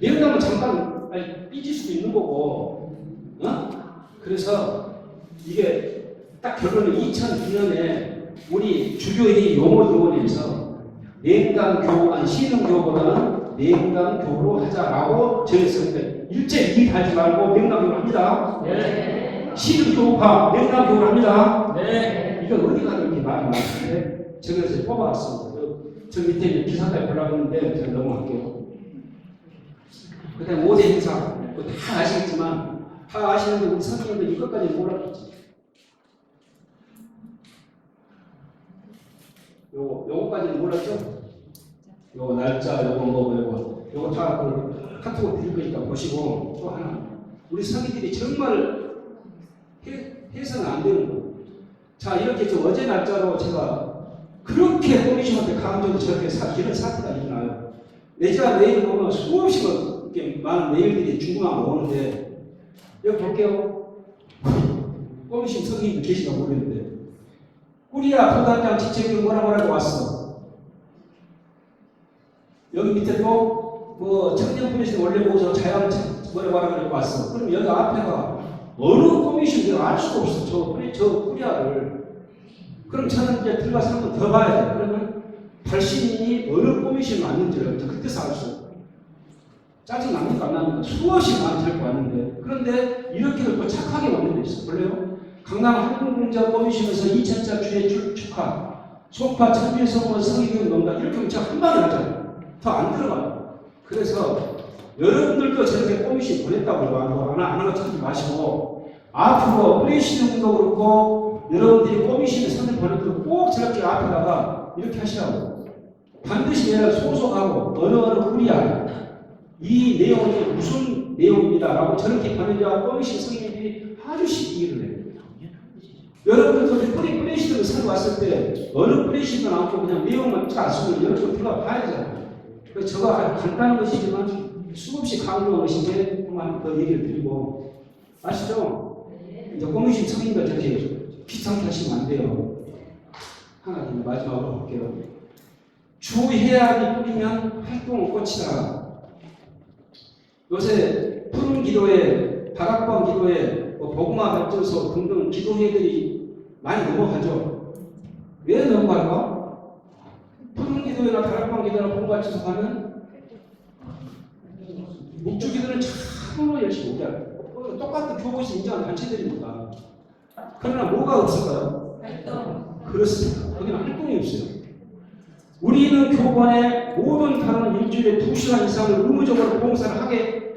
냉담은 잠깐 삐질 수도 있는 거고, 그래서 이게 딱 결론은 2002년에 우리 주교회의 용어위원회에서 냉담교우, 신흥교보다는 냉담교우로 하자라고 정했습니다. 일제 이 달지 말고 냉담교우를 합니다. 네. 신흥교우파 냉담교우를 합니다. 네. 이건 어디 가는 게 말이 많은데 제가 그래서 뽑아왔습니다. 저 밑에 기사까지 보려고 했는데 제가 넘어갈게요. 그 다음에 5대 행사 다 아시겠지만 다 아시는데 우리 선생님들 이것까지 몰랐겠지. 요거까지는 몰랐죠? 요거 날짜, 요거 다 그 카톡으로 드릴 거니까 보시고 또 하나. 우리 성인들이 정말 해서는 안 되는 거. 자, 이렇게 어제 날짜로 제가 그렇게 꼬미심한테 강조도 저렇게 이런 사태가 일어나요. 내가 메일 보면 수없이 이렇게 많은 메일들이 중국만 오는데, 여기 볼게요. 꼬미심 성인이 계시가 모르겠는데, 꾸리아 부단장 지책이 뭐라고 왔어. 여기 밑에 또, 청년 프레시 원래 보고서 자양 뭐라고 왔어. 그럼 여기 앞에가 어느 꼬미심 내가 알 수가 없어. 저 꾸리아를. 그럼 저는 이제 들어가서 한 번 더 봐야 돼. 그러면 발신인이 어느 꼬미심이 맞는지를 그때서 알 수 없어. 짜증납니까? 안 납니까? 수없이 많이 데리고 왔는데. 그런데 이렇게 또 착하게 왔는 데 있어. 볼래요? 강남 한국공자 꼬미심에서 2차차 주회 축하. 소파 천밀성원 성의교육 농단. 이렇게 하면 제가 한 방에 하잖아요. 더 안 들어가요. 그래서 여러분들도 저렇게 꼬미심 보냈다고 안 하는 거 찾지 마시고, 앞으로 프레시즘도 그렇고, 여러분들이 꼬미심에 선을 보낼 때 꼭 저렇게 앞에다가 이렇게 하시라고. 반드시 얘를 소속하고, 어느 꾸리아. 이 내용이 무슨 내용입니다라고 저렇게 보내자 꼬미심 성인들이 아주 쉽게 이해를 해요. 여러분들도 프레시즘을 선을 왔을 때, 어느 프레시즘도 나오고 그냥 내용만 잘 쓰면 여러분 들어가 봐야 되잖아요. 그래서 저거 아주 간단한 것이지만, 수없이 강조한 것인데 한번 더 얘기를 드리고 아시죠? 이제 꼬미심 성인들 저렇게 비슷하게 하시면 안 돼요. 하나 더 마지막으로 볼게요. 주해악이 뿌리면 활동은 꽃이다. 요새 푸른 기도회, 다락방 기도회, 복음화 발전소 등등 기도회들이 많이 넘어가죠. 왜 넘어갈까? 푸른 기도회나 다락방 기도회나 복음화 발전소 가면 묵주기들은 참으로 열심히 오잖아요. 똑같은 교보에서 인정한 단체들입니다. 그러나 뭐가 없을까요? 활동. 그렇습니다. 거기는 활동이 없어요. 우리는 교본에 모든 단어는 일주일에 2시간 이상을 의무적으로 활동을 하게,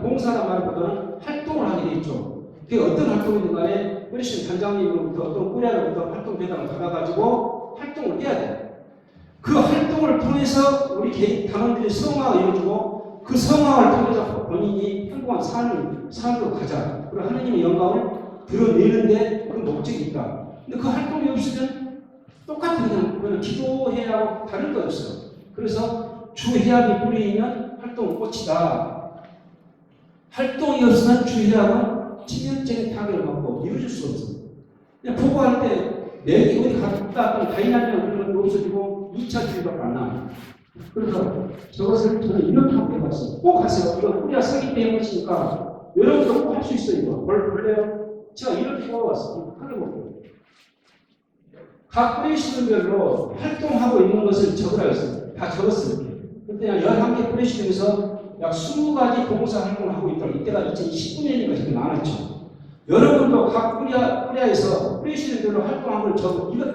봉사라는 말보다는 활동을 하게 돼 있죠. 그게 어떤 활동이든 간에 뿌리신 단장님으로부터 어떤 꾸리아로부터 활동 배당을 받아가지고 활동을 해야 돼요. 그 활동을 통해서 우리 개인 단원들이 성화가 이루어지고, 그 성화를 통해서 본인이 행복한 삶으로 가자. 그리고 하나님의 영광을 드러내는데 그 목적이 있다. 근데 그 활동이 없으면 똑같은 그냥 기도회하고 다른 거 없어요. 그래서 주해악이 뿌리면 활동은 꽃이다. 활동이 없으면 주해악은 치명적인 타격을 받고 이루어질 수 없어요. 그냥 보고할 때 내기 어디 갔다 다이나미아 그런 건 없어지고 2차 주의밖에 안 나와요. 그래서 저것을 저는 이렇게 하고 해봤어요. 꼭 하세요. 이거 꾸리아 서기 때 해보시니까 여러분도 꼭 할 수 있어요. 이거. 볼래요? 제가 이렇게 뽑아왔어요. 하는 거고요. 각 프레시즘별로 활동하고 있는 것을 적으라 했어요. 다 적었어요. 그때 한 11개 프레시즘에서 약 20가지 봉사 활동을 하고 있더라고요. 이때가 2019년이니까 되게 많았죠. 여러분도 각 꾸리아에서 프레시즘별로 활동한 걸 적어. 이거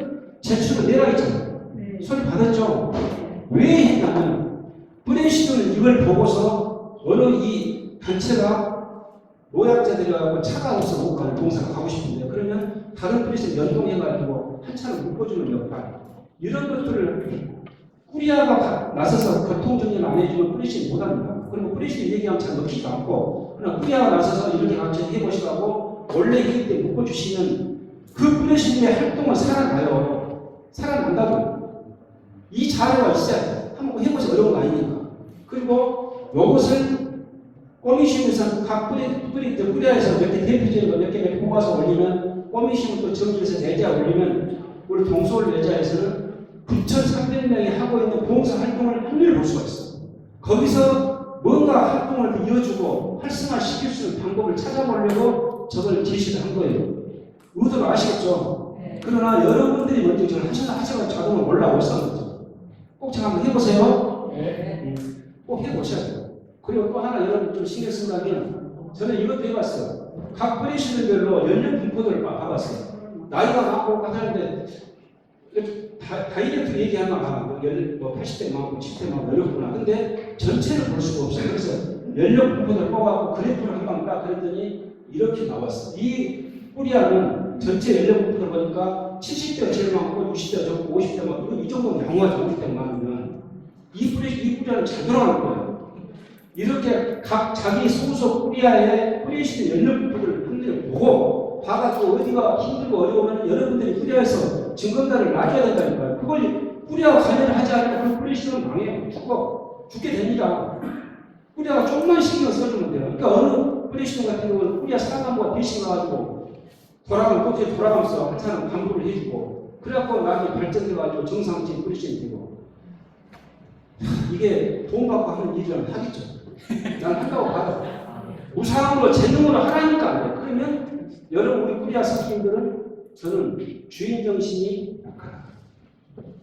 제출을 내라 했잖아요. 소리 받았죠? 왜 했냐면, 프레시즘은 이걸 보고서 어느 이 단체가 노약자들하고 차가워서 못 가는 봉사를 가고 싶은데, 그러면 다른 프레시즘 연동해가지고 한 차를 묶어주는 역할, 이런 것들을 꾸리아가 나서서 교통정리를 안 해주면 프레시즘 못합니다. 그리고 프레시즘 얘기하면 잘 먹히지도 않고, 그러나 꾸리아가 나서서 이렇게 같이 해보시라고 원래 회의 때 묶어주시면 그 프레시즘의 활동은 살아나요. 살아난다고요. 이 자료가 있어야 돼요. 한번 해보세요. 어려운 거 아니니까. 그리고 이것을 꼬미심에서 각 뿌리에서 몇 개 대표적인 거 몇 개 뽑아서 올리면, 꼬미심을 또 정리해서 내자 올리면, 우리 동서울 내자에서는 9,300명이 하고 있는 봉사 활동을 한눈에 볼 수가 있어요. 거기서 뭔가 활동을 이어주고 활성화시킬 수 있는 방법을 찾아보려고 저걸 제시를 한 거예요. 의도를 아시겠죠? 그러나 여러분들이 먼저 저를 하셔가 자동으로 올라오고 있었는 거죠. 꼭 제가 한번 해보세요. 꼭 해보셔야 돼요. 그리고 또 하나 여러분 좀 신경 쓴다면, 저는 이것도 해봤어요. 각 프레시즘별로 연령 분포들을 봐봤어요. 나이가 많고 하는데 다이렉트 얘기하면 뭐 80대 많고 70대 많고 어렵구나. 근데 전체를 볼 수가 없어요. 그래서 연령 분포들 뽑아갖고 그래프를 한방 딱 그랬더니 이렇게 나왔어요. 이 꾸리아는 전체 연령 분포를 보니까 70대가 제일 많고 60대가 적고 50대가 많고, 이 정도는 양호하죠. 50대가 많으면 이 꾸리아는 잘 돌아가는 거예요. 이렇게 각 자기 소속 꾸리아의 프레시즘 연령 분포를 한눈에 보고 봐가지고 어디가 힘들고 어려우면 여러분들이 뿌리아에서 증거단을 놔줘야 된다니까요. 그걸 뿌리아와 관련을 하지 않고 그걸 뿌리시면 망해요. 죽게 됩니다. 뿌리아가 조금만 신경 써주면 돼요. 그러니까 어느 뿌리시는 같은 경우는 뿌리아 사과모가 대신 가가지고 꽃에 돌아가면서 한참 강구를 해주고 그래갖고 나중에 발전돼가지고 정상적인 뿌리시면 되고 이게 돈 받고 하는 일이라면 하겠죠. 난 한다고 봐요. 무상으로 재능으로 하라니까 안 돼. 그러면 여러분 우리 뿌리아 선생님들은 저는 주인 정신이 약하다.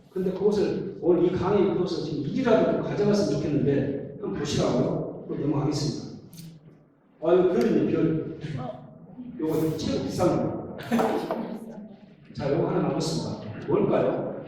근데 그것을 오늘 이 강의에 들어서 지금 일이라도 좀 가져갔으면 좋겠는데 한번 보시라고요. 그럼 넘어가겠습니다. 이거 별이네 별. 요거 최고 비싼 거. 자, 요거 하나 남았습니다. 뭘까요?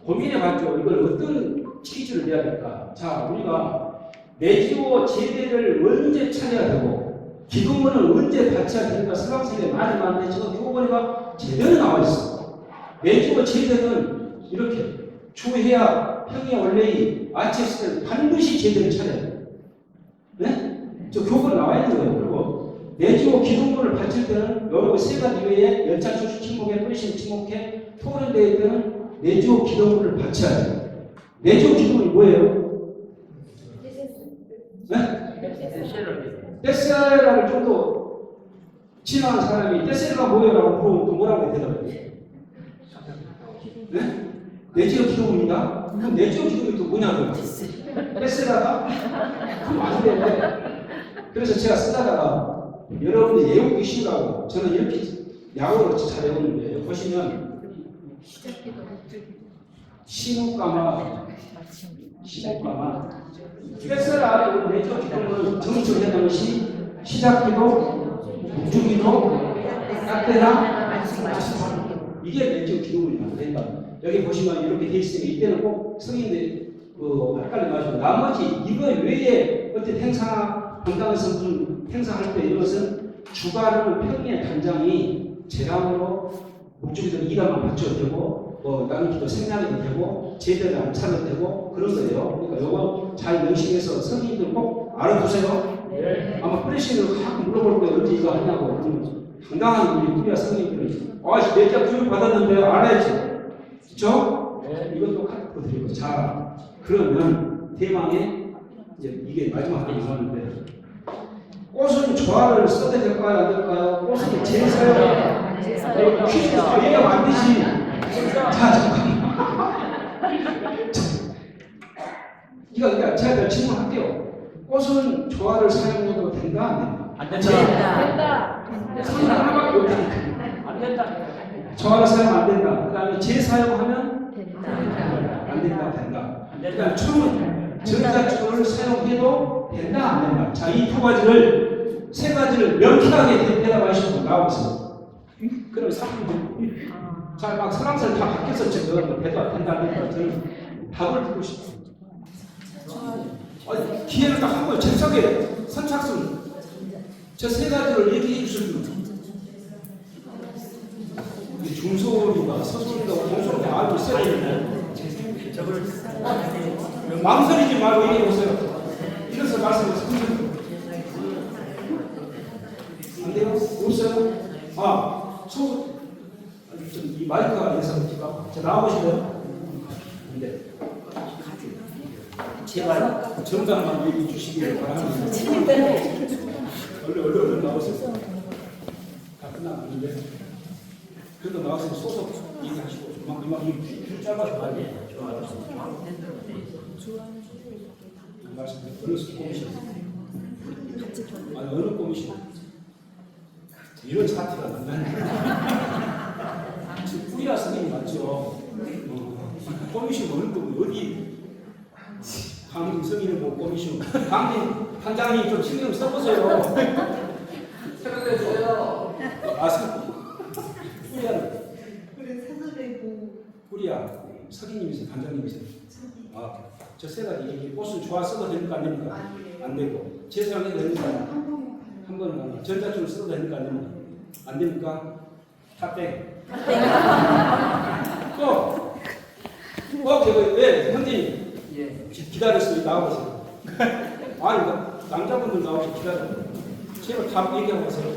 고민해봤죠. 이걸 어떤 퀴즈를 내야 될까? 자, 우리가 내지오 제대를 언제 차려야 되고 기도문을 언제 바쳐야 되니까 서강생에 말이 많은데 지금 교본에가 제대로 나와 있어. 내지오 제대는 이렇게 주해야 평야 원래의 아치에서는 반드시 제대를 차려야 돼. 네? 저 교본에 나와 있는 거예요. 그리고 내지오 기도문을 바칠 때는 여러 세 가지 외에 열차초수 침묵에 뿌리신 침묵해 토론대회 때는 내지오 기도문을 바쳐야 돼요. 내지오 기도문이 뭐예요? 네? 떼세라를 좀 더 친한 사람이 떼세라가 뭐예요라고 물어보면 또 뭐라고 대답해요? 네? 내지오 기도문이다? 그럼 내지오 기도문이 또 뭐냐고요? 떼세라가? 그럼 안 돼. 그래서 제가 쓰다가 여러분들 외우기 쉬우라고 저는 이렇게 야구를 잘 외우는데 보시면 시무까마 떼세라 내지오 기도문을 정식해야 하는 것이 시작기도 목주기도 깍대나 이게 내지오 기도문이라고 된다. 여기 보시면 이렇게 돼 있으니 이때는 꼭 성인들 헷갈리 마시고 나머지 이거 외에 어떤 행사 본당에서 무슨 행사할 때 이것은 주관을 평의 단장이 재량으로 목주기도 이가만 바쳐도 되고 남기도 생략해도 되고 제대로 안 차려도 되고 그런 거예요. 그러니까 이거 잘 명심해서 성인들 꼭 알아두세요. 아마 프레시를 가끔 물어볼 거예요. 언제 이거 하냐고. 그러면 당당한 우리 뿌리아 성인들은 내가 교육 받았는데 알아야지. 그렇죠? 이것도 카톡으로 드리고. 자, 그러면 대망의 이제 이게 마지막 하나 남았는데 꽃은 조화를 써도 될까요? 안 될까요? 꽃은 제사요? 퀴즈 얘기하면 안 되지. 자, 잠깐만. 이거 제가 질문할게요. 꽃은 조화를 사용해도 된다? 안 된다? 된다. 하나밖에 못하니까. 안 된다. 조화를 사용 안 된다. 그 다음에 재사용하면 된다. 안 된다, 된다. 그러니까 춤은 전자춤을 사용해도 된다, 안 된다. 자, 이 두 가지를, 세 가지를 명쾌하게 대답하시고 나오고 있어요. 그럼 3분. 자, 막 설왕설 다 바뀌어서 지금 대답 된다, 안 된다. 저는 답을 듣고 싶어요. 기회를 딱 한 번 즉석에 선착순. 저 세 가지를 얘기해 주실 분. 중소리가 서소리가 공소리가 알고 있어야 되는데 망설이지 말고 얘기해 보세요. 이래서 말씀하세요. 안 돼요? 없어요? 이 마이크가 예상됩니까? 자, 나와보실래요? 안 돼. 제발 정답만 얘기해 주시기를 바랍니다. 얼른 나오세요. 다 끝났는데. 그래도 나와서 소속 얘기하시고 이만 줄 짧아서 가야 돼요. 말씀 어느 꼬미션? 아니 어느 꼬미션? 이런 사태가 난다는 지금 뿌리아 선생님 맞죠? 꼬미션 어느 꼬미 어디? 강림 성인을 못 꼬미션. 강림 단장님 좀 신경 써보세요. 생각해주세요. 뿌리아는? 그래 사설되고 뿌리아 석이님이세요? 단장님이세요? 저 세 가지 얘기 꽃은 좋아 써도 됩니까? 안 됩니까? 안 되고 재사용해도 됩니까? 한 번은 가면 전자춤을 써도 됩니까? 안 됩니까? 안 됩니까? 탑백 또 왜? 형님 기다렸어요. 나와보세요. 아니 남자분들 나와서 기다려요. 제발 답 얘기하고 가세요.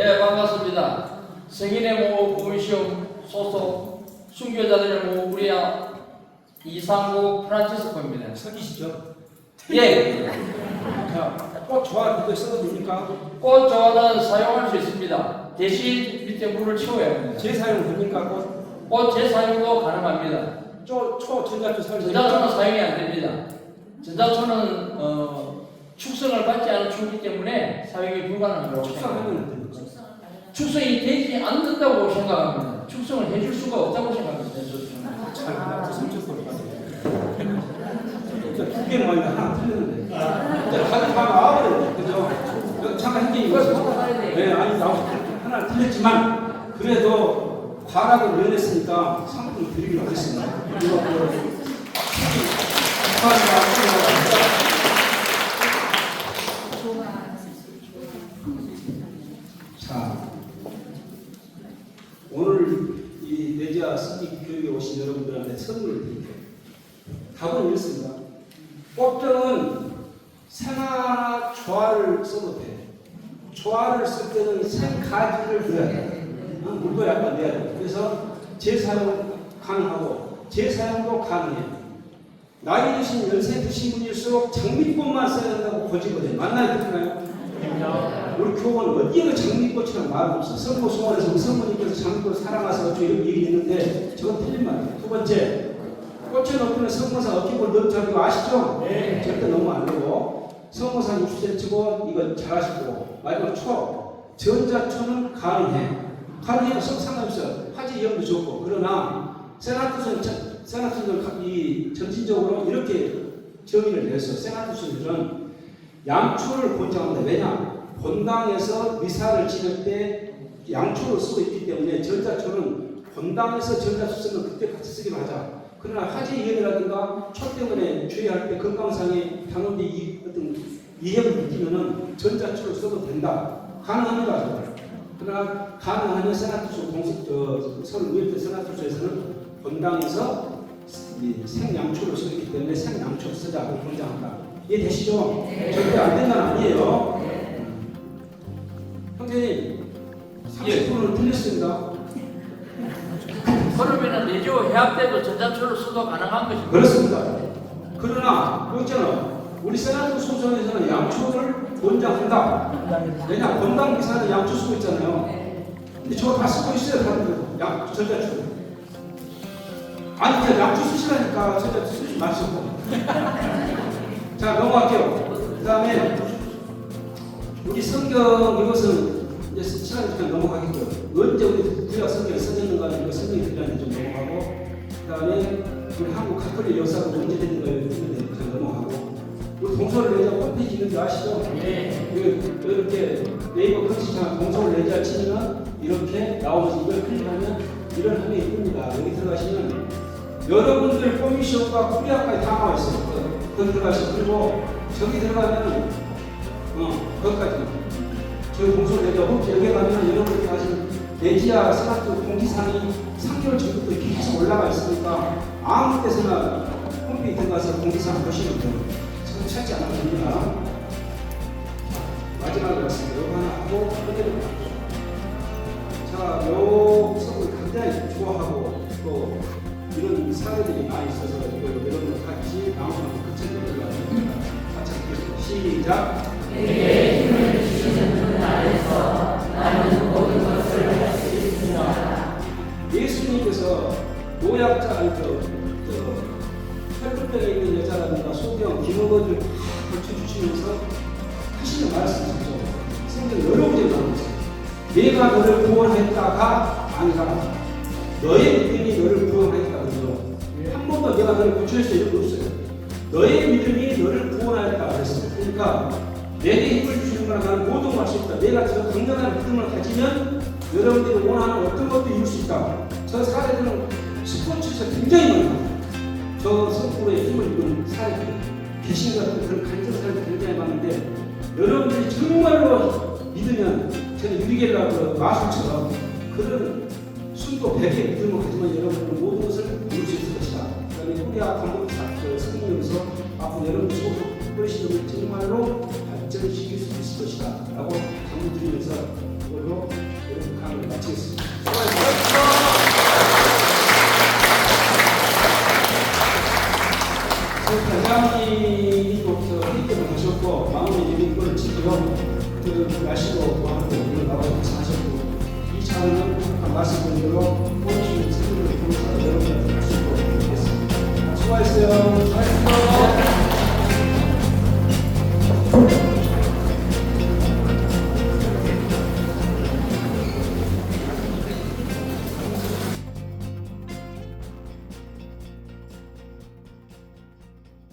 예, 반갑습니다. 성인의 모 보미시험 소속 순교자들의 모 우리야 이상구 프란치스코입니다. 석이시죠? 예, 자, 꽃 좋아 그거 써도 됩니까? 꽃 조화는 사용할 수 있습니다. 대신 밑에 물을 채워야 합니다. 재사용 됩니까? 꽃? 꽃 재사용도 가능합니다. 전자초 사용 전자초는 사용이 안 됩니다. 전자초는 축성을 받지 않은 초기 때문에 사용이 불가능하다고 생각합니다. 축사하면 됩니까? 축성이 되지 않는다고 생각합니다. 축성을 해줄 수가 없다고 생각합니다. 저는. 잘 몰라서 삼촌소리 두 개는 아니라 하나 틀렸는데. 다들 다 나와버렸네. 그죠? 잠깐 한 개인 거죠. 네, 아니, 하나 틀렸지만, 그래도 과락을 면했으니까 상품을 드리기로 하겠습니다. 이거, 자, 오늘 이 내지아 스님 교육에 오신 여러분들한테 선물을 드릴게요. 답은 이렇습니다. 꽃병은 생화나 조화를 써도 돼. 조화를 쓸 때는 생가지를 넣어야 돼. 물도 약간 넣어야 돼. 그래서 재사용 가능하고 재사용도 가능해. 나이 드신 연세 드신 분일수록 장미꽃만 써야 된다고 고집거든요. 맞나요? 그렇나요? 우리 교원은 어디에 장미꽃이라는 말은 없어. 성모 소원에서 성모님께서 장미꽃을 사랑하셔서 이런 얘기 있는데 저건 틀린 말이에요. 두 번째, 꽃에 넣기는 성모사 어깨볼 넣자는 거 아시죠? 네. 절대 너무 안 되고 성모사 60cm고 이거 잘 아시고 마지막 초, 전자초는 가능해. 가능해요. 상관없어요. 화재 위험도 좋고. 그러나 세나투스는 이 점진적으로 이렇게 정의를 내서 세나투스들은 양초를 권장합니다. 왜냐? 본당에서 미사를 지낼 때 양초를 쓰고 있기 때문에 전자초는 본당에서 전자초 쓰면 그때 같이 쓰기로 하자. 그러나 화재 위험이라든가 초 때문에 주의할 때 건강상의 당연히 어떤 위협을 느끼면은 전자초를 써도 된다. 가능합니다. 그러나 가능하면 세나투스 서울 의협회 세나투스에서는 본당에서 생양초를 쓰기 때문에 생양초 쓰자고 권장한다. 이해되시죠? 네. 절대 안 된다는 아니에요. 네. 형제님, 30%는 틀렸습니다. 그러면은 내주 해학 때도 전자초를 써도 가능한 것입니다. 그렇습니다. 그러나 그 있잖아. 우리 세나토 소송에서는 양초를 권장한다. 왜냐? 건강 기사는 양초 쓰고 있잖아요. 근데 저거 다 쓰고 있어요, 다른들. 전자초. 아니, 그냥 양초 쓰시라니까 전자초 쓰지 마시고. 자, 넘어갈게요. 그 다음에 우리 성경 이것은 이제 시간이 그냥 넘어가겠고요. 언제 우리 구약 성경에 써졌는가 이거 성경이 들려는지 좀 넘어가고, 그 다음에 우리 한국 가톨릭 역사가 언제 됐는가 그냥 넘어가고, 우리 동서를 내자 홈페이지 있는지 아시죠? 네. 이렇게 네이버 컨텐츠나 동서를 내자 치면 이렇게 나오면서 이걸 클릭하면 이런 화면이 뜹니다. 여기 들어가시면 여러분들 포미션과 코리아까지 다 나와 있어요. 거기 들어가시고, 그리고 저기 들어가면 거기까지 저희 동서를 내자 홈페이지 여기 가면 여러분들이 하신 내지아 스마트 공지사항이 3개월 전부터 계속 올라가 있으니까 아무 때서나 홈페이지 들어가서 공지사항 보시면 돼요. 참 찾지 않아도 됩니다. 마지막으로 말씀드리고 이거 하나 하고 끝내는 거죠. 자, 요 수업을 굉장히 좋아하고 또 이런 사례들이 많이 있어서 이거 여러분들 같이 나오면 같이 들어가면 같이 시작. 내게 힘을 주시는 분 아래서 나는 모든 것을 할 수 있습니다. 예수님께서 노약자, 혈루병에 있는 여자라든가 소경, 기머거리를 다 고쳐주시면서 하시는 말씀이죠. 성경 여러 군데 나오면서 내가 너를 구원했다가 아니라 너의 믿음이 너를 구원했다. 그러죠. 한 번도 내가 너를 고쳐줄 수 있는 게 없어요. 너의 믿음이 너를 구원하였다. 그랬어요. 그러니까 내게 힘을 주시는 거라 나는 모든 걸 할 수 있다. 내가 저 강력한 믿음을 가지면 여러분들이 원하는 어떤 것도 이룰 수 있다. 저 사례들은 스포츠에서 굉장히 많아요. 저 성부의 힘을 입은 사례들, 귀신 같은 그런 간접 사례들 굉장히 많은데 여러분들이 정말로 믿으면 저는 유리겔라 그 마술처럼 그런 순도 100의 믿음을 가지면 여러분들은 모든 것을 이룰 수 있을 것이다. 그 다음에 코리아 감독사 성경에서 앞으로 여러분들 속으로 뿌리시는 정말로 발전시킬 수 있을 것이다 라고 강조드리면서 이걸로 발언을 마치겠습니다. 회장님도 회견을 하셨고 마무리 일인권을 지키고 그 날씨도 또하고 오늘 나와서 하셨고 이 차원은 아까 말씀드린 대로 본인 책임을 통해서 여러분한테 할수 있도록 하겠습니다. 수고하셨어요.